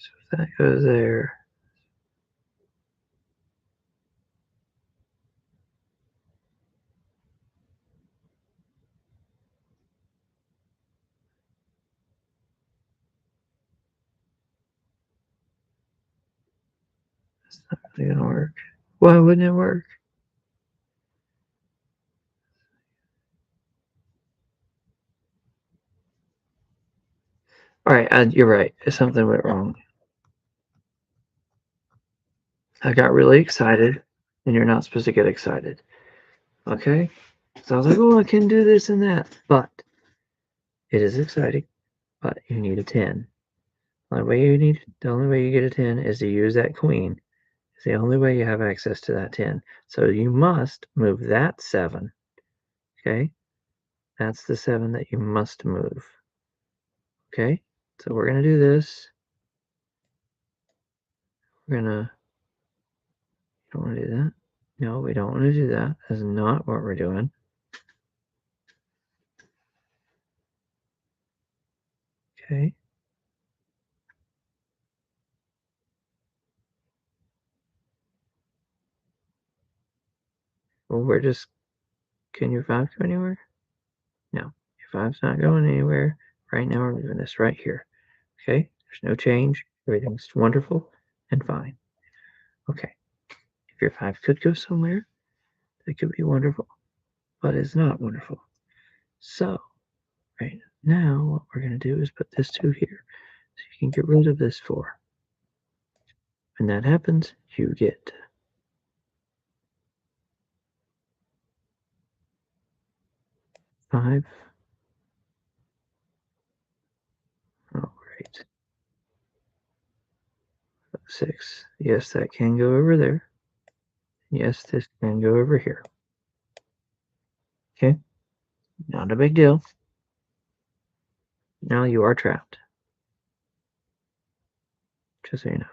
So that goes there. It's not really gonna work. Why wouldn't it work? All right, you're right. Something went wrong. I got really excited, and you're not supposed to get excited. Okay? So I was like, oh, I can do this and that. But it is exciting, but you need a 10. The only way you get a 10 is to use that queen. It's the only way you have access to that 10. So you must move that 7. Okay? That's the 7 that you must move. Okay? So we're going to do this. We're going to. Don't want to do that. No, we don't want to do that. That's not what we're doing. Okay. Well, we're just. Can your 5 go anywhere? No. Your 5's not going anywhere. Right now, we're doing this right here. Okay? There's no change. Everything's wonderful and fine. Okay. If your 5 could go somewhere, that could be wonderful, but it's not wonderful. So, right now, what we're going to do is put this 2 here. So you can get rid of this 4. When that happens, you get 5. Oh, great. 6. Yes, that can go over there. Yes, this can go over here. Okay, not a big deal. Now you are trapped. Just so you know.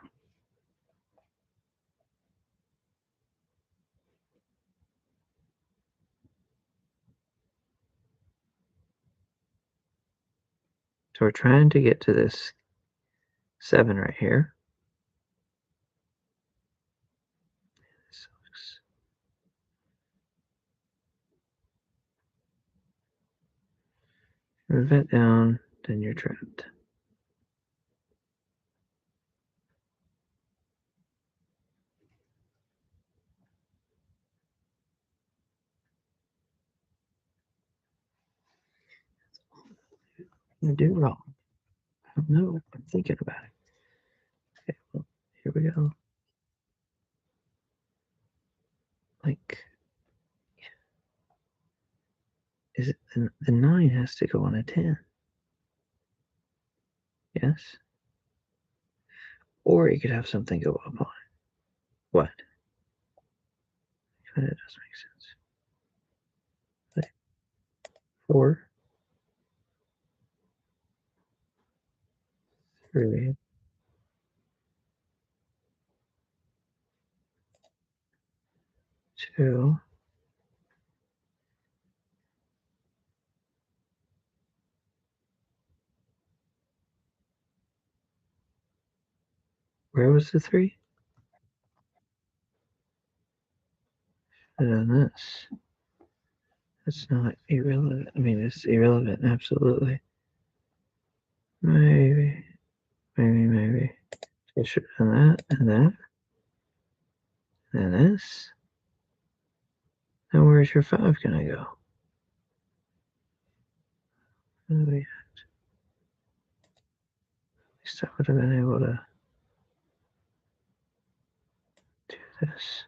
So we're trying to get to this 7 right here. Move that down, then you're trapped. You do wrong. I don't know. I'm thinking about it. Okay, well, here we go. Like, is it the 9 has to go on a 10? Yes. Or you could have something go up on it. What? That does make sense. Like 4, 3, 2. Where was the 3? And then this. That's not irrelevant. I mean, it's irrelevant, absolutely. Maybe. Maybe. I should have done that, and that, and this. Now where's your 5 gonna go? At least I would have been able to do this.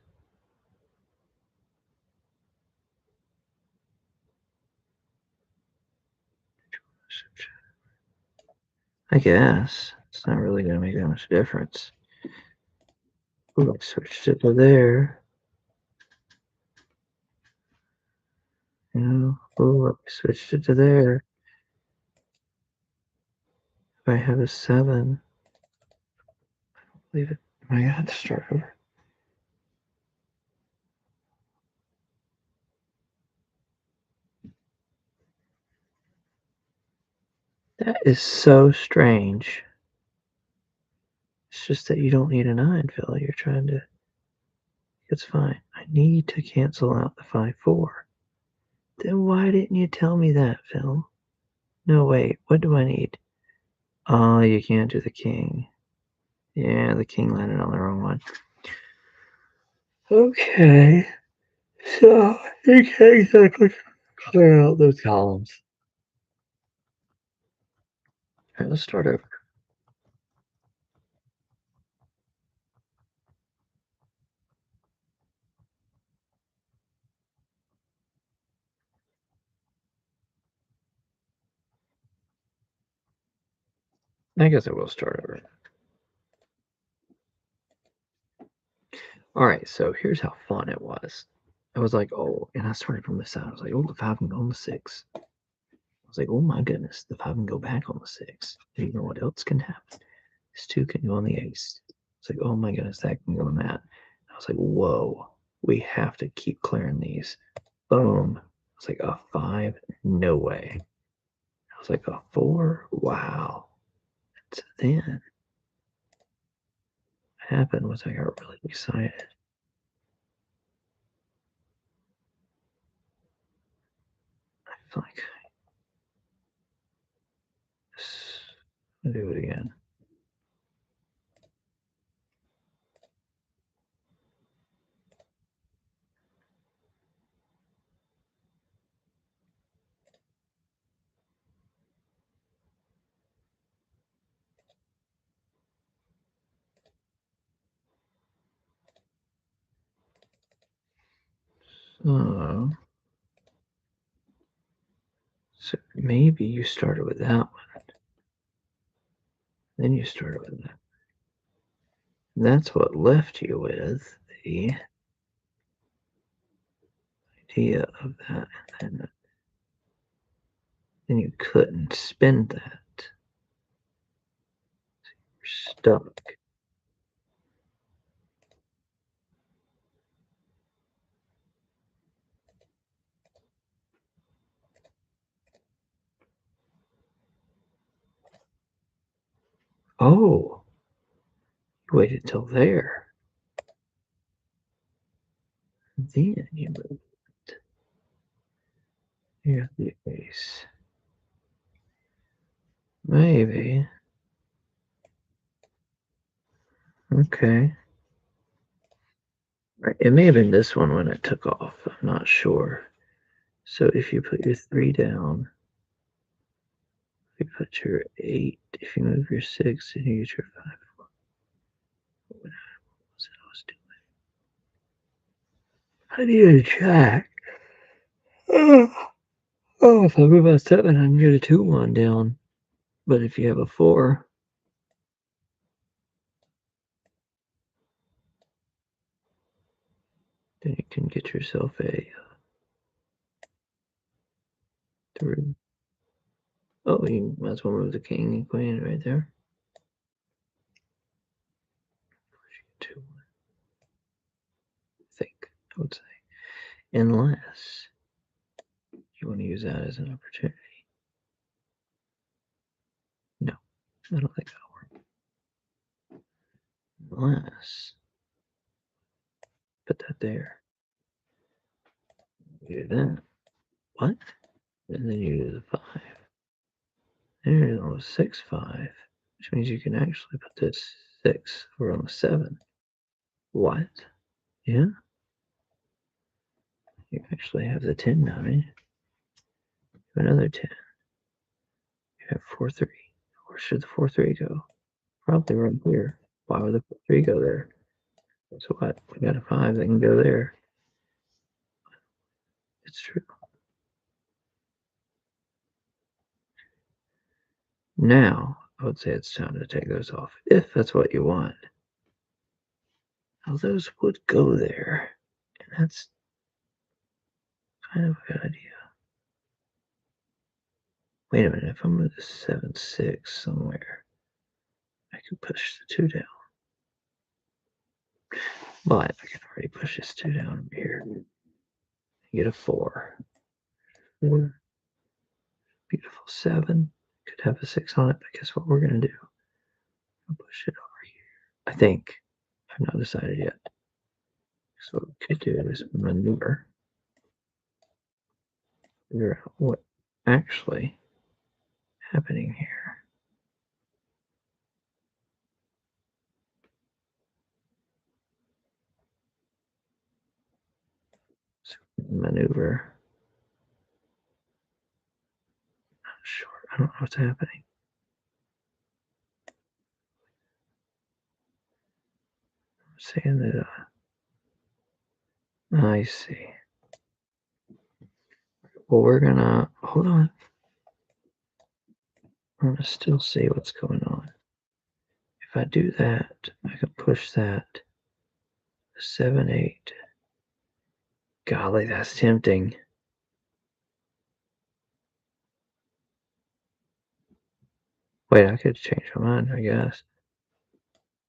I guess. It's not really gonna make that much difference. Ooh, I switched it to there. You know, ooh, I switched it to there. If I have a 7, leave it. I got to start over. That is so strange. It's just that you don't need a 9, Phil. You're trying to... It's fine. I need to cancel out the 5-4. Then why didn't you tell me that, Phil? No, wait. What do I need? Oh, you can't do the king. Yeah, the king landed on the wrong one. Okay. So, you can't exactly clear out those columns. Alright, let's start over. I guess I will start over. Alright, so here's how fun it was. I was like, oh, and I started from the side. I was like, oh, the 5 can go on the 6. I was like, oh my goodness, the 5 can go back on the 6. And you know what else can happen? This 2 can go on the ace. It's like, oh my goodness, that can go on that. I was like, whoa, we have to keep clearing these. Boom. It's like a 5, no way. I was like, a 4, wow. So then what happened was I got really excited. I feel like I'll do it again. So maybe you started with that one. Then you started with that. That's what left you with the idea of that. And then you couldn't spend that. You're stuck. Oh, you waited till there. Then you moved. You got the ace. Maybe. Okay. Right. It may have been this one when it took off. I'm not sure. So if you put your 3 down, if you put your 8, if you move your 6, and you get your 5. What was it I was doing? I need a jack. Oh, if I move a 7, I can get a 2-1 down. But if you have a 4, then you can get yourself a 3. Oh, you might as well move the king and queen right there. 2, I think, I would say. Unless you want to use that as an opportunity. No, I don't think that'll work. Unless, put that there. You do that. What? And then you do the 5. There's on the 6, 5. Which means you can actually put this 6 over on the 7. What? Yeah? You actually have the 10 9. Another 10. You have 4 3. Where should the 4 3 go? Probably right here. Why would the 4 3 go there? So what? We got a 5 that can go there. It's true. Now, I would say it's time to take those off, if that's what you want. Now, those would go there, and that's kind of a good idea. Wait a minute, if I move the 7 6 somewhere, I could push the 2 down. But I can already push this 2 down over here. Get a 4. 4. Beautiful 7. Could have a 6 on it, but guess what we're going to do? I'll push it over here. I think. I've not decided yet. So what we could do is maneuver, figure out what actually happening here. So maneuver. Not sure. I don't know what's happening. I'm saying that I see. Well, we're gonna hold on. I'm gonna still see what's going on. If I do that, I can push that 7, 8. Golly, that's tempting. Wait, I could change my mind, I guess.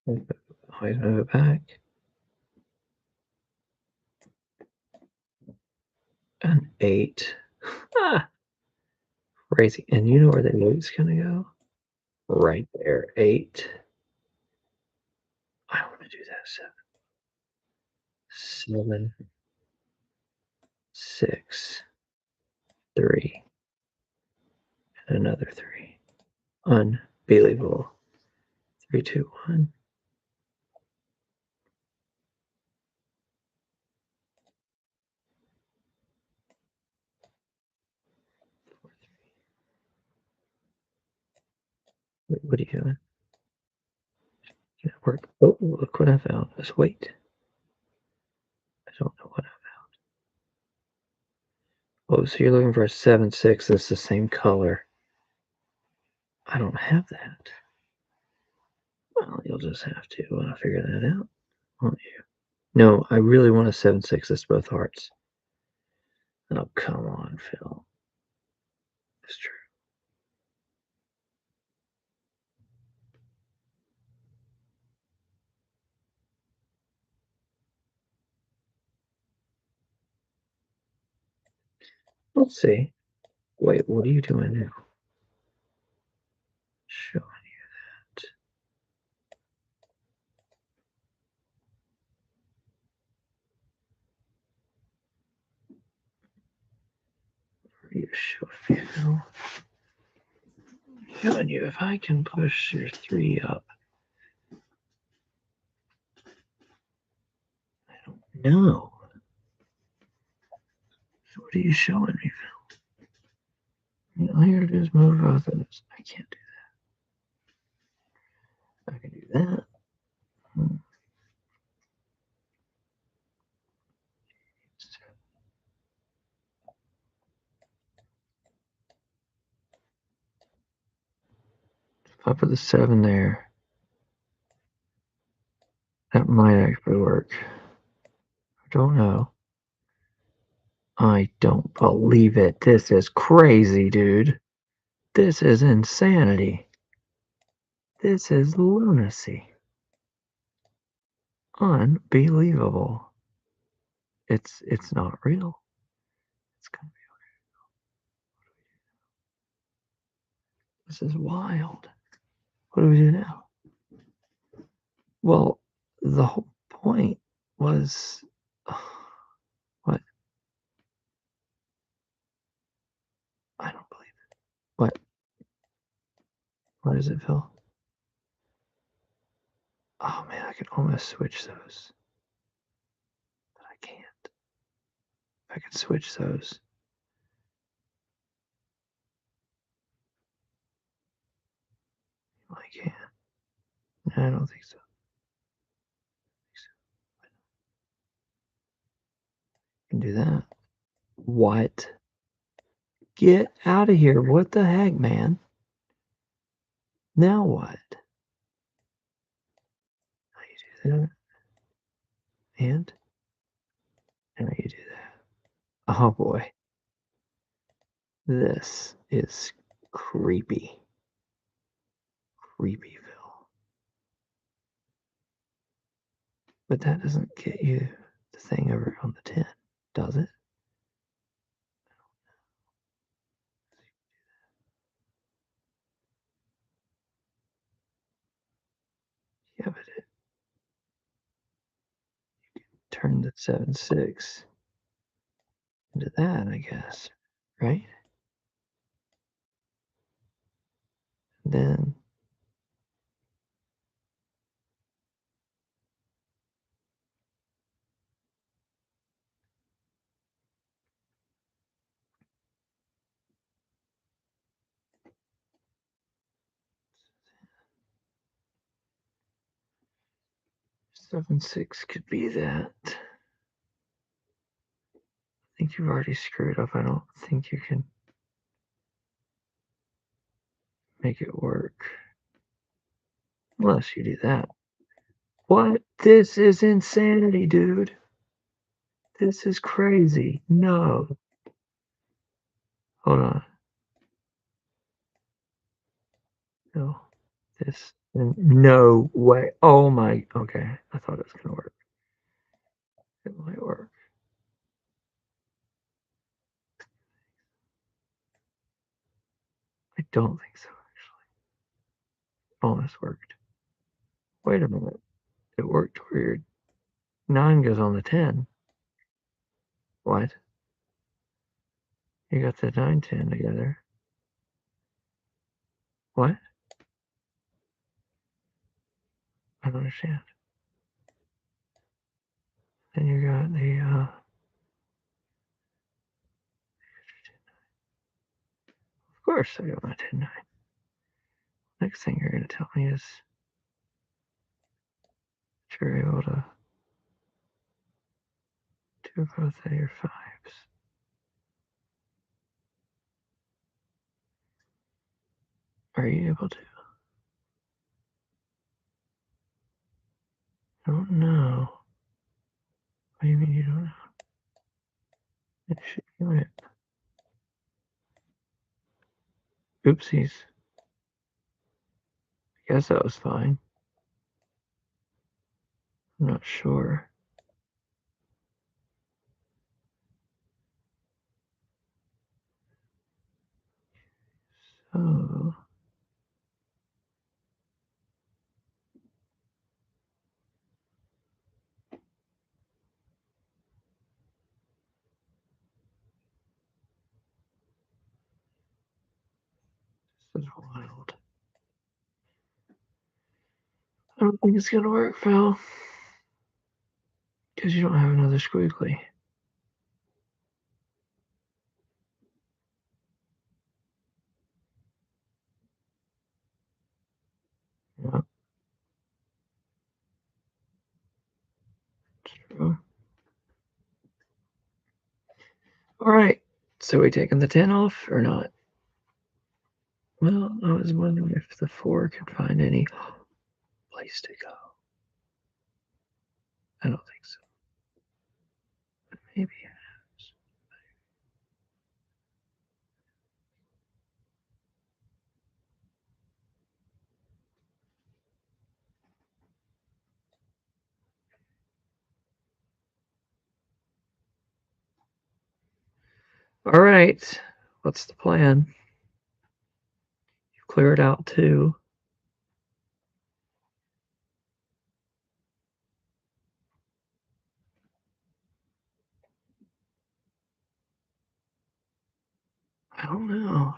Always move it back. An 8. Ah, crazy. And you know where the 8's gonna go? Right there. 8. I want to do that. 7, 6, 3, and another 3. Unbelievable. 3, 2, 1. Wait, what are you doing? Can it work? Oh, look what I found. Let's wait. I don't know what I found. Oh, so you're looking for a 7, 6 that's the same color. I don't have that. Well, you'll just have to figure that out, won't you? No, I really want a 7, 6 that's both hearts. Oh, come on, Phil. It's true. Let's see. Wait, what are you doing now? Showing you that. What are you showing me, Phil? Showing you if I can push your 3 up. I don't know. So what are you showing me, Phil? All you gotta do is move both of those. I can't do that. I can do that. If I put the 7 there, that might actually work. I don't know. I don't believe it. This is crazy, dude. This is insanity. This is lunacy. Unbelievable. It's not real. It's gonna be This is wild. What do we do now? Well, the whole point was what? I don't believe it. What? What is it, Phil? Oh man, I could almost switch those, but I can't. If I could switch those, I can. No, I don't think so. I can do that. What? Get out of here. What the heck, man? Now what? Now you do that. And now you do that. Oh boy. This is creepy. Creepy, Phil. But that doesn't get you the thing over on the 10, does it? Yeah, but turn the 7-6 into that, I guess, right? Then seven six could be that. I think you've already screwed up. I don't think you can make it work unless you do that. What? This is insanity, dude. This is crazy. No. Hold on. No. This. No way. Oh my. Okay. I thought it was going to work. It might work. I don't think so, actually. Almost worked. Wait a minute. It worked where your 9 goes on the 10. What? You got the 9 10 together. What? I don't understand. Then you got the of course I got my 10 9. Next thing you're gonna tell me is that you're able to do both of your 5s. Are you able to? I don't know. What do you mean you don't know? It should be right. Oopsies. I guess that was fine. I'm not sure. So this is wild. I don't think it's gonna work, Phil. Because you don't have another squiggly. Yeah, true. Alright. So we taking the 10 off or not? Well, I was wondering if the 4 could find any place to go. I don't think so. But maybe it has. Alright. What's the plan? You've cleared out 2. I don't know.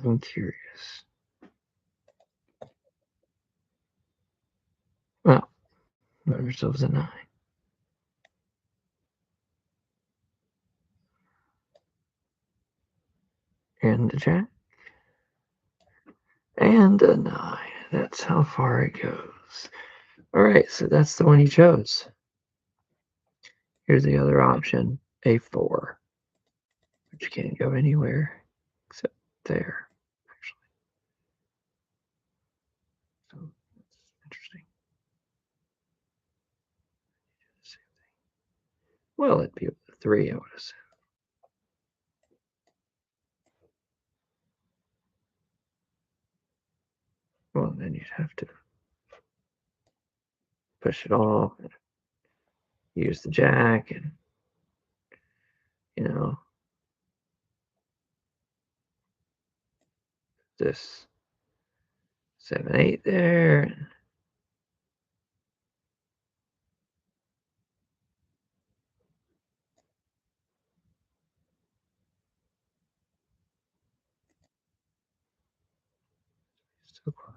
I'm curious. Well, got yourselves a 9. And a jack. And a 9. That's how far it goes. Alright, so that's the one you chose. Here's the other option, A4. But you can't go anywhere except there, actually. So that's interesting. Same thing. Well, it'd be a 3, I would assume. Well, then you'd have to push it off, and use the jack, and you know this 7/8 there. And so close.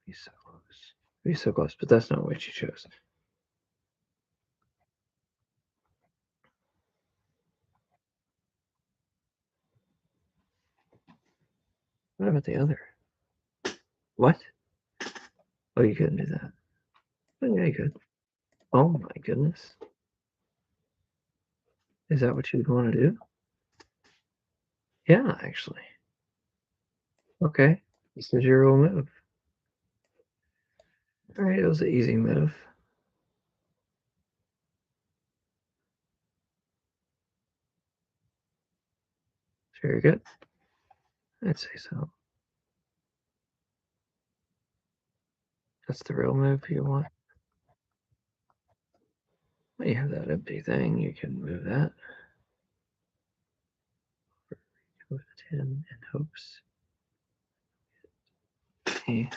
Be so close. Be so close, but that's not what you chose. What about the other? What? Oh, you couldn't do that. Oh, yeah, you could. Oh my goodness. Is that what you'd want to do? Yeah, actually. Okay. This is your real move. All right, it was an easy move. Very good. I'd say so. That's the real move you want. Well, you have that empty thing. You can move that. Go to 10 and hopes. Okay.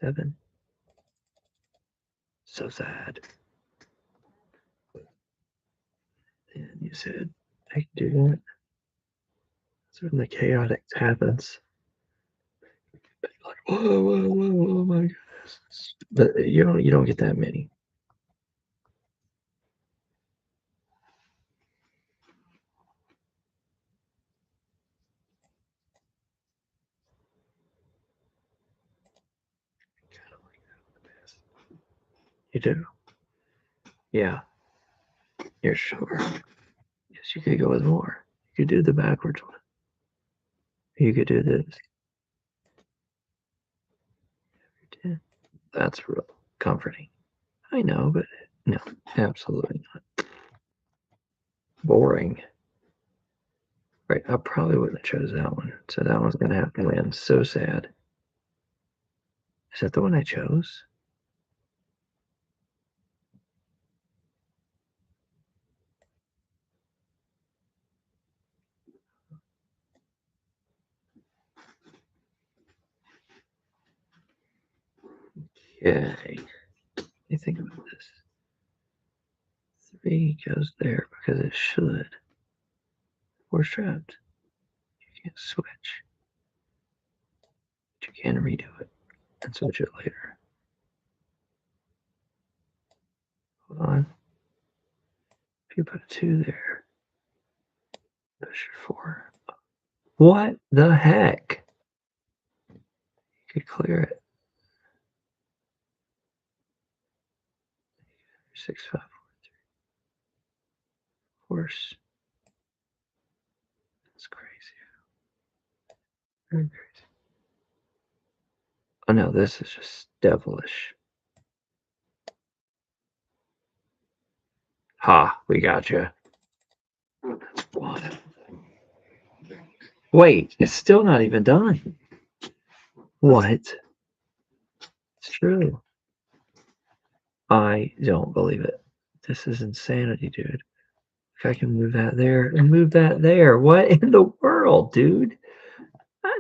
7. So sad. And you said I can do that. So when the chaotic happens, like, whoa, whoa, whoa, whoa, my goodness. But you don't get that many. Kind of like that in the past. You do? Yeah. You're sure? Yes, you could go with more. You could do the backwards one. You could do this. That's real comforting. I know, but no, absolutely not. Boring. Right, I probably wouldn't have chose that one. So that one's gonna have to win. So sad. Is that the one I chose? Okay. Let me think about this. 3 goes there because it should. 4 trapped. You can't switch. But you can redo it and switch it later. Hold on. If you put a 2 there, push your 4. What the heck? You could clear it. 6, 5, 4, 3. Horse. That's crazy. Very crazy. Oh no, this is just devilish. Ha, we got you. That's wild. Wait, it's still not even done. What? It's true. I don't believe it. This is insanity, dude. If I can move that there and move that there, what in the world, dude?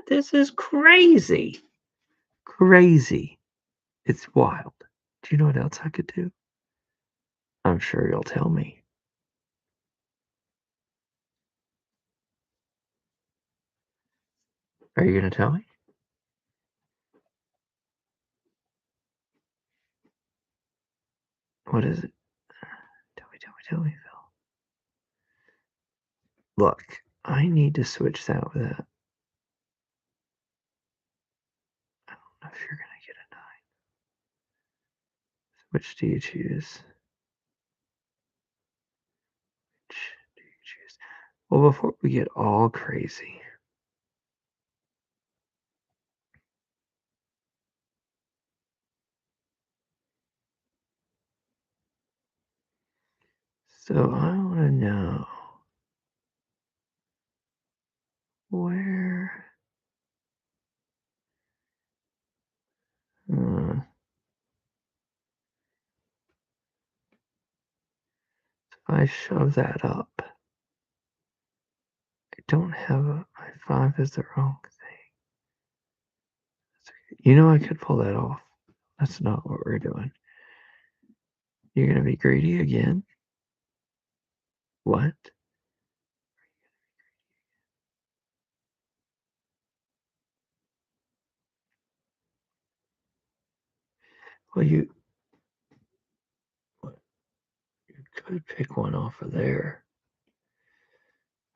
This is crazy. Crazy. It's wild. Do you know what else I could do? I'm sure you'll tell me. Are you going to tell me? What is it? Tell me, Phil. Look, I need to switch that with that. I don't know if you're going to get a 9. Which do you choose? Which do you choose? Well, before we get all crazy, so I want to know where. I shove that up. I don't have my 5 is the wrong thing. You know, I could pull that off. That's not what we're doing. You're gonna be greedy again? What? Well, you could pick one off of there.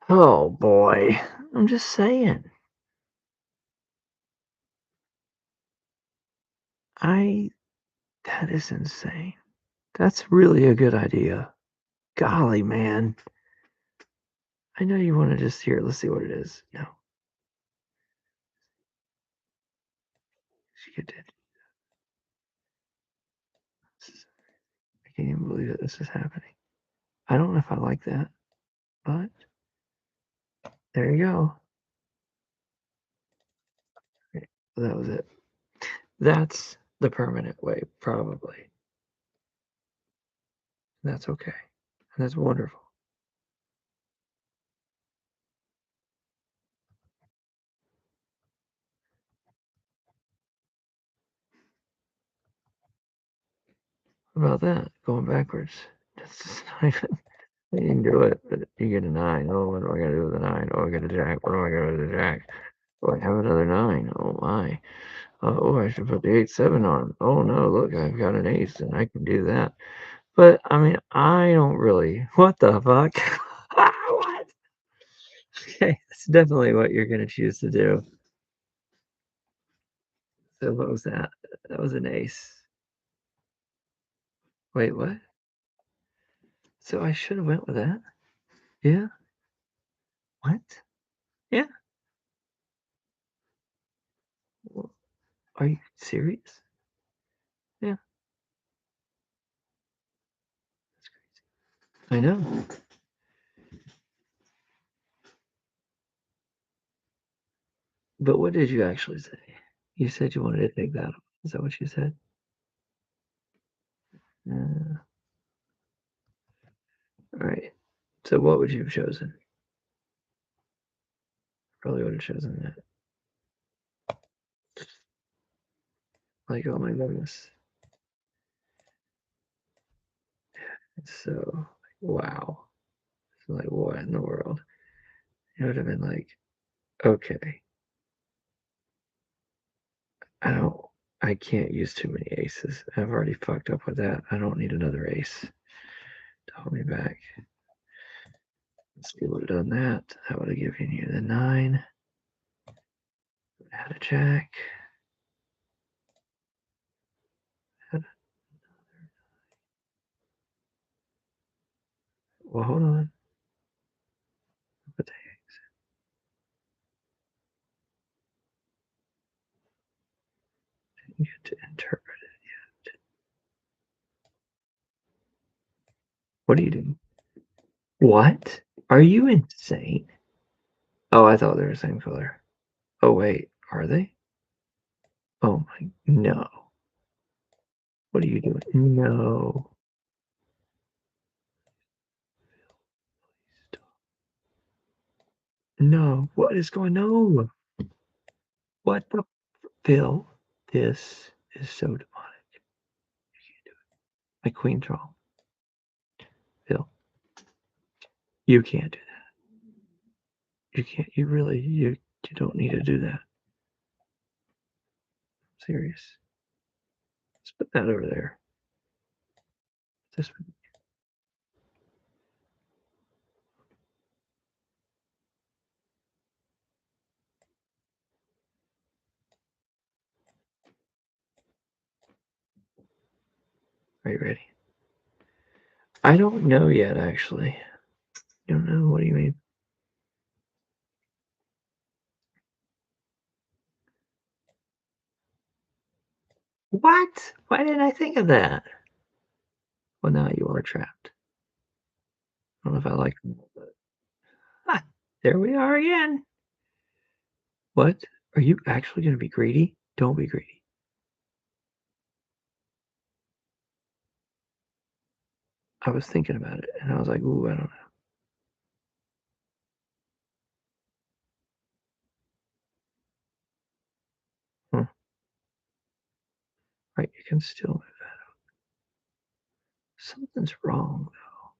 Oh boy. I'm just saying. I That is insane. That's really a good idea. Golly, man. I know you want to just hear. Let's see what it is. No, she did. I can't even believe that this is happening. I don't know if I like that, but there you go. Okay, that was it. That's the permanent way, probably. That's okay. That's wonderful. What about that? Going backwards. That's just not even. You can do it, but you get a 9. Oh, what do I gotta do with a 9? Oh, I got a jack. What do I got with a jack? Oh, I have another 9. Oh my. Oh, I should put the 8-7 on. Oh no, look, I've got an ace and I can do that. But I mean, I don't really. What the fuck? What? Okay, that's definitely what you're gonna choose to do. So what was that? That was an ace. Wait, what? So I should have went with that. Yeah. What? Yeah. Well, are you serious? Yeah. I know. But what did you actually say? You said you wanted to take that. Is that what you said? All right. So what would you have chosen? Probably would have chosen that. Like, oh my goodness. So, wow. So like, what in the world? It would have been like, okay, I don't, I can't use too many aces. I've already fucked up with that. I don't need another ace to hold me back. Let's see, would have done that. That would have given you the 9. Had a jack. Had, well, hold on. Put the eggs. Didn't get to interpret it yet. What are you doing? What? Are you insane? Oh, I thought they were the same color. Oh, wait, are they? Oh my, no. What are you doing? No. No. What is going on? What the Phil? This is so demonic. You can't do it. My queen's wrong. Phil, you can't do that. You can't. You really. You don't need to do that. I'm serious. Let's put that over there. This. Are you ready? I don't know yet, actually. You don't know? What do you mean? What? Why didn't I think of that? Well, now you are trapped. I don't know if I like them, but ah, there we are again. What? Are you actually going to be greedy? Don't be greedy. I was thinking about it, and I was like, ooh, I don't know. Hmm. Right, you can still move that. Something's wrong, though.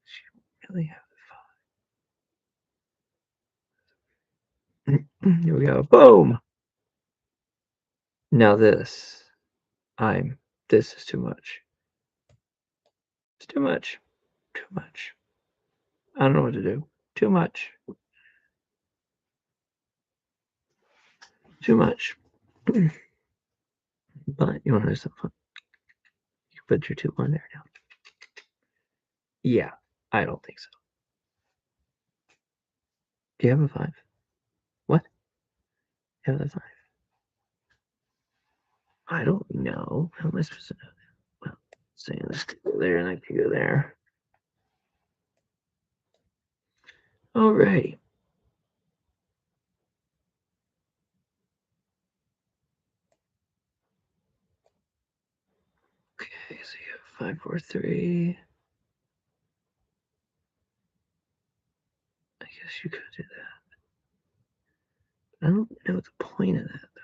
She really have the fun. Here we go. Boom! Now this. This is too much. It's too much. Too much. I don't know what to do. Too much. Too much. But you want to do something fun? You can put your 2 on there now. Yeah, I don't think so. Do you have a 5? What? You have a 5? I don't know. How am I supposed to know that? Well, saying this could go there and that could go there. Alrighty. Okay, so you have 5, 4, 3. I guess you could do that. I don't know the point of that, though.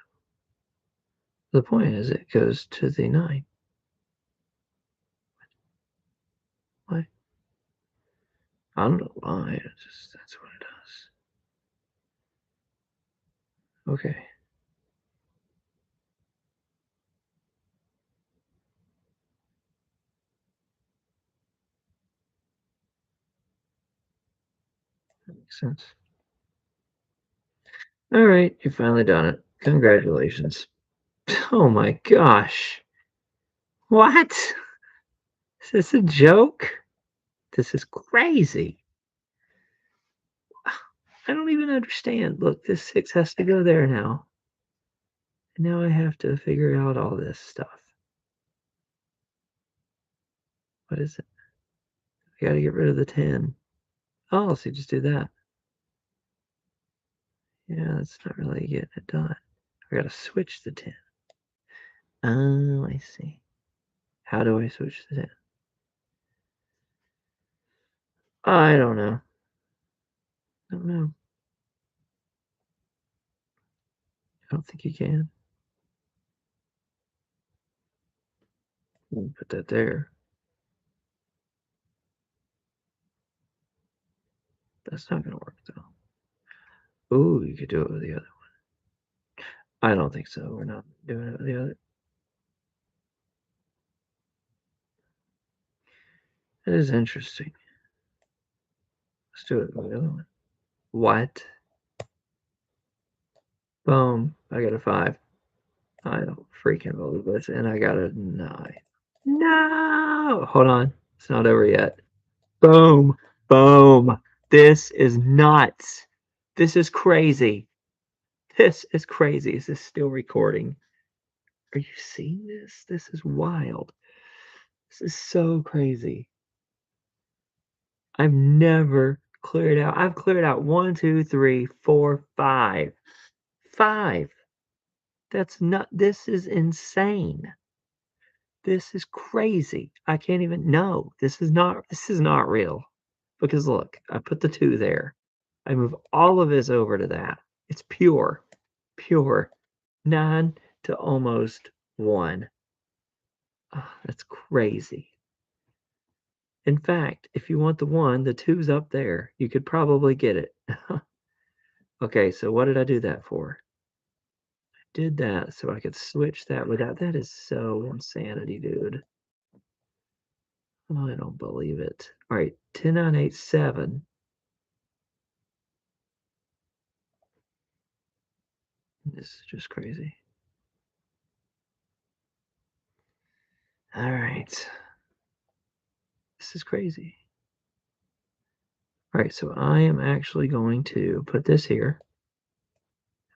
The point is it goes to the 9. Why? I don't know why. It's just that's what it does. Okay. That makes sense. All right, you finally done it. Congratulations. Oh my gosh. What? Is this a joke? This is crazy. I don't even understand. Look, this 6 has to go there now. And now I have to figure out all this stuff. What is it? I gotta get rid of the 10. Oh, so just do that. Yeah, that's not really getting it done. I gotta switch the 10. Oh, I see. How do I switch the 10? I don't know. I don't know. I don't think you can. Put that there. That's not gonna work though. Ooh, you could do it with the other one. I don't think so. We're not doing it with the other. It is interesting. Let's do it with the other one. What? Boom. I got a 5. I don't freaking believe this. And I got a 9. No! Hold on. It's not over yet. Boom. Boom. This is nuts. This is crazy. This is crazy. Is this still recording? Are you seeing this? This is wild. This is so crazy. I've never cleared out. I've cleared out 1, 2, 3, 4, 5. 5. That's not, this is insane. This is crazy. I can't even, no, this is not real. Because look, I put the 2 there. I move all of this over to that. It's pure, pure 9 to almost 1. Oh, that's crazy. In fact, if you want the 1, the 2's up there. You could probably get it. Okay, so what did I do that for? I did that so I could switch that without. That is so insanity, dude. Oh, I don't believe it. All right, 10987. This is just crazy. All right. This is crazy. All right, so I am actually going to put this here,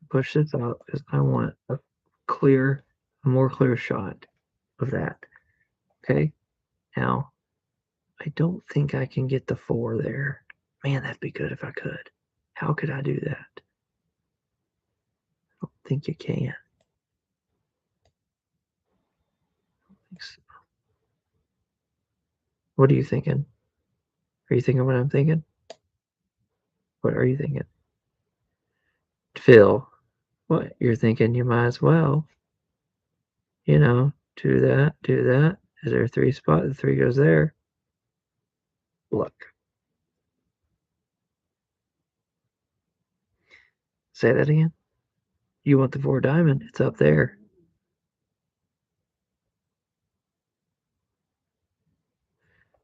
push this out because I want a more clear shot of that. Okay, now I don't think I can get the 4 there. Man, that'd be good if I could. How could I do that? think you can. So. What are you thinking? Are you thinking what I'm thinking? What are you thinking? Phil, what? You're thinking you might as well, do that, do that. Is there 3 spot? The 3 goes there. Look. Say that again. You want the 4 diamond? It's up there.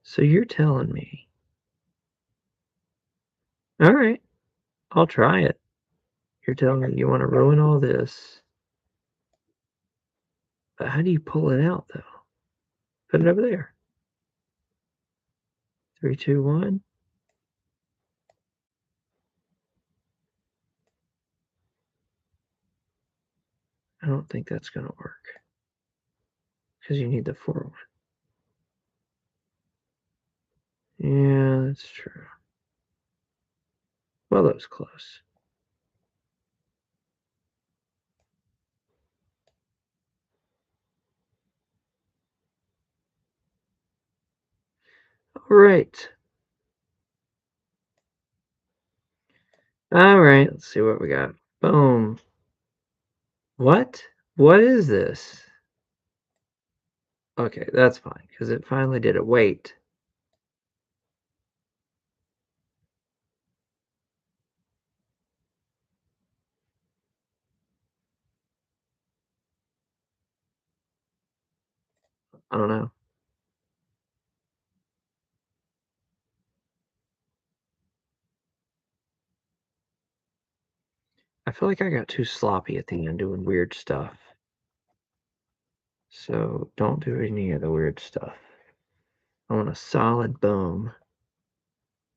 So you're telling me. All right, I'll try it. You're telling me you want to ruin all this. But how do you pull it out, though? Put it over there. 3, 2, 1. I don't think that's going to work. Because you need the 4 1. Yeah, that's true. Well, that was close. All right. All right, let's see what we got. Boom. What? What is this? Okay, that's fine, because it finally did it. Wait. I don't know. I feel like I got too sloppy at the end doing weird stuff. So don't do any of the weird stuff. I want a solid boom.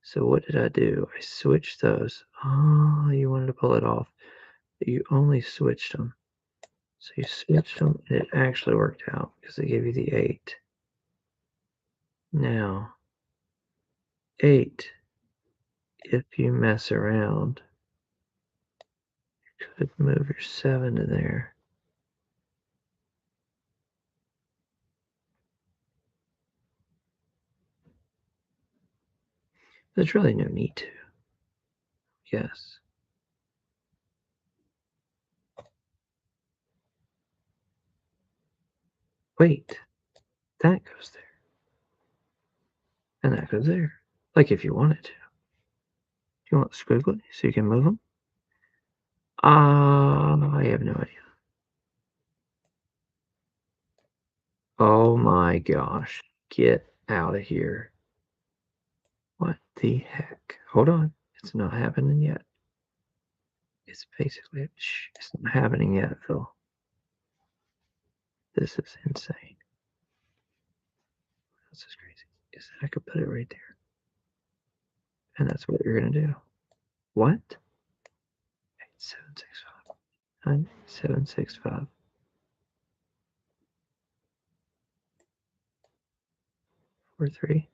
So what did I do? I switched those. Oh, you wanted to pull it off. You only switched them. So you switched them and it actually worked out because they gave you the 8. Now, 8, if you mess around, you could move your 7 to there. There's really no need to. Yes. Wait, that goes there. And that goes there. Like if you wanted to. Do you want squiggly so you can move them? I have no idea. Oh my gosh. Get out of here. What the heck? Hold on. It's not happening yet. It's basically, it's not happening yet, Phil. This is insane. This is crazy. Is that I could put it right there. And that's what you're going to do. What? 8765. 9765. 43.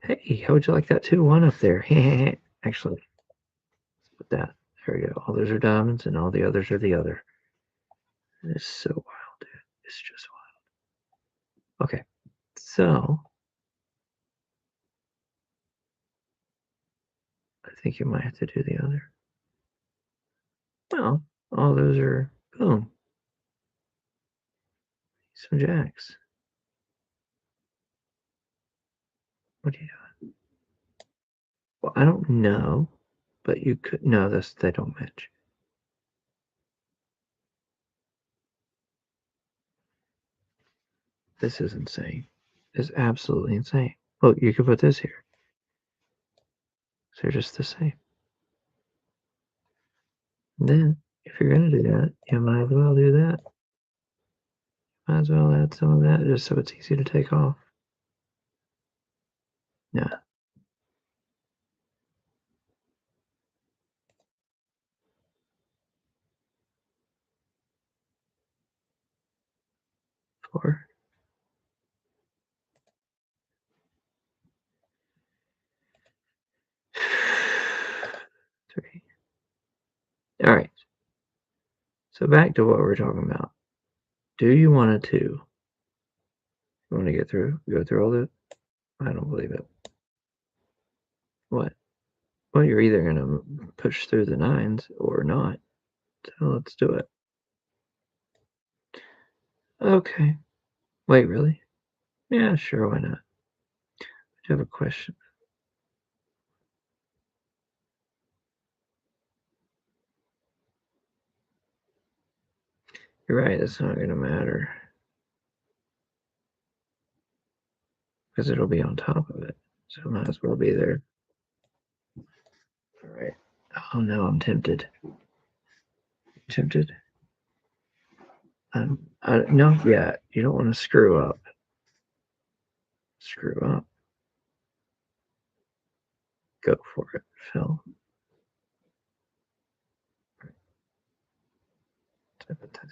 Hey, how would you like that 2-1 up there? Actually, let's put that. There we go. All those are diamonds and all the others are the other. It's so wild, dude. It's just wild. Okay, so I think you might have to do the other. Well, all those are boom. Some jacks. What are you doing? Well, I don't know, but you could. No, they don't match. This is insane. It's absolutely insane. Look, you could put this here. So they're just the same. And then, if you're gonna do that, you might as well do that. Might as well add some of that just so it's easy to take off. Yeah. Four. Three. All right. So back to what we're talking about. Do you want a 2? You want to go through all this? I don't believe it. What? Well, you're either going to push through the 9s or not. So let's do it. Okay. Wait, really? Yeah, sure, why not? I have a question. You're right, it's not going to matter. Because it'll be on top of it. So it might as well be there. All right. Oh no, I'm tempted. Tempted? No, yeah, you don't want to screw up. Screw up. Go for it, Phil.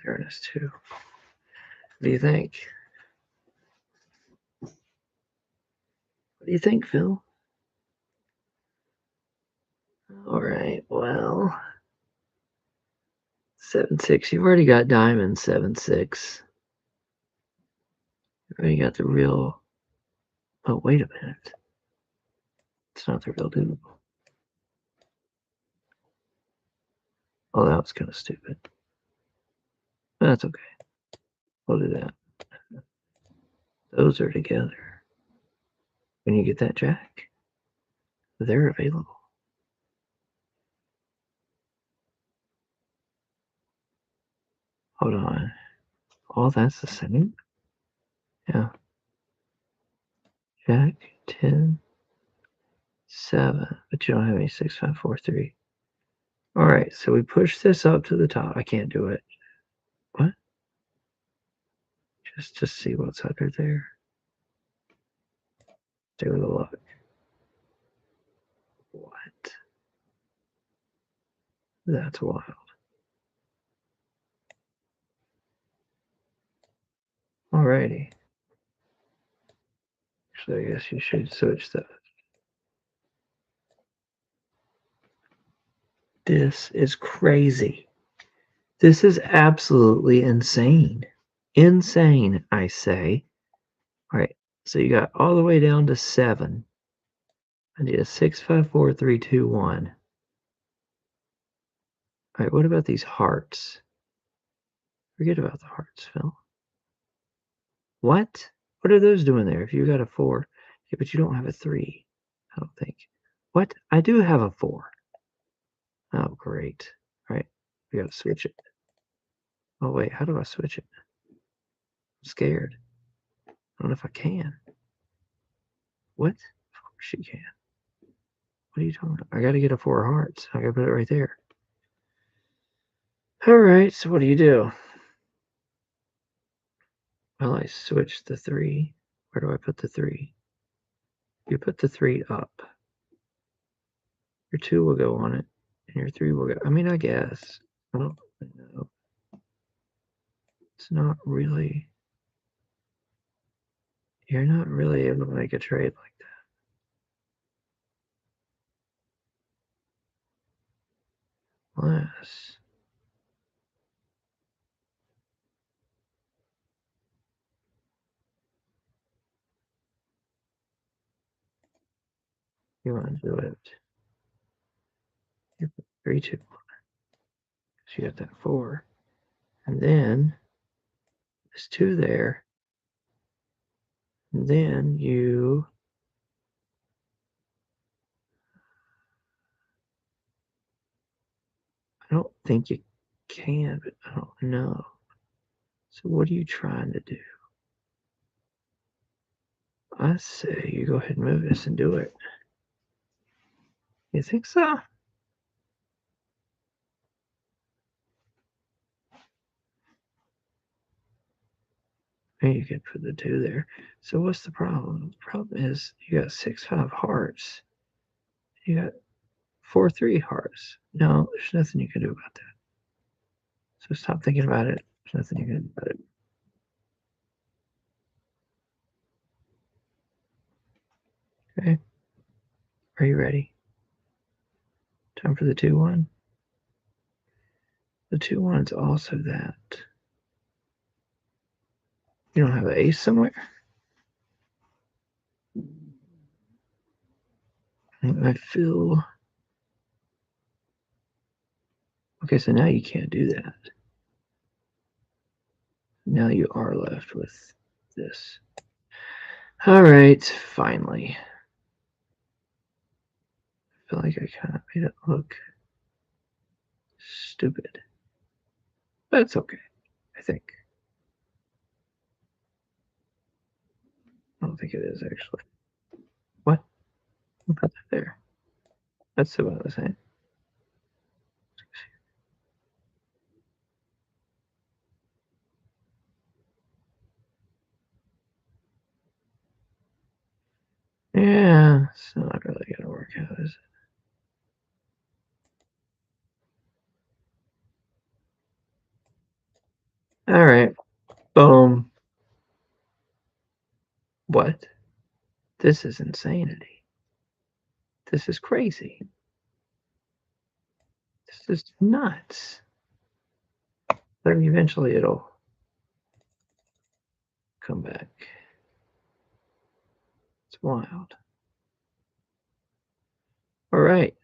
There it is too. What do you think? What do you think, Phil? All right, well, 7-6. You've already got diamond 7-6. You've already got the real. Oh, wait a minute. It's not the real deal. Oh, that was kind of stupid. That's okay. We'll do that. Those are together. When you get that jack, they're available. Hold on. Oh, that's the same? Yeah. Jack, 10, 7. But you don't have any 6, 5, 4, 3. All right, so we push this up to the top. I can't do it. What? Just to see what's under there. Stay with a look. What? That's wild. Alrighty. So I guess you should switch that. This is crazy. This is absolutely insane. Insane, I say. All right, so you got all the way down to 7. I need a 6, 5, 4, 3, 2, 1. All right, what about these hearts? Forget about the hearts, Phil. What? What are those doing there? If you got a 4, yeah, but you don't have a 3. I don't think. What? I do have a 4. Oh, great. All right, we gotta switch it. Oh wait, how do I switch it? I'm scared. I don't know if I can. What? Of course you can. What are you talking about? I gotta get a 4 of hearts. I gotta put it right there. All right, so what do you do? Well, I switch the 3. Where do I put the 3? You put the 3 up. Your 2 will go on it, and your 3 will go. I mean, I guess. I don't know. It's not really. You're not really able to make a trade like that. Unless. You want to do it. You put 3, 2, 1. So you got that 4. And then there's 2 there. And then you. I don't think you can, but I don't know. So what are you trying to do? I say you go ahead and move this and do it. You think so? Maybe you could put the 2 there. So what's the problem? The problem is you got 6, 5 hearts. You got 4, 3 hearts. No, there's nothing you can do about that. So stop thinking about it. There's nothing you can do about it. Okay. Are you ready? Time for the 2, 1. The 2-1's also that. You don't have an ace somewhere? I feel... Okay, so now you can't do that. Now you are left with this. All right, finally. I feel like I kind of made it look stupid. But it's okay, I think. I don't think it is, actually. What? Who put that there? That's what I was saying. Yeah, it's not really going to work out, is it? All right. Boom. What? This is insanity. This is crazy. This is nuts. But eventually it'll come back. It's wild. All right.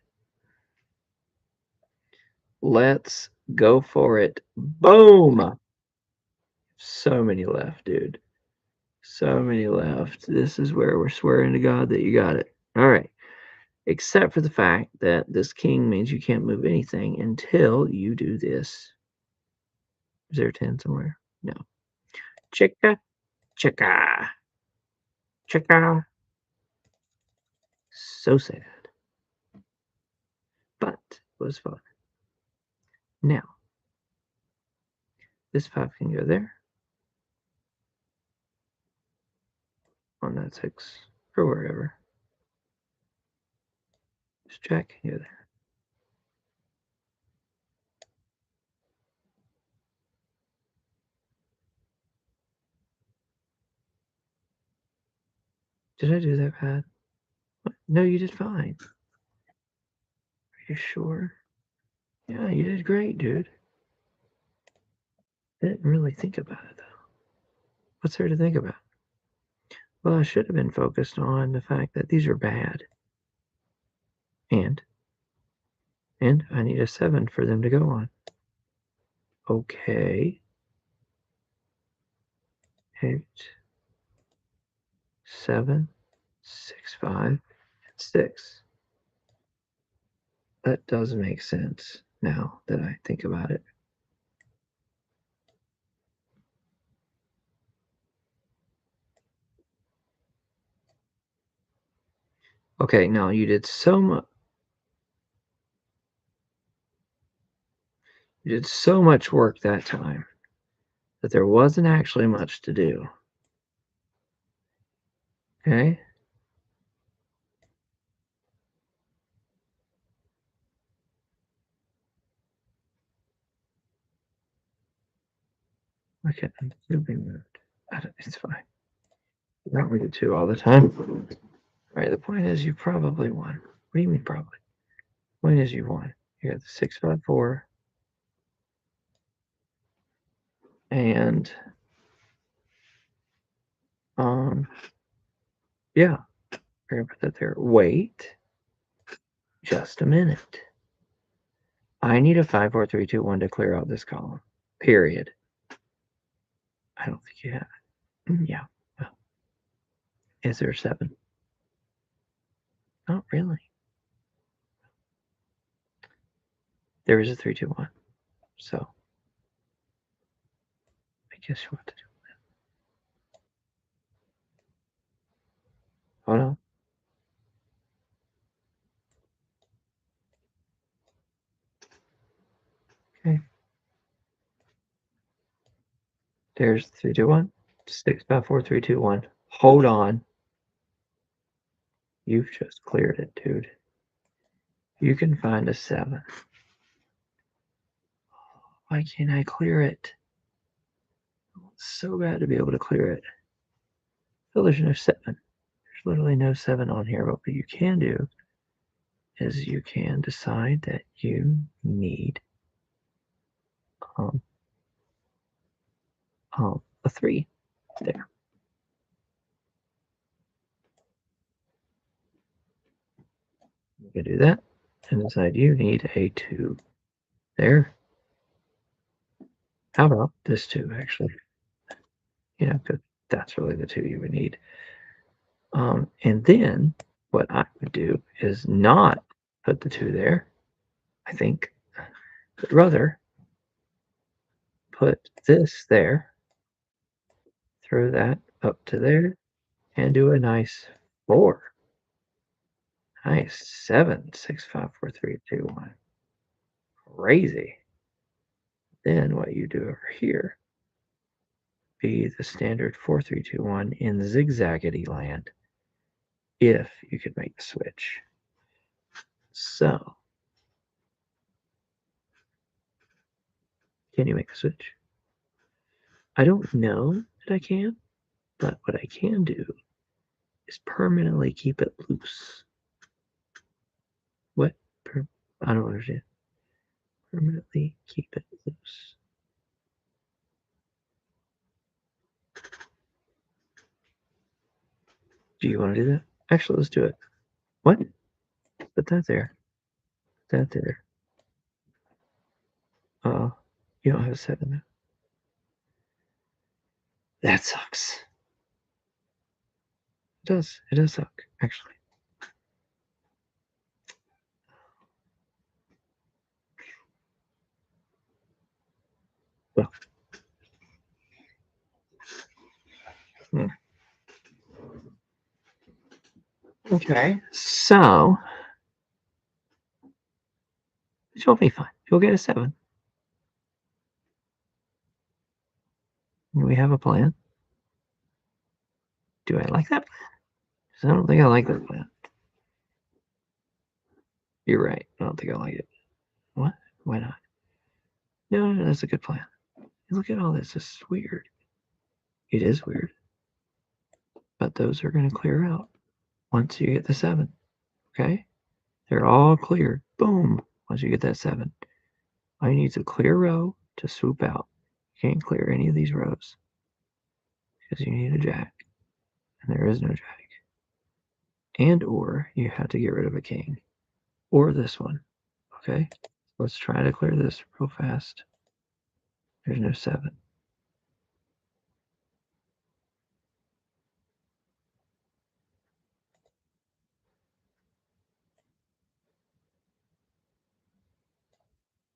Let's go for it. Boom. So many left, dude. So many left. This is where we're swearing to God that you got it. All right. Except for the fact that this king means you can't move anything until you do this. Is there a 10 somewhere? No. Chicka, chicka, chicka. So sad. But it was fun. Now, this 5 can go there. On that 6 or wherever. This jack can go there. Did I do that bad? No, you did fine. Are you sure? Yeah, you did great, dude. I didn't really think about it, though. What's there to think about? Well, I should have been focused on the fact that these are bad. And I need a 7 for them to go on. Okay. 8, 7, 6, 5, 6. That does make sense now that I think about it. Okay, now you did so much. You did so much work that time that there wasn't actually much to do. Okay? Okay, I'm still being moved. It's fine. You don't read it too all the time. All right, the point is you probably won. What do you mean probably? The point is you won. You got the 654. And yeah, we're gonna put that there. Wait just a minute. I need a 5, 4, 3, 2, 1 to clear out this column. Period. I don't think you have it. Yeah. Well, is there a 7? Not really. There is a 3, 2, 1. So I guess what to do. Hold on. Okay. There's 3, 2, 1. 6, 5, 4, 3, 2, 1. Hold on. You've just cleared it, dude. You can find a 7. Why can't I clear it? It's so bad to be able to clear it. So there's no 7. There's literally no 7 on here. But what you can do is you can decide that you need a 3 there. You can do that. And inside you need a 2 there. How about this 2, actually? You know, because that's really the 2 you would need. And then what I would do is not put the 2 there, I think, but rather put this there, throw that up to there, and do a nice 4. Nice. 7, 6, 5, 4, 3, 2, 1. Crazy. Then what you do over here be the standard 4, 3, 2, 1 in zigzaggedy land if you could make the switch. So, can you make the switch? I don't know that I can, but what I can do is permanently keep it loose. What? I don't understand. Permanently keep it loose. Do you want to do that? Actually, let's do it. What? Put that there. That there. You don't have a 7 now. That sucks. It does. It does suck, actually. Well. Okay. So, you'll be fine. You'll get a 7. We have a plan. Do I like that plan? 'Cause I don't think I like that plan. You're right. I don't think I like it. What? Why not? No, that's a good plan. Look at all this. This is weird. It is weird. But those are going to clear out once you get the 7. Okay? They're all cleared. Boom. Once you get that 7. All you need is a clear row to swoop out. You can't clear any of these rows because you need a jack. And there is no jack. And or you have to get rid of a king. Or this one. Okay? Let's try to clear this real fast. There's no 7.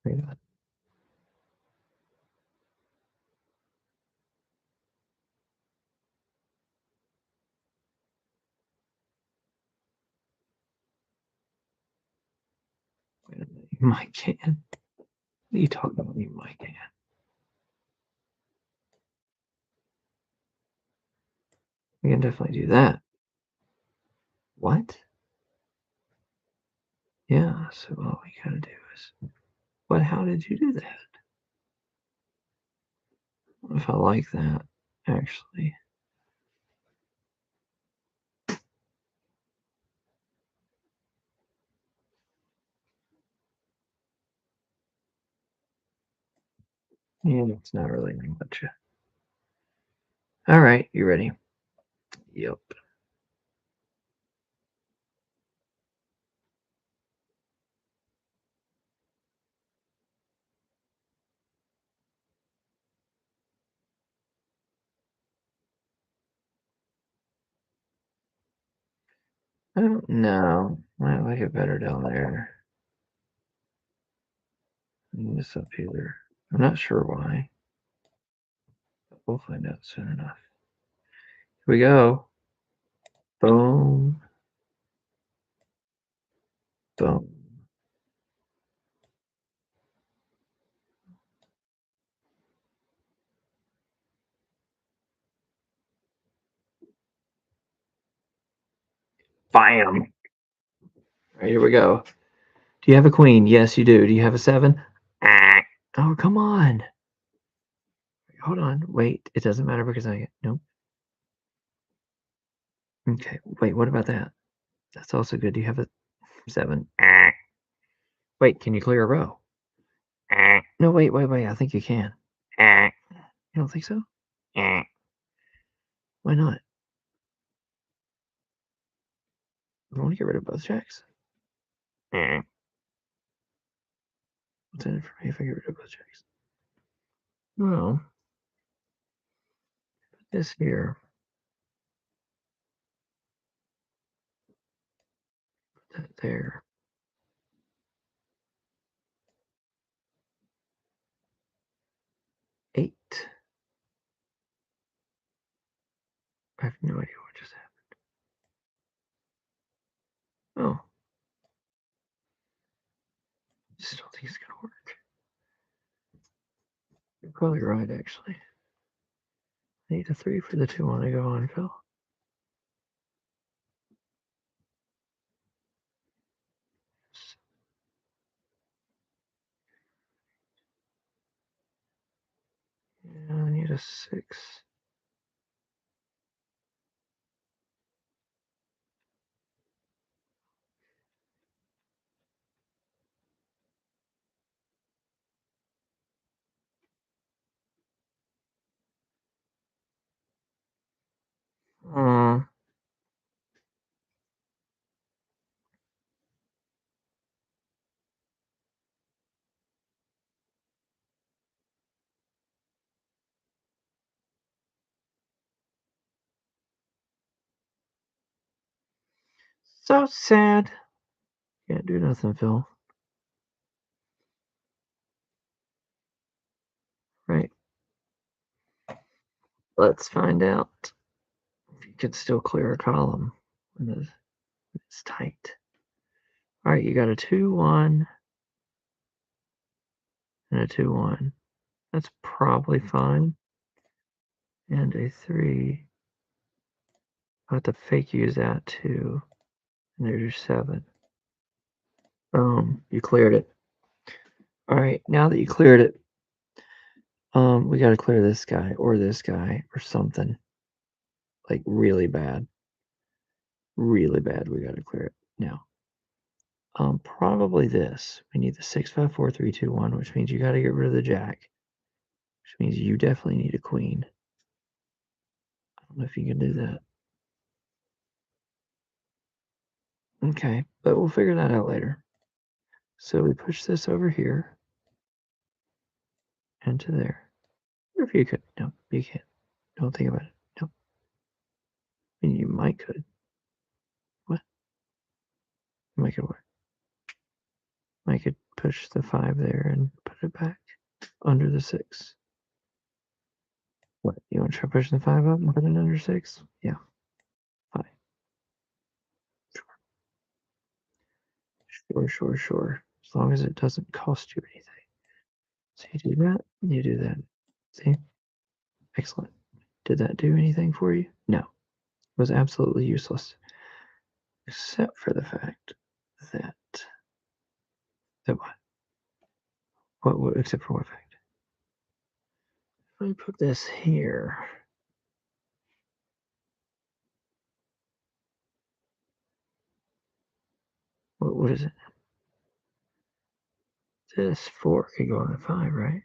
Wait a minute. Wait a minute. You might can. What are you talking about? You might can. We can definitely do that. What? Yeah, so all we gotta do is. But how did you do that? If I like that, actually. Yeah, it's not really much. All right, you ready? Yep. I don't know. I like it better down there than this up here. I'm not sure why. But we'll find out soon enough. Here we go. Boom. Boom. Bam. All right, here we go. Do you have a queen? Yes, you do. Do you have a 7? Ah. Oh, come on. Hold on. Wait. It doesn't matter because I. Nope. Okay. Wait, what about that? That's also good. Do you have a 7? Ah. Wait, can you clear a row? No, wait. I think you can. You don't think so? Why not? You want to get rid of both jacks? What's in it for me if I get rid of both jacks? Well, put this here. Put that there. 8. I have no idea what just happened. Oh. I just don't think it's gonna work. You're probably right, actually. I need a 3 for the 2-1 to go on, Phil. Yeah, I need a 6. So sad. Can't do nothing, Phil. Right. Let's find out if you can still clear a column when it's tight. All right, you got a 2-1 and a 2-1. That's probably fine. And a 3. I'll have to fake use that too. And there's your 7. Boom, you cleared it. All right, now that you cleared it, we got to clear this guy or something. Like really bad. Really bad. We got to clear it now. Probably this. We need the 6, 5, 4, 3, 2, 1, which means you got to get rid of the jack. Which means you definitely need a queen. I don't know if you can do that. Okay, but we'll figure that out later. So we push this over here and to there. Or if you could. No, you can't. Don't think about it. No. I mean, you might could. What? You might could what? I could push the 5 there and put it back under the 6. What? You want to try pushing the 5 up and put it under 6? Yeah. Fine. Sure. As long as it doesn't cost you anything. So you do that, you do that. See? Excellent. Did that do anything for you? No. It was absolutely useless. Except for the fact that what? What except for what fact? Let me put this here. What is it? This 4 could go on a 5, right?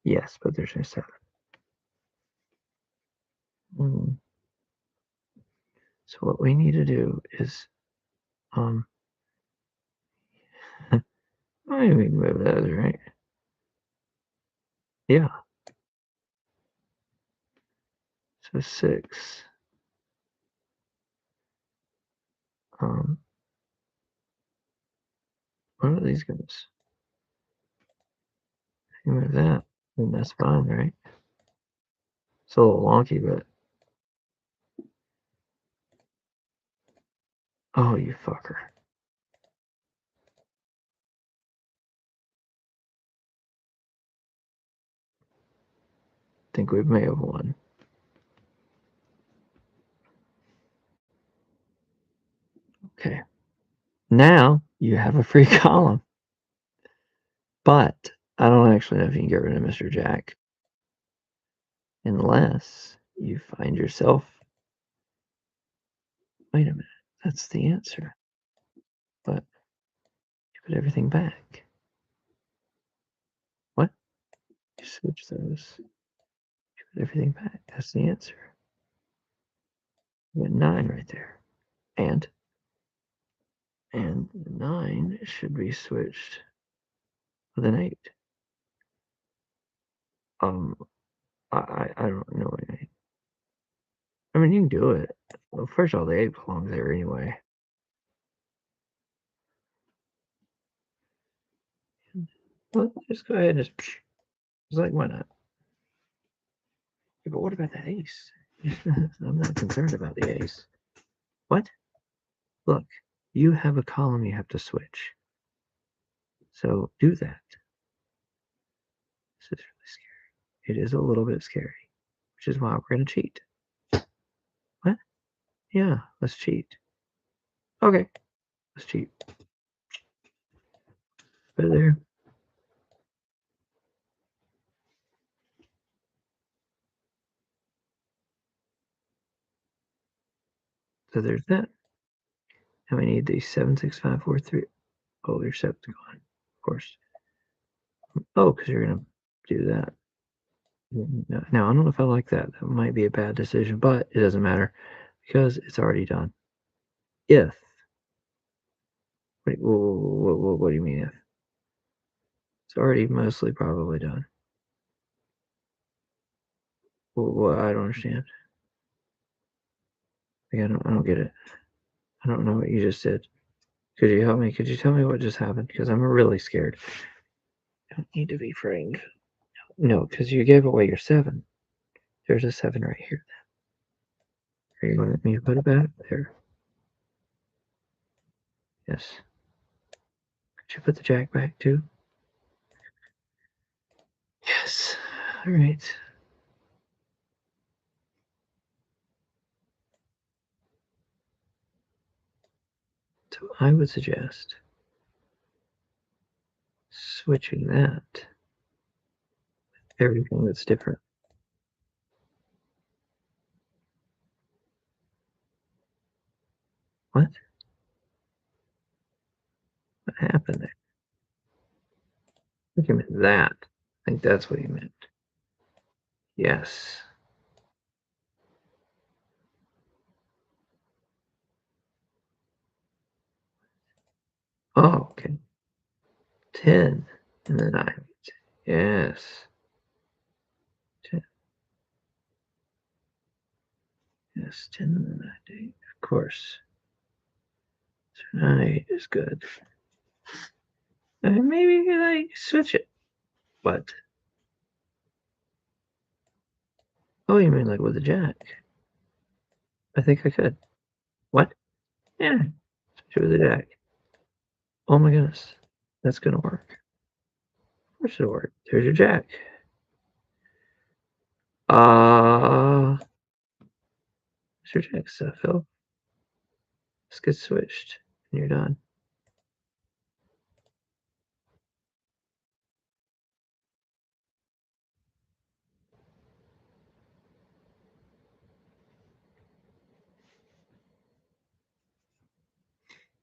Yes, but there's no 7. So what we need to do is I mean, we can move those, right? Yeah. So 6. What are these guys? You move that, then that's fine, right? It's a little wonky, but oh, you fucker! Think we may have won. Okay. Now you have a free column, but I don't actually know if you can get rid of Mr. Jack unless you find yourself. Wait a minute, that's the answer. But you put everything back. Switch those. Put everything back. That's the answer. We got 9 right there. And 9 should be switched with an 8. I don't know anything. I mean, you can do it. Well, first of all, the 8 belongs there anyway. Well, just go ahead and just like, why not? Yeah, but what about that ace? I'm not concerned about the ace. What? Look, you have a column you have to switch. So do that. This is really scary. It is a little bit scary, which is why we're going to cheat. What? Yeah, let's cheat. Okay, let's cheat. Put it there. So there's that. And we need the 7, 6, 5, 4, 3. Oh, your 7's gone, of course. Oh, because you're going to do that. Now, I don't know if I like that. That might be a bad decision, but it doesn't matter because it's already done. If. What do you mean if? It's already mostly probably done. Well, I don't understand. Like, I don't get it. I don't know what you just did. Could you help me? Could you tell me what just happened? Because I'm really scared. I don't need to be framed. No, because you gave away your 7. There's a 7 right here. Are you going to let me put it back there? Yes. Could you put the jack back too? Yes. All right. So I would suggest switching that. Everything that's different. What? What happened there? I think you meant that. I think that's what you meant. Yes. Oh, okay. 10 and then 9. Yes. 10. Yes, 10 and then 9. Of course. So 9 is good. Maybe you could like switch it. What? Oh, you mean like with the jack? I think I could. What? Yeah. Switch it with the jack. Oh my goodness. That's gonna work. Of course it'll work. There's your jack. There's your jack stuff, Phil. Let's get switched. And you're done.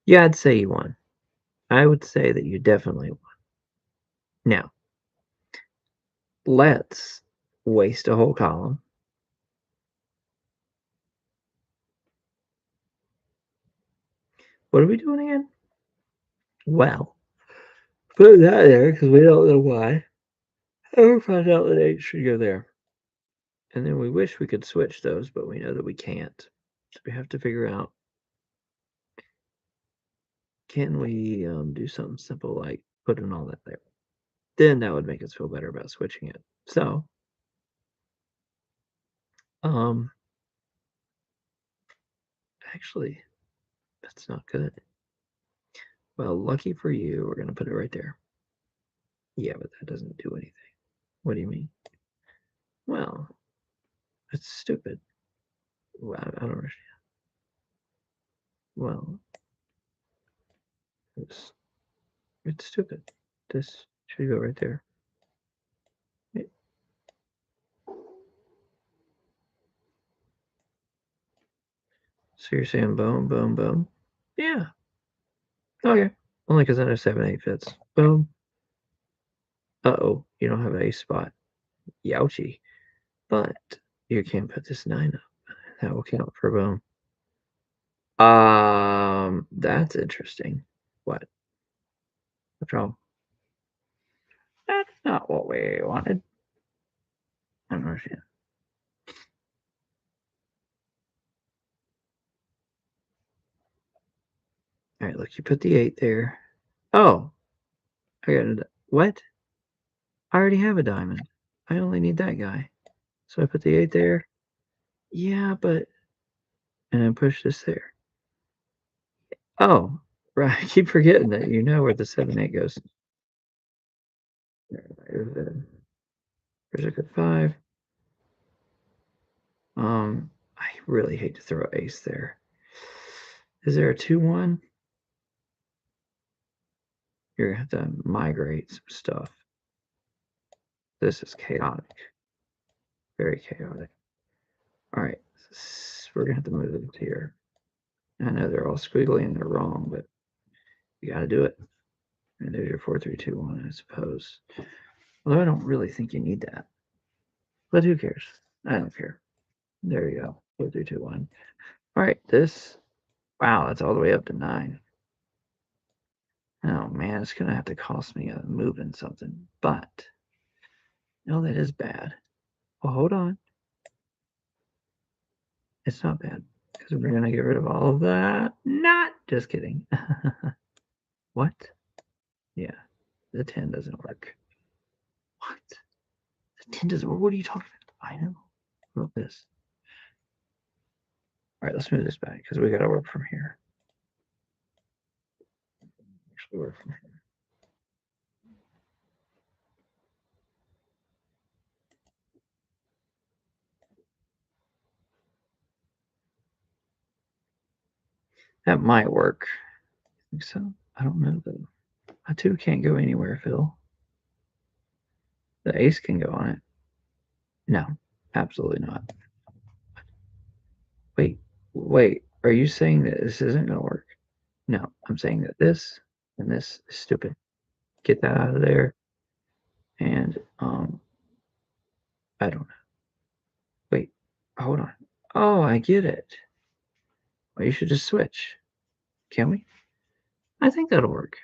Yeah, I'd say you won. I would say that you definitely won. Now, let's waste a whole column. What are we doing again? Well, put that there because we don't know why. And we'll find out that 8 should go there. And then we wish we could switch those, but we know that we can't. So we have to figure out, can we do something simple like putting all that there? Then that would make us feel better about switching it. So, um, actually, that's not good. Well, lucky for you, we're going to put it right there. Yeah, but that doesn't do anything. What do you mean? Well, it's stupid. Well, I don't understand. Well, it's stupid. This should go right there. So you're saying boom, boom, boom? Yeah. Okay. Only because I know 7, 8 fits. Boom. Uh-oh. You don't have an ace spot. Youchy. But you can put this 9 up. That will count for boom. That's interesting. What? What's wrong? That's not what we wanted. I don't understand. All right, look, you put the 8 there. Oh, I got it. What? I already have a diamond. I only need that guy. So I put the 8 there. Yeah, but and then push this there. Oh, right. I keep forgetting that you know where the 7-8 goes. There's a good 5. I really hate to throw ace there. Is there a 2-1? You're gonna have to migrate some stuff. This is chaotic. Very chaotic. All right, we're gonna have to move it here. I know they're all squiggly and they're wrong, but you gotta do it. And there's your 4-3-2-1, I suppose. Although I don't really think you need that. But who cares? I don't care. There you go. 4-3-2-1. All right, this. Wow, that's all the way up to 9. Oh man, it's gonna have to cost me a move in something. But no, that is bad. Well, hold on. It's not bad because we're gonna get rid of all of that. Not just kidding. What? Yeah, the 10 doesn't work. What? The 10 doesn't work. What are you talking about? I know. What about this? All right, let's move this back because we got to work from here. Actually, work from here. That might work. I think so. I don't know though. A 2 can't go anywhere, Phil. The ace can go on it. No, absolutely not. Wait, wait. Are you saying that this isn't going to work? No, I'm saying that this and this is stupid. Get that out of there. And I don't know. Wait, hold on. Oh, I get it. Well, you should just switch. Can we? I think that'll work.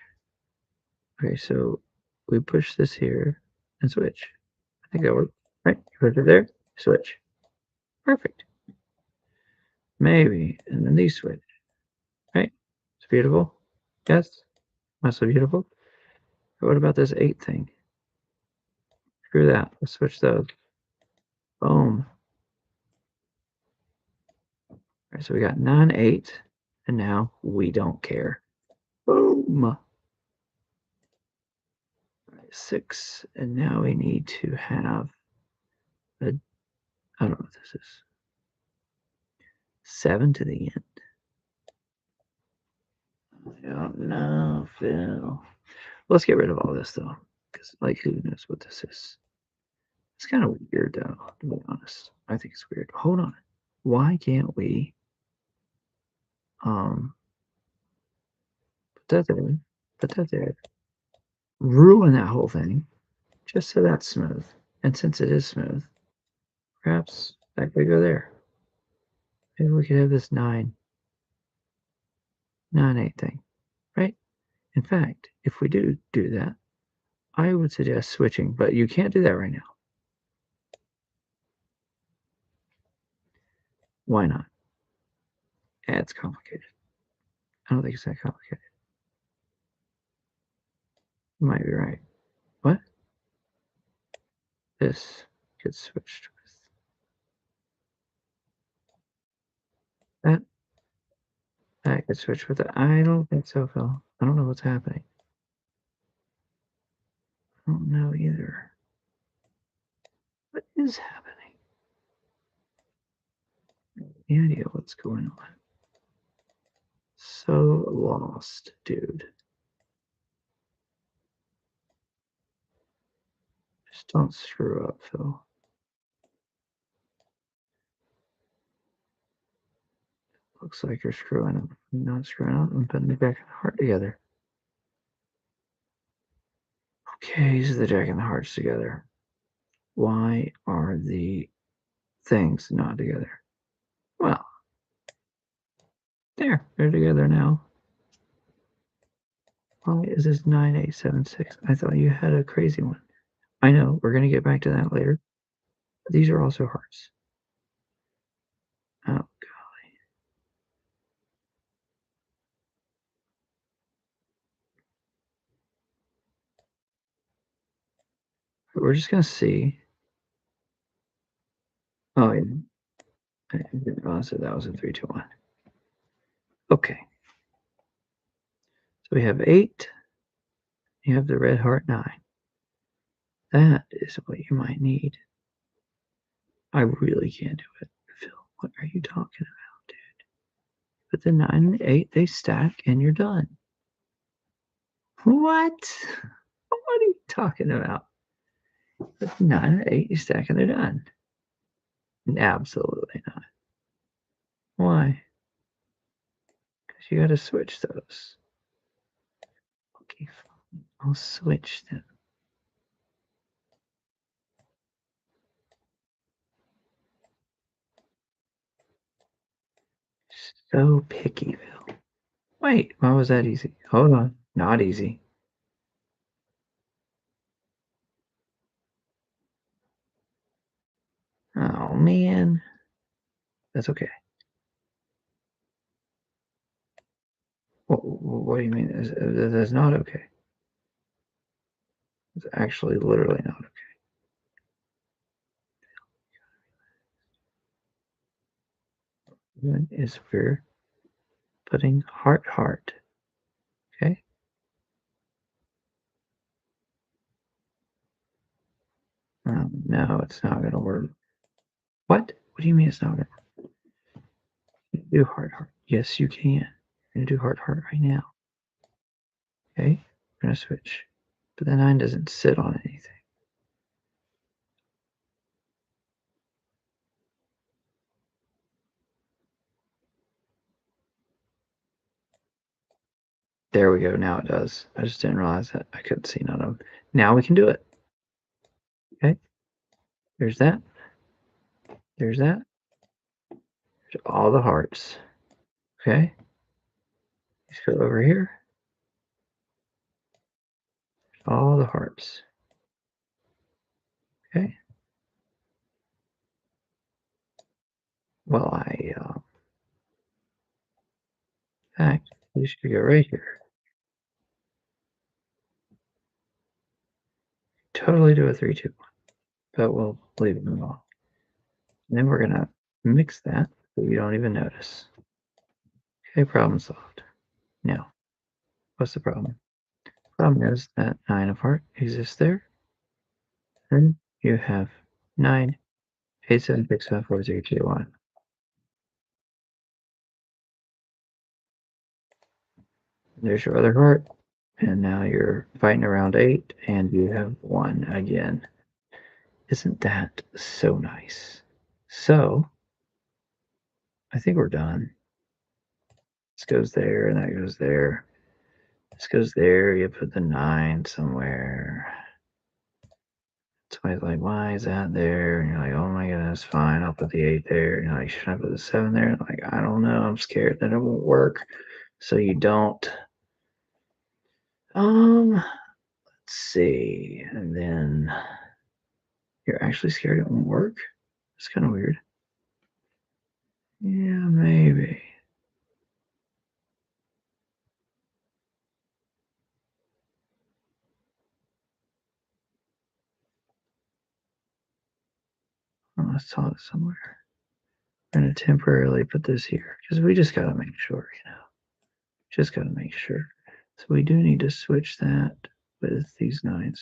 Okay, so we push this here and switch. I think that works. Right? You put it there, switch. Perfect. Maybe. And then these switch. Right? It's beautiful. Yes? Not so beautiful. What about this 8 thing? Screw that. Let's switch those. Boom. All right, so we got 9, 8, and now we don't care. Boom. 6, and now we need to have a, I don't know what this is. 7 to the end. I don't know, Phil. Let's get rid of all this though, because like who knows what this is? It's kind of weird though, to be honest. I think it's weird. Hold on. Why can't we um put that there? Put that there. Ruin that whole thing just so that's smooth. And since it is smooth, perhaps that could go there. Maybe we could have this 9, 9, 8 thing, right? In fact, if we do that, I would suggest switching, but you can't do that right now. Why not? Yeah, it's complicated. I don't think it's that complicated. You might be right. What? This gets switched with that. That gets switched with that. I don't think so, Phil. I don't know what's happening. I don't know either. What is happening? Any idea what's going on? So lost, dude. Just don't screw up, Phil. Looks like you're screwing up. You're not screwing up. I'm putting the deck and the heart together. Okay, so the deck and the hearts together. Why are the things not together? Well, there, they're together now. Why is this 9876? I thought you had a crazy one. I know, we're gonna get back to that later. These are also hearts. Oh, golly. We're just gonna see. Oh, yeah. I didn't realize that was a 3, 2, 1. Okay. So we have 8. You have the red heart 9. That is what you might need. I really can't do it. Phil, what are you talking about, dude? But the 9 and the 8, they stack and you're done. What? What are you talking about? But the 9 and the 8, you stack and they're done. Absolutely not. Why? Because you got to switch those. Okay, fine. I'll switch them. So picky, Phil. Wait, why was that easy? Hold on. Not easy. Oh, man. That's okay. What do you mean? That's not okay. It's actually literally not okay. Is we're putting heart heart. Okay? No, it's not gonna work. What? What do you mean it's not gonna do heart heart? Yes, you can. You're gonna do heart heart right now. Okay? We're gonna switch. But the 9 doesn't sit on anything. There we go. Now it does. I just didn't realize that. I couldn't see none of them. Now we can do it. Okay? There's that. There's that. There's all the hearts. Okay? Let's go over here. All the hearts. Okay? Well, in fact, we should go right here. Totally do a 3, 2, 1, but we'll leave it alone. And then we're gonna mix that so you don't even notice. Okay, problem solved. Now, what's the problem? Problem is that 9 of heart exists there. Then you have 9, 8, 7, 6, 5, 4, 3, 2, 1. There's your other heart. And now you're fighting around 8 and you have 1 again. Isn't that so nice? So, I think we're done. This goes there and that goes there. This goes there. You put the 9 somewhere. Somebody's like, why is that there? And you're like, oh my goodness, fine. I'll put the 8 there. And you're like, should I put the 7 there? And I'm like, I don't know. I'm scared that it won't work. So you don't. Let's see. And then you're actually scared it won't work? It's kind of weird. Yeah, maybe. Well, let's talk somewhere. I'm going to temporarily put this here because we just got to make sure, just got to make sure. So we do need to switch that with these 9s.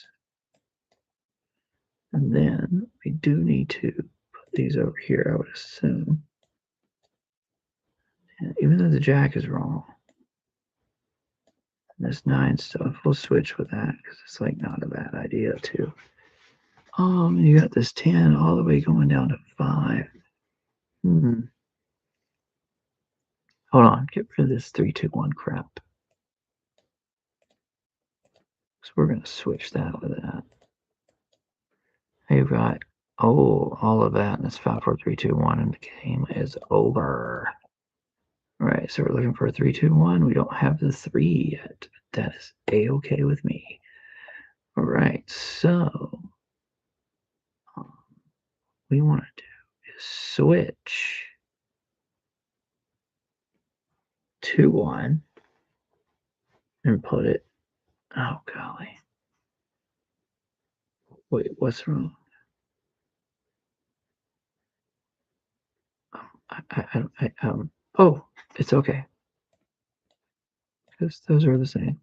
And then we do need to put these over here, I would assume. And even though the jack is wrong, this 9 stuff, we'll switch with that because it's like not a bad idea too. You got this 10 all the way going down to 5. Hmm. Hold on, get rid of this 3, 2, 1 crap. So we're gonna switch that with that. You've got all of that, and it's 5, 4, 3, 2, 1, and the game is over. All right, so we're looking for a 3, 2, 1. We don't have the 3 yet. That is a-okay with me. All right, so we want to do is switch to 1 and put it. Oh golly! Wait, what's wrong? Oh, it's okay because those are the same.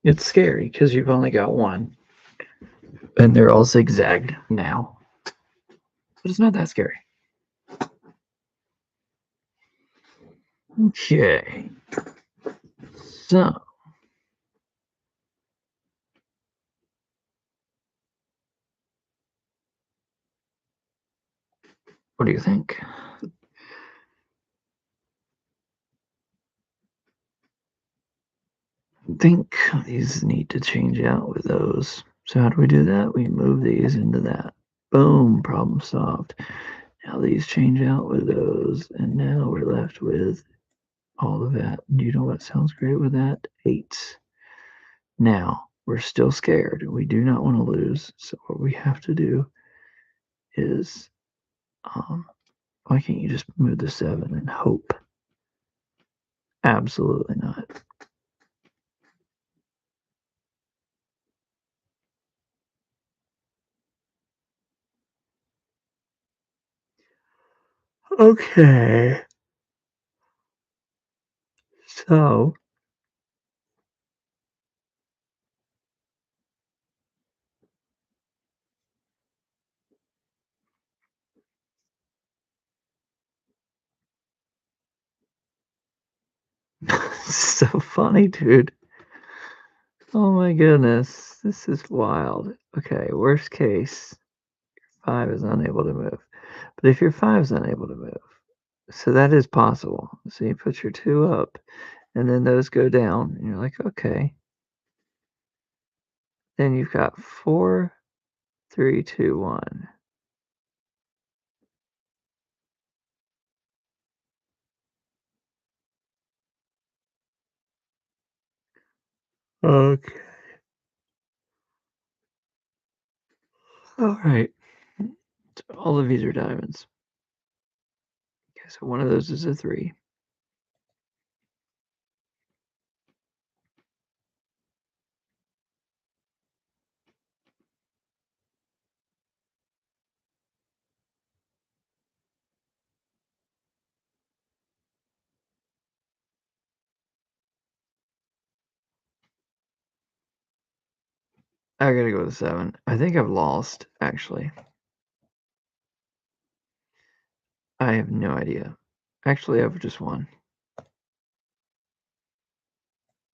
It's scary because you've only got 1, and they're all zigzagged now. But it's not that scary. Okay. So, what do you think? I think these need to change out with those. So how do we do that? We move these into that. Boom, problem solved. Now these change out with those, and now we're left with all of that. Do you know what sounds great with that? 8s. Now, we're still scared. We do not want to lose. So what we have to do is, why can't you just move the 7 and hope? Absolutely not. Okay. So, so funny, dude. Oh my goodness. This is wild. Okay, worst case, 5 is unable to move. But if your 5 is unable to move, so that is possible. So you put your 2 up, and then those go down, and you're like, okay. Then you've got 4, 3, 2, 1. Okay. All right. So all of these are diamonds. Okay, so one of those is a 3. I gotta go with a 7. I think I've lost, actually. I have no idea. Actually, I've just won.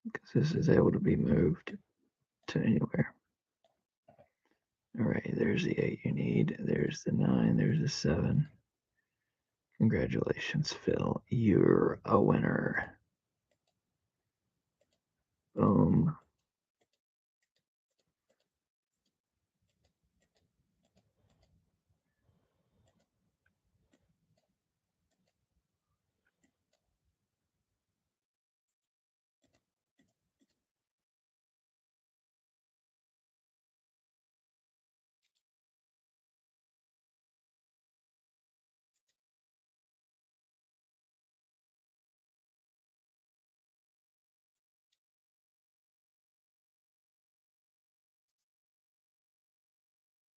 Because this is able to be moved to anywhere. All right, there's the 8 you need. There's the 9. There's the 7. Congratulations, Phil. You're a winner. Boom.